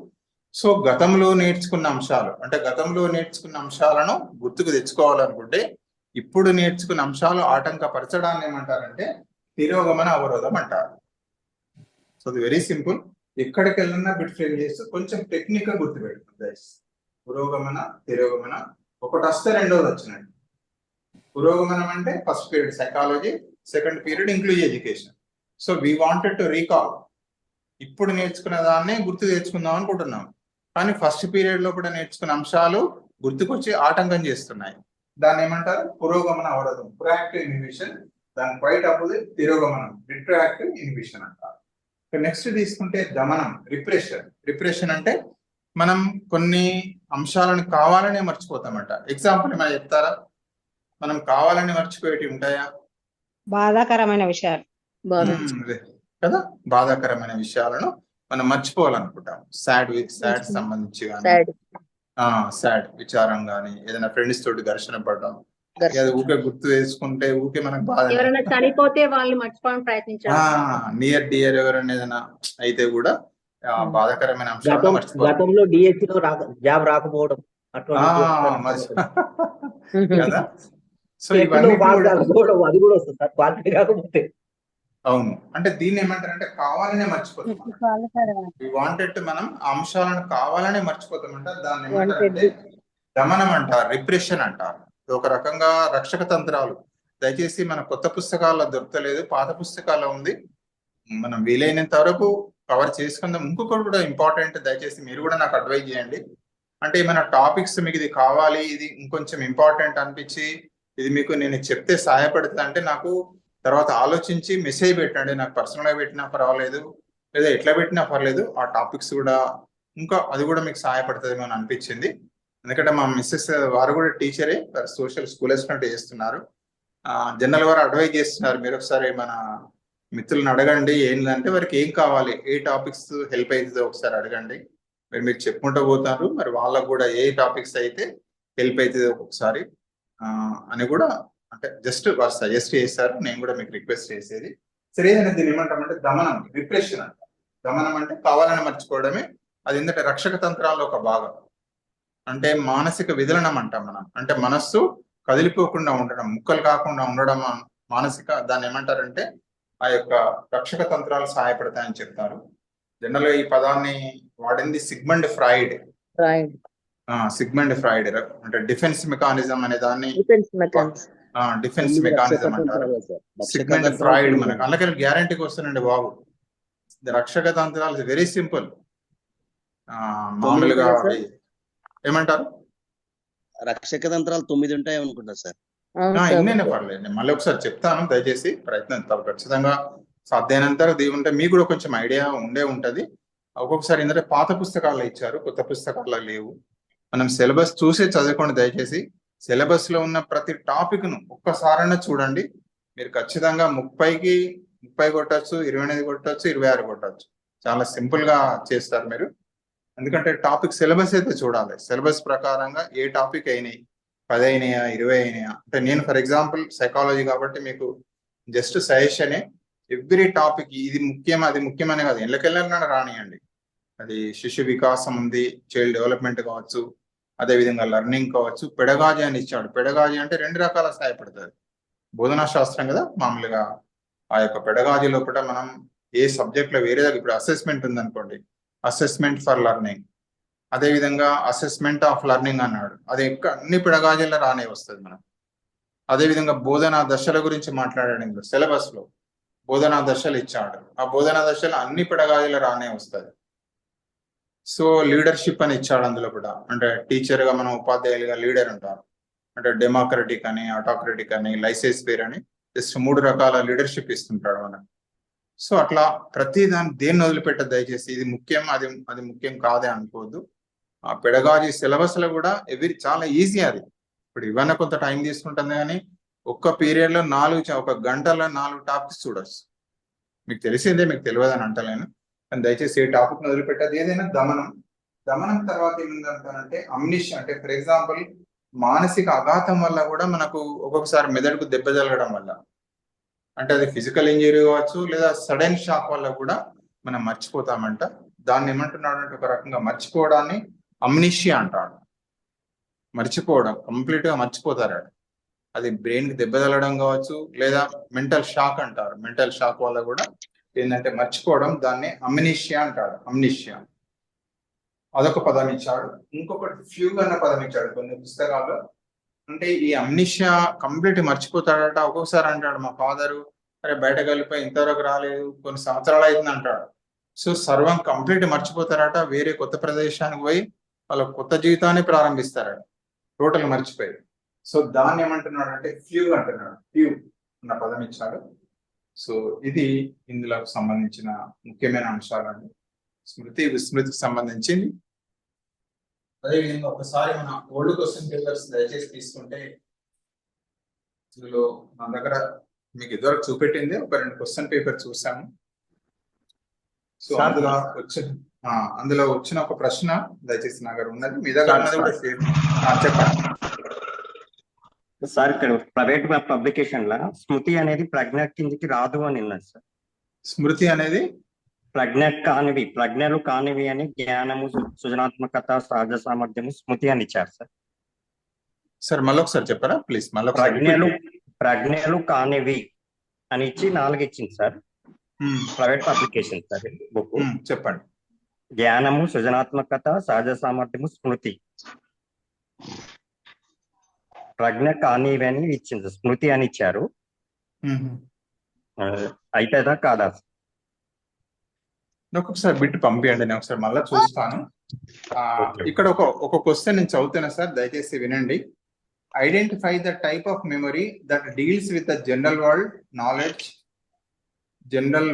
సో గతంలో నేర్చుకున్న అంశాలు అంటే గతంలో నేర్చుకున్న అంశాలను గుర్తుకు తెచ్చుకోవాలనుకుంటే ఇప్పుడు నేర్చుకున్న అంశాలు ఆటంకపరచడాన్ని ఏమంటారంటే తిరోగమన అవరోధం అంటారు. సో అది వెరీ సింపుల్. ఎక్కడికి వెళ్ళినా బిట్ ఫ్రేమ్ చేస్తూ కొంచెం టెక్నిక్ గా గుర్తుపెట్టుకుంది. పురోగమన తిరోగమన ఒకటి వస్తే రెండోది వచ్చినట్టు. పురోగమనం అంటే first period psychology, second period inclusive education. So we wanted to recall. ఇప్పుడు నేర్చుకున్న దాన్ని గుర్తు తెచ్చుకుందాం అనుకుంటున్నాం, కానీ ఫస్ట్ పీరియడ్ లో కూడా నేర్చుకున్న అంశాలు గుర్తుకొచ్చి ఆటంకం చేస్తున్నాయి. దాన్ని ఏమంటారు? పురోగమన అవరోధం, ప్రొయాక్టివ్ ఇన్హిబిషన్. దాని క్వైట్ అపోజిట్ తిరోగమనం, రిట్రోయాక్టివ్ ఇన్హిబిషన్ అంటారు. నెక్స్ట్ తీసుకుంటే దమనం, రిప్రెషన్. రిప్రెషన్ అంటే మనం కొన్ని అంశాలను కావాలనే మర్చిపోతామంట. ఎగ్జాంపుల్ ఏమైనా చెప్తారా? మనం కావాలని మర్చిపోయేవి ఉంటాయా? బాధాకరమైన విషయాలు కదా, బాధాకరమైన విషయాలను మనం మర్చిపోవాలనుకుంటాం. సాడ్ సంబంధించి కానీ సాడ్ విచారం కానీ ఏదైనా ఫ్రెండ్స్ తోటి ఘర్షణ పడడం, ఊకే గుర్తు వేసుకుంటే ఊకే మనకు బాధ. ఎవరైనా చనిపోతే వాళ్ళు మర్చిపోవడానికి ప్రయత్నించారు. నియర్ డియర్ ఎవరైనా ఏదైనా అయితే కూడా బాధాకరమైన అంశాలు మర్చిపోవాలి. గతంలో డిఎస్సి లో జాబ్ రాకపోవడం కదా. సో ఇవన్నీ అది కూడా వస్తుంది సార్, క్వాలిటీ కాకపోతే. అవును, అంటే దీన్ని ఏమంటారంటే కావాలనే మర్చిపోతాం. వాంటెడ్ మనం అంశాలను కావాలనే మర్చిపోతామంట. దాన్ని ఏమంటారంటే దమనం అంటారు, రిప్రెషన్ అంటారు. ఒక రకంగా రక్షక తంత్రాలు. దయచేసి మన కొత్త పుస్తకాల్లో దొరకలేదు, పాత పుస్తకాల్లో ఉంది. మనం వీలైనంత వరకు కవర్ చేసుకుందాం. ఇంకొకటి కూడా ఇంపార్టెంట్, దయచేసి మీరు కూడా నాకు అడ్వైజ్ చేయండి. అంటే ఏమైనా టాపిక్స్ మీకు ఇది కావాలి, ఇది ఇంకొంచెం ఇంపార్టెంట్ అనిపించి ఇది మీకు నేను చెప్తే సహాయపడుతుంది అంటే నాకు తర్వాత ఆలోచించి మెసేజ్ పెట్టండి. నాకు పర్సనల్గా పెట్టినా పర్వాలేదు, లేదా ఎట్లా పెట్టినా పర్లేదు. ఆ టాపిక్స్ కూడా ఇంకా అది కూడా మీకు సహాయపడుతుంది అని అనిపించింది. ఎందుకంటే మా మిస్సెస్ వారు కూడా టీచరే, సోషల్ స్కూల్ అసిస్టెంట్ చేస్తున్నారు. జనరల్ వారు అడ్వైజ్ చేస్తున్నారు, మీరు ఒకసారి మన మిత్రులను అడగండి ఏంటంటే వారికి ఏం కావాలి, ఏ టాపిక్స్ హెల్ప్ అవుతుందో ఒకసారి అడగండి. మీరు చెప్పుకుంటూ పోతారు, మరి వాళ్ళకు కూడా ఏ టాపిక్స్ అయితే హెల్ప్ అవుతుందో ఒకసారి అని కూడా అంటే జస్ట్ వారు సజెస్ట్ చేశారు. నేను కూడా మీకు రిక్వెస్ట్ చేసేది సరే ఏదైనా దీన్ని ఏమంటామంటే దమనం, రిప్రెషన్ అంట. దమనం అంటే కావాలని మర్చిపోవడమే. అది ఏంటంటే రక్షక తంత్రాల్లో ఒక భాగం. అంటే మానసిక విదలనం అంటాం మనం. అంటే మనస్సు కదిలిపోకుండా ఉండడం, ముక్కలు కాకుండా ఉండడం మానసిక, దాన్ని ఏమంటారంటే ఆ యొక్క రక్షక తంత్రాలు సహాయపడతాయని చెప్తారు. జనరల్ గా ఈ పదాన్ని వాడింది సిగ్మండ్ ఫ్రాయిడ్. సిగ్మండ్ ఫ్రాయిడ్ అంటే డిఫెన్స్ మెకానిజం అనే దాన్ని డిఫెన్స్ మెకానిజం అంటారు. సిగ్మండ్ ఫ్రాయిడ్ మనకు అందుకని గ్యారంటీకి వస్తానండి బాబు. రక్షక తంత్రాలు వెరీ సింపుల్. మామూలుగా ఏమంటారు, రక్షక తంత్రాలు 9 ఉంటాయి అనుకుంటా సార్. ఇన్నైనా పర్లేదు, నేను మళ్ళీ ఒకసారి చెప్తాను. దయచేసి ప్రయత్నం ఖచ్చితంగా సాధ్యమైనంత ఉంటే మీకు కూడా కొంచెం ఐడియా ఉంటది. ఒక్కొక్కసారి ఏంటంటే పాత పుస్తకాల్లో ఇచ్చారు, కొత్త పుస్తకాల్లో లేవు. మనం సిలబస్ చూసే చదువుకోండి దయచేసి. సిలబస్ లో ఉన్న ప్రతి టాపిక్ ను ఒక్కసారైనా చూడండి. మీరు ఖచ్చితంగా 30కి 30 కొట్టచ్చు, 28 కొట్టచ్చు, 26 కొట్టచ్చు. చాలా సింపుల్ గా చేస్తారు మీరు. ఎందుకంటే టాపిక్ సిలబస్ అయితే చూడాలి. సిలబస్ ప్రకారంగా ఏ టాపిక్ అయినాయి, 10 అయినాయా, 20 అయినాయా. అంటే నేను ఫర్ ఎగ్జాంపుల్ సైకాలజీ కాబట్టి మీకు జస్ట్ సజెషనే. ఎవ్రీ టాపిక్ ఇది ముఖ్యం అది ముఖ్యమనే కాదు, ఎల్లకెళ్ళన్నా రానియండి. అది శిశు వికాసం ఉంది, చైల్డ్ డెవలప్మెంట్ కావచ్చు, అదేవిధంగా లెర్నింగ్ కావచ్చు. పెడగాజీ అని ఇచ్చాడు. పెడగాజీ అంటే 2 రకాల సహాయపడుతుంది. బోధనా శాస్త్రం కదా మామూలుగా. ఆ యొక్క పెడగాజీ లోపల మనం ఏ సబ్జెక్ట్ లో వేరే ఇప్పుడు అసెస్మెంట్ ఉందనుకోండి, అసెస్మెంట్ ఫర్ లెర్నింగ్, అదేవిధంగా అసెస్మెంట్ ఆఫ్ లెర్నింగ్ అన్నాడు. అది అన్ని పెడగాజీల్లో రానే వస్తుంది మనం. అదేవిధంగా బోధనా దశల గురించి మాట్లాడాడు సిలబస్ లో. బోధనా దశలు ఇచ్చాడు. ఆ బోధనా దశలు అన్ని పెడగాజీలు రానే వస్తుంది. సో లీడర్షిప్ అని ఇచ్చాడు అందులో కూడా. అంటే టీచర్ గా మనం ఉపాధ్యాయులుగా లీడర్ ఉంటారు. అంటే డెమోక్రటిక్ అని, ఆటోక్రటిక్ అని, లైసెన్స్ పేర్ అని జస్ట్ 3 రకాల లీడర్షిప్ ఇస్తుంటాడు మనకు. సో అట్లా ప్రతి దాన్ని దేన్ని వదిలిపెట్టదు దయచేసి. ఇది ముఖ్యం అది ముఖ్యం కాదే అనుకోవద్దు. ఆ పెడగాజీ సిలబస్ లో కూడా చాలా ఈజీ అది. ఇప్పుడు ఇవన్నీ కొంత టైం తీసుకుంటుంది, కానీ ఒక్క పీరియడ్ లో 4 ఒక గంటలో 4 టాపిక్స్ చూడొచ్చు. మీకు తెలిసిందే, మీకు తెలియదని అంటలేను, కానీ దయచేసి ఏ టాపిక్ వదిలిపెట్టదు. ఏదైనా దమనం తర్వాత ఏమిందంటారంటే అమ్నిషియా. అంటే ఫర్ ఎగ్జాంపుల్ మానసిక అఘాతం వల్ల కూడా మనకు ఒక్కొక్కసారి మెదడుకు దెబ్బ తగలడం వల్ల, అంటే అది ఫిజికల్ ఇంజరీ కావచ్చు, లేదా సడన్ షాక్ వల్ల కూడా మనం మర్చిపోతామంట. దాన్ని ఏమంటున్నాడు అంటే ఒక రకంగా మర్చిపోవడాన్ని అమ్నిషియా అంటాడు. మర్చిపోవడం, కంప్లీట్ గా మర్చిపోతారు. అది బ్రెయిన్ కి దెబ్బ తగలడం కావచ్చు, లేదా మెంటల్ షాక్ అంటారు. మెంటల్ షాక్ వల్ల కూడా ఏంటంటే మర్చిపోవడం, దాన్ని అమ్నిషియా అంటాడు. అమ్నిషియా అదొక పదం ఇచ్చాడు. ఇంకొకటి ఫ్యూగ్ అన్న పదం ఇచ్చాడు కొన్ని పుస్తకాల్లో. అంటే ఈ అమ్నిషియా కంప్లీట్ మర్చిపోతాడట. ఒక్కొక్కసారి అంటాడు మా ఫాదరు, అరే బయటకు వెళ్ళిపోయి ఇంతవరకు రాలేదు, కొన్ని సంవత్సరాలు అవుతుంది అంటాడు. సో సర్వం కంప్లీట్ మర్చిపోతారట. వేరే కొత్త ప్రదేశానికి పోయి వాళ్ళ కొత్త జీవితాన్ని ప్రారంభిస్తారట, టోటల్ మర్చిపోయి. సో దాన్ని ఏమంటున్నాడు అంటే ఫ్యూగ్ అంటున్నాడు. ఫ్యూగ్ అన్న పదం ఇచ్చాడు. సో ఇది ఇందులో సంబంధించిన ముఖ్యమైన అంశాలండి. స్మృతి విస్మృతికి సంబంధించింది. అదేవిధంగా ఒకసారి మన ఓల్డ్ క్వశ్చన్ పేపర్స్ దయచేసి తీసుకుంటే ఇందులో మన దగ్గర మీకు ఇదివరకు చూపెట్టింది ఒక 2 క్వశ్చన్ పేపర్ చూసాము. సో అందులో వచ్చిన ఒక ప్రశ్న దయచేసి నా దగ్గర ఉన్నది, మీ దగ్గర ఉన్నది కూడా చెప్పండి సార్. ఇక్కడ ప్రైవేట్ పబ్లికేషన్ లా స్మృతి అనేది ప్రజ్ఞ కిందికి రాదు అని ఉన్నది సార్. స్మృతి అనేది ప్రజ్ఞలు కానివి అని జ్ఞానము, సృజనాత్మకత, సహజ సామర్థ్యము, స్మృతి అని ఇచ్చారు సార్. సార్ మళ్ళీ ఒకసారి చెప్పరా ప్లీజ్. మళ్ళీ ప్రజ్ఞలు కానివి అని ఇచ్చి 4 ఇచ్చింది sir. Private publication sir book. చెప్పండి. జ్ఞానము, సృజనాత్మకత, సహజ సామర్థ్యము, స్మృతి. ప్రజ్ఞ కానివి అని ఇచ్చింది, స్మృతి అని ఇచ్చారు. అయితేదా కాదా? ఒకసారి బిట్ పంపించండి, నేను ఒకసారి మళ్ళీ చూస్తాను. ఇక్కడ ఒక క్వశ్చన్ నేను చదువుతున్నా సార్, దయచేసి వినండి. Identify the type of memory that deals with the general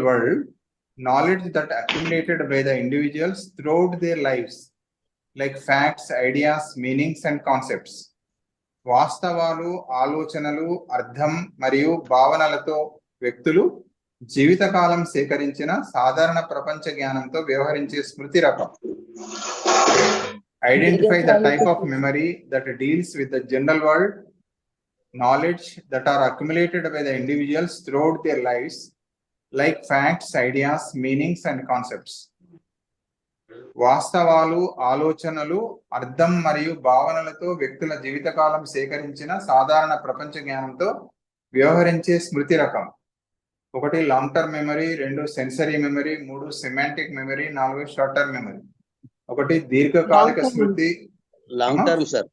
world knowledge that accumulated by the individuals throughout their lives like facts, ideas, meanings and concepts. వాస్తవాలు, ఆలోచనలు, అర్థం మరియు భావనలతో వ్యక్తులు జీవితకాలం సేకరించిన సాధారణ ప్రపంచ జ్ఞానంతో వ్యవహరించే స్మృతి రకం. Identify the type of memory that deals with the general world knowledge that are accumulated by the individuals throughout their lives like facts, ideas, meanings and concepts. వాస్తవాలు, ఆలోచనలు, అర్థం మరియు భావనలతో వ్యక్తుల జీవితకాలం సేకరించిన సాధారణ ప్రపంచ జ్ఞానంతో వ్యవహరించే స్మృతి రకం. 1 long term memory, 2 sensory memory, 3 semantic memory, 4 short term memory. 1 దీర్ఘకాలిక స్మృతి, లాంగ్ టర్మ్ సార్.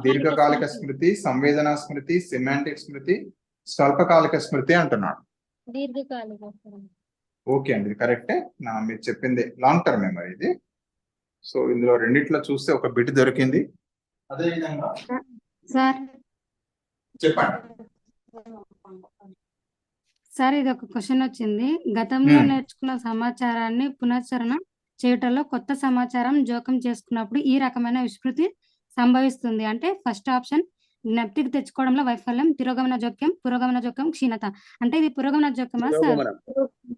దీర్ఘకాలిక స్మృతి, సంవేదనా స్మృతి, సెమాంటిక్ స్మృతి, స్వల్పకాలిక స్మృతి అంటున్నాడు. దీర్ఘకాలిక. ఓకే అండి, ఇది కరెక్టే. మీరు చెప్పింది లాంగ్ టర్మ్ మెమరీ ఇది. సో ఇందులో రెండిట్లో చూస్తే ఒక బిట్ దొరికింది. అదే విధంగా సార్ చెప్పండి సార్, ఇది ఒక క్వశ్చన్ వచ్చింది. గతంలో నేర్చుకున్న సమాచారాన్ని పునశ్చరణ చేయటంలో కొత్త సమాచారం జోక్యం చేసుకున్నప్పుడు ఈ రకమైన విస్మృతి సంభవిస్తుంది. అంటే ఫస్ట్ ఆప్షన్ జ్ఞప్తికి తెచ్చుకోవడంలో వైఫల్యం, తిరోగమన జోక్యం, పురోగమన జోక్యం, క్షీణత. అంటే ఇది పురోగమన జోక్యమా సార్?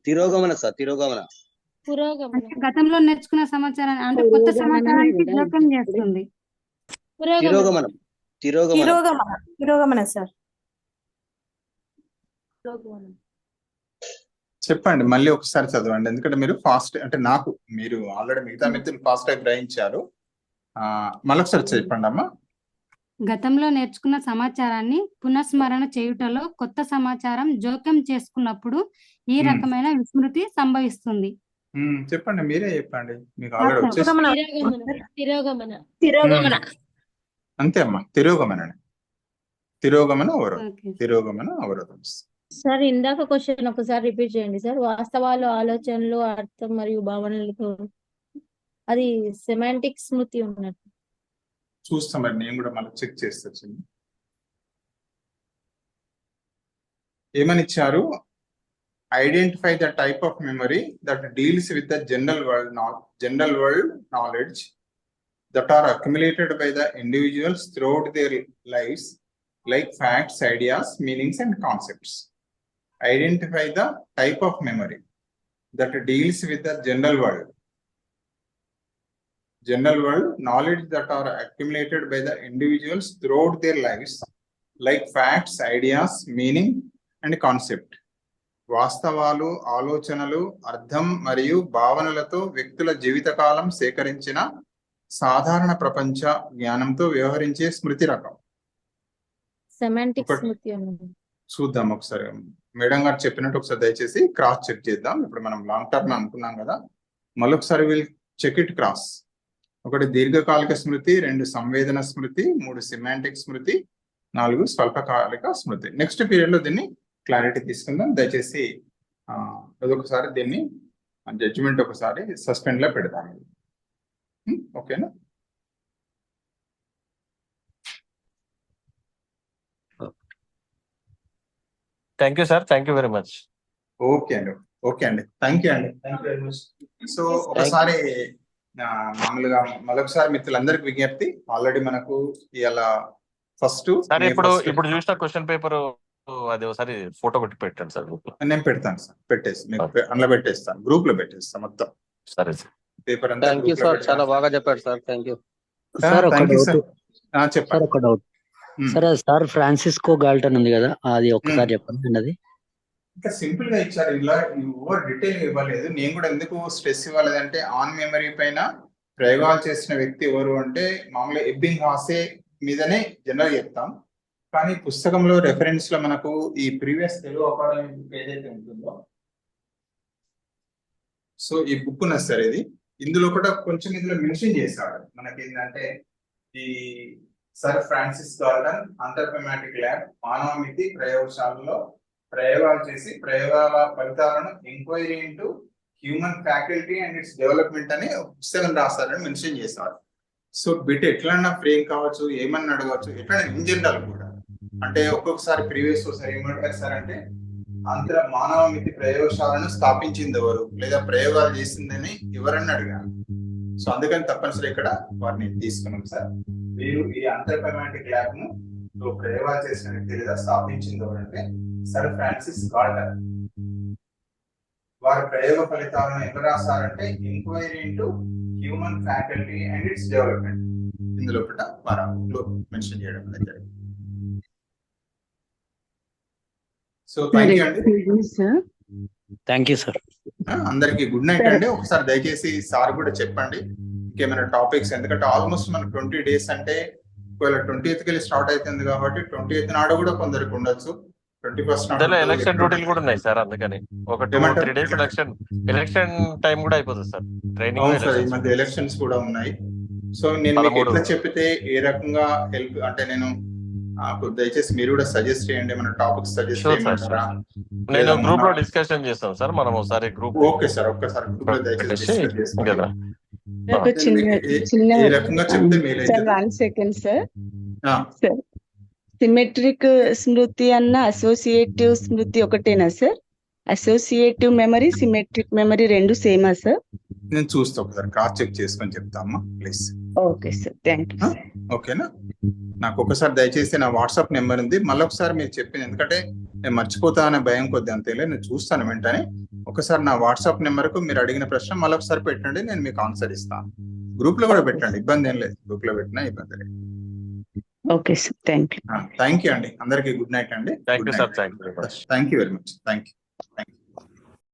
తిరోగమన సార్, తిరోగమన. అంటే గతంలో నేర్చుకున్న సమాచారాన్ని అంటే కొత్త సమాచారానికి జోక్యం చేస్తుంది. తిరోగమనం. తిరోగమన సార్. చెప్పండి, మళ్ళీ ఒకసారి చదవండి. ఎందుకంటే మీరు ఫాస్ట్, అంటే మీరు ఆల్రెడీ మిగతా మిత్రులు ఫాస్ట్ గా గ్రహించారు. మళ్ళొకసారి చెప్పండి అమ్మా. గతంలో నేర్చుకున్న సమాచారాన్ని పునఃస్మరణ చేయుటలో కొత్త సమాచారం జోక్యం చేసుకున్నప్పుడు ఈ రకమైన విస్మృతి సంభవిస్తుంది. చెప్పండి, మీరే చెప్పండి. మీకు ఆల్రెడీ వచ్చేసి అంతే అమ్మా. తిరోగమన అవరోధం. సార్, ఇందాక క్వశ్చన్ ఒకసారి రిపీట్ చేయండి సార్. వాస్తవాలు, ఆలోచనలు, అర్థం మరియు భావనలతో అది సెమాంటిక్ స్మృతి ఉన్నట్టు చూస్తాం. మరి నేను కూడా మళ్ళీ చెక్ చేస్తా. ఏమని ఇచ్చారు? Identify the type of memory that deals with the general world knowledge that are accumulated by the individuals throughout their lives like facts, ideas, meanings and concepts. Identify the type of memory that deals with the general world knowledge that are accumulated by the individuals throughout their lives like facts, ideas, meaning and concept. వాస్తవాలు, ఆలోచనలు, అర్థం మరియు భావనలతో వ్యక్తుల జీవితకాలం సేకరించిన సాధారణ ప్రపంచ జ్ఞానంతో వ్యవహరించే స్మృతి రకం. సెమాంటిక్ స్మృతి చూద్దాం ఒకసారి. మేడం గారు చెప్పినట్టు ఒకసారి దయచేసి క్రాస్ చెక్ చేద్దాం. ఇప్పుడు మనం లాంగ్ టర్మ్ అనుకున్నాం కదా, మళ్ళొకసారి విల్ చెక్ ఇట్ క్రాస్. 1 దీర్ఘకాలిక స్మృతి, 2 సంవేదన స్మృతి, 3 సిమాంటిక్ స్మృతి, 4 స్వల్పకాలిక స్మృతి. నెక్స్ట్ పీరియడ్ లో దీన్ని క్లారిటీ తీసుకుందాం. దయచేసి అదొకసారి దీన్ని జడ్జిమెంట్ ఒకసారి సస్పెండ్ లో పెడదాం. ఓకేనా? Thank you sir, thank you very much. Okay అండి, thank you very much. So ఒకసారి మామూలుగా మరొకసారి మిత్రులందరికి విజ్ఞప్తి. ఆల్రెడీ మనకు ఇలా ఫస్ట్ ఇప్పుడు చూసిన క్వశ్చన్ పేపర్ అది ఒకసారి ఫోటో కొట్టి పెట్టండి సార్ గ్రూప్ లో. నేను పెడతాను సార్, అందులో పెట్టేస్తాను, గ్రూప్ లో పెట్టేస్తాను మొత్తం. సరే సార్, పేపర్ అంతా. చాలా బాగా చెప్పారు సార్, థ్యాంక్ యూ సార్. చెప్పండి. ఒక డౌట్ సార్, ఫ్రాన్సిస్కో గాల్టన్ ఉంది కదా, అది ఒక్కసారి చెప్పండి. అది ఇంకా సింపుల్ గా ఇచ్చారు, ఇలా ఓవర్ డీటెయిల్ ఇవ్వలేదు. నేను కూడా ఎందుకు స్ట్రెస్ ఇవ్వలేదంటే ఆన్ మెమరీ పైన ప్రయోగాలు చేసిన వ్యక్తి ఎవరు అంటే మామూలుగా ఎబ్బింగ్ హాసే మీదనే జనరల్ చెప్తాం. కానీ పుస్తకంలో రెఫరెన్స్ లో మనకు ఈ ప్రీవియస్ తెలుగు అకాడమీ బుక్ ఏదైతే ఉంటుందో, సో ఈ బుక్ ఉన్నది సార్. ఇందులో కూడా కొంచెం ఇందులో మెన్షన్ చేశాడు మనకి ఏంటంటే ఈ సర్ ఫ్రాన్సిస్ గాల్టన్ అంతర్మెమాటిక్ ల్యాబ్ మానవ మితి ప్రయోగశాలలో ప్రయోగాలు చేసి ప్రయోగాల ఫలితాలను enquiry into human faculty and its development అని పుస్తకం రాస్తారని మెన్షన్ చేస్తారు. సో బిట్ ఎట్లన్నా ఫ్రేమ్ కావచ్చు, ఏమన్నా అడగవచ్చు, ఎట్లన్నా ఇన్ జనరల్ కూడా. అంటే ఒక్కొక్కసారి ప్రీవియస్ ఒకసారి ఏమంటారు సార్ అంటే అంతర మానవ మితి ప్రయోగశాలను స్థాపించింది ఎవరు, లేదా ప్రయోగాలు చేసిందని ఎవరన్నా అడిగారు. సో అందుకని తప్పనిసరి ఇక్కడ వారిని తీసుకున్నాం సార్. మీరు ఈ అంతర్పైమాటిక్ ల్యాబ్ ను ప్రయోగాలు చేసిన వ్యక్తి లేదా స్థాపించింది ఎవరంటే సర్ ఫ్రాన్సిస్ గాల్టర్. వారి ప్రయోగ ఫలితాలను ఎవరు రాశారంటే enquiry into human faculty and its development, ఇందులో వారు మెన్షన్ చేయడం జరిగింది. సో థ్యాంక్ యూ అండి. Thank you sir. అందరికి గుడ్ నైట్ అండి. ఒకసారి దయచేసి సార్ కూడా చెప్పండి ఇంకేమైనా టాపిక్స్, ఎందుకంటే ఆల్మోస్ట్ మనకు 20 days అంటే ఒకవేళ 20th కి స్టార్ట్ అవుతుంది కాబట్టి 20th నాడు కూడా కొందరికి ఉండొచ్చు, 21st ఎలక్షన్ డ్యూటీలు కూడా ఉన్నాయి సార్. అందుకని ఒక 2-3 days ఎలక్షన్ టైం కూడా అయిపోతుంది సార్. ట్రైనింగ్ ఈ మధ్య ఎలక్షన్స్ కూడా ఉన్నాయి. సో నేను మీకు ఎట్లా చెప్పితే ఏ రకంగా హెల్ప్ అంటే నేను దయచేసి మీరు కూడా సజెస్ట్ చేయండి, మన టాపిక్స్ సజెస్ట్ చేయమంటారా? నేను గ్రూప్ లో డిస్కషన్ చేస్తాం సార్. మనం ఒకసారి గ్రూప్. ఓకే సార్, ఒక్కసారి గ్రూప్ లో దయచేసి డిస్కస్ చేసుకోండి. చిన్న ఏ రకంగా చెప్తే మేలైతే. 1 second సార్. సిమెట్రిక్ స్మృతి అన్న అసోసియేటివ్ స్మృతి ఒకటేనా sir? Associative memory, symmetric memory రెండు సేమా సార్? నేను చూస్తా ఒకసారి క్రాస్ చెక్ చేసుకొని చెప్తామా please. Okay sir, thank you. ఓకేనా, నాకు ఒకసారి దయచేసి నా వాట్సాప్ నెంబర్ ఉంది, మళ్ళీ ఒకసారి మీరు చెప్పింది, ఎందుకంటే నేను మర్చిపోతా అనే భయం కొద్ది అంతేలే, నేను చూస్తాను వెంటనే. ఒకసారి నా వాట్సాప్ నెంబర్ కు మీరు అడిగిన ప్రశ్న మళ్ళీ ఒకసారి పెట్టండి, నేను మీకు ఆన్సర్ ఇస్తాను. గ్రూప్ లో కూడా పెట్టండి, ఇబ్బంది ఏం లేదు, గ్రూప్ లో పెట్టినా ఇబ్బంది లేదు. Okay sir, thank you. Thank you అండి, అందరికీ గుడ్ నైట్ అండి. Thank you sir. Thank you very much. Thank you.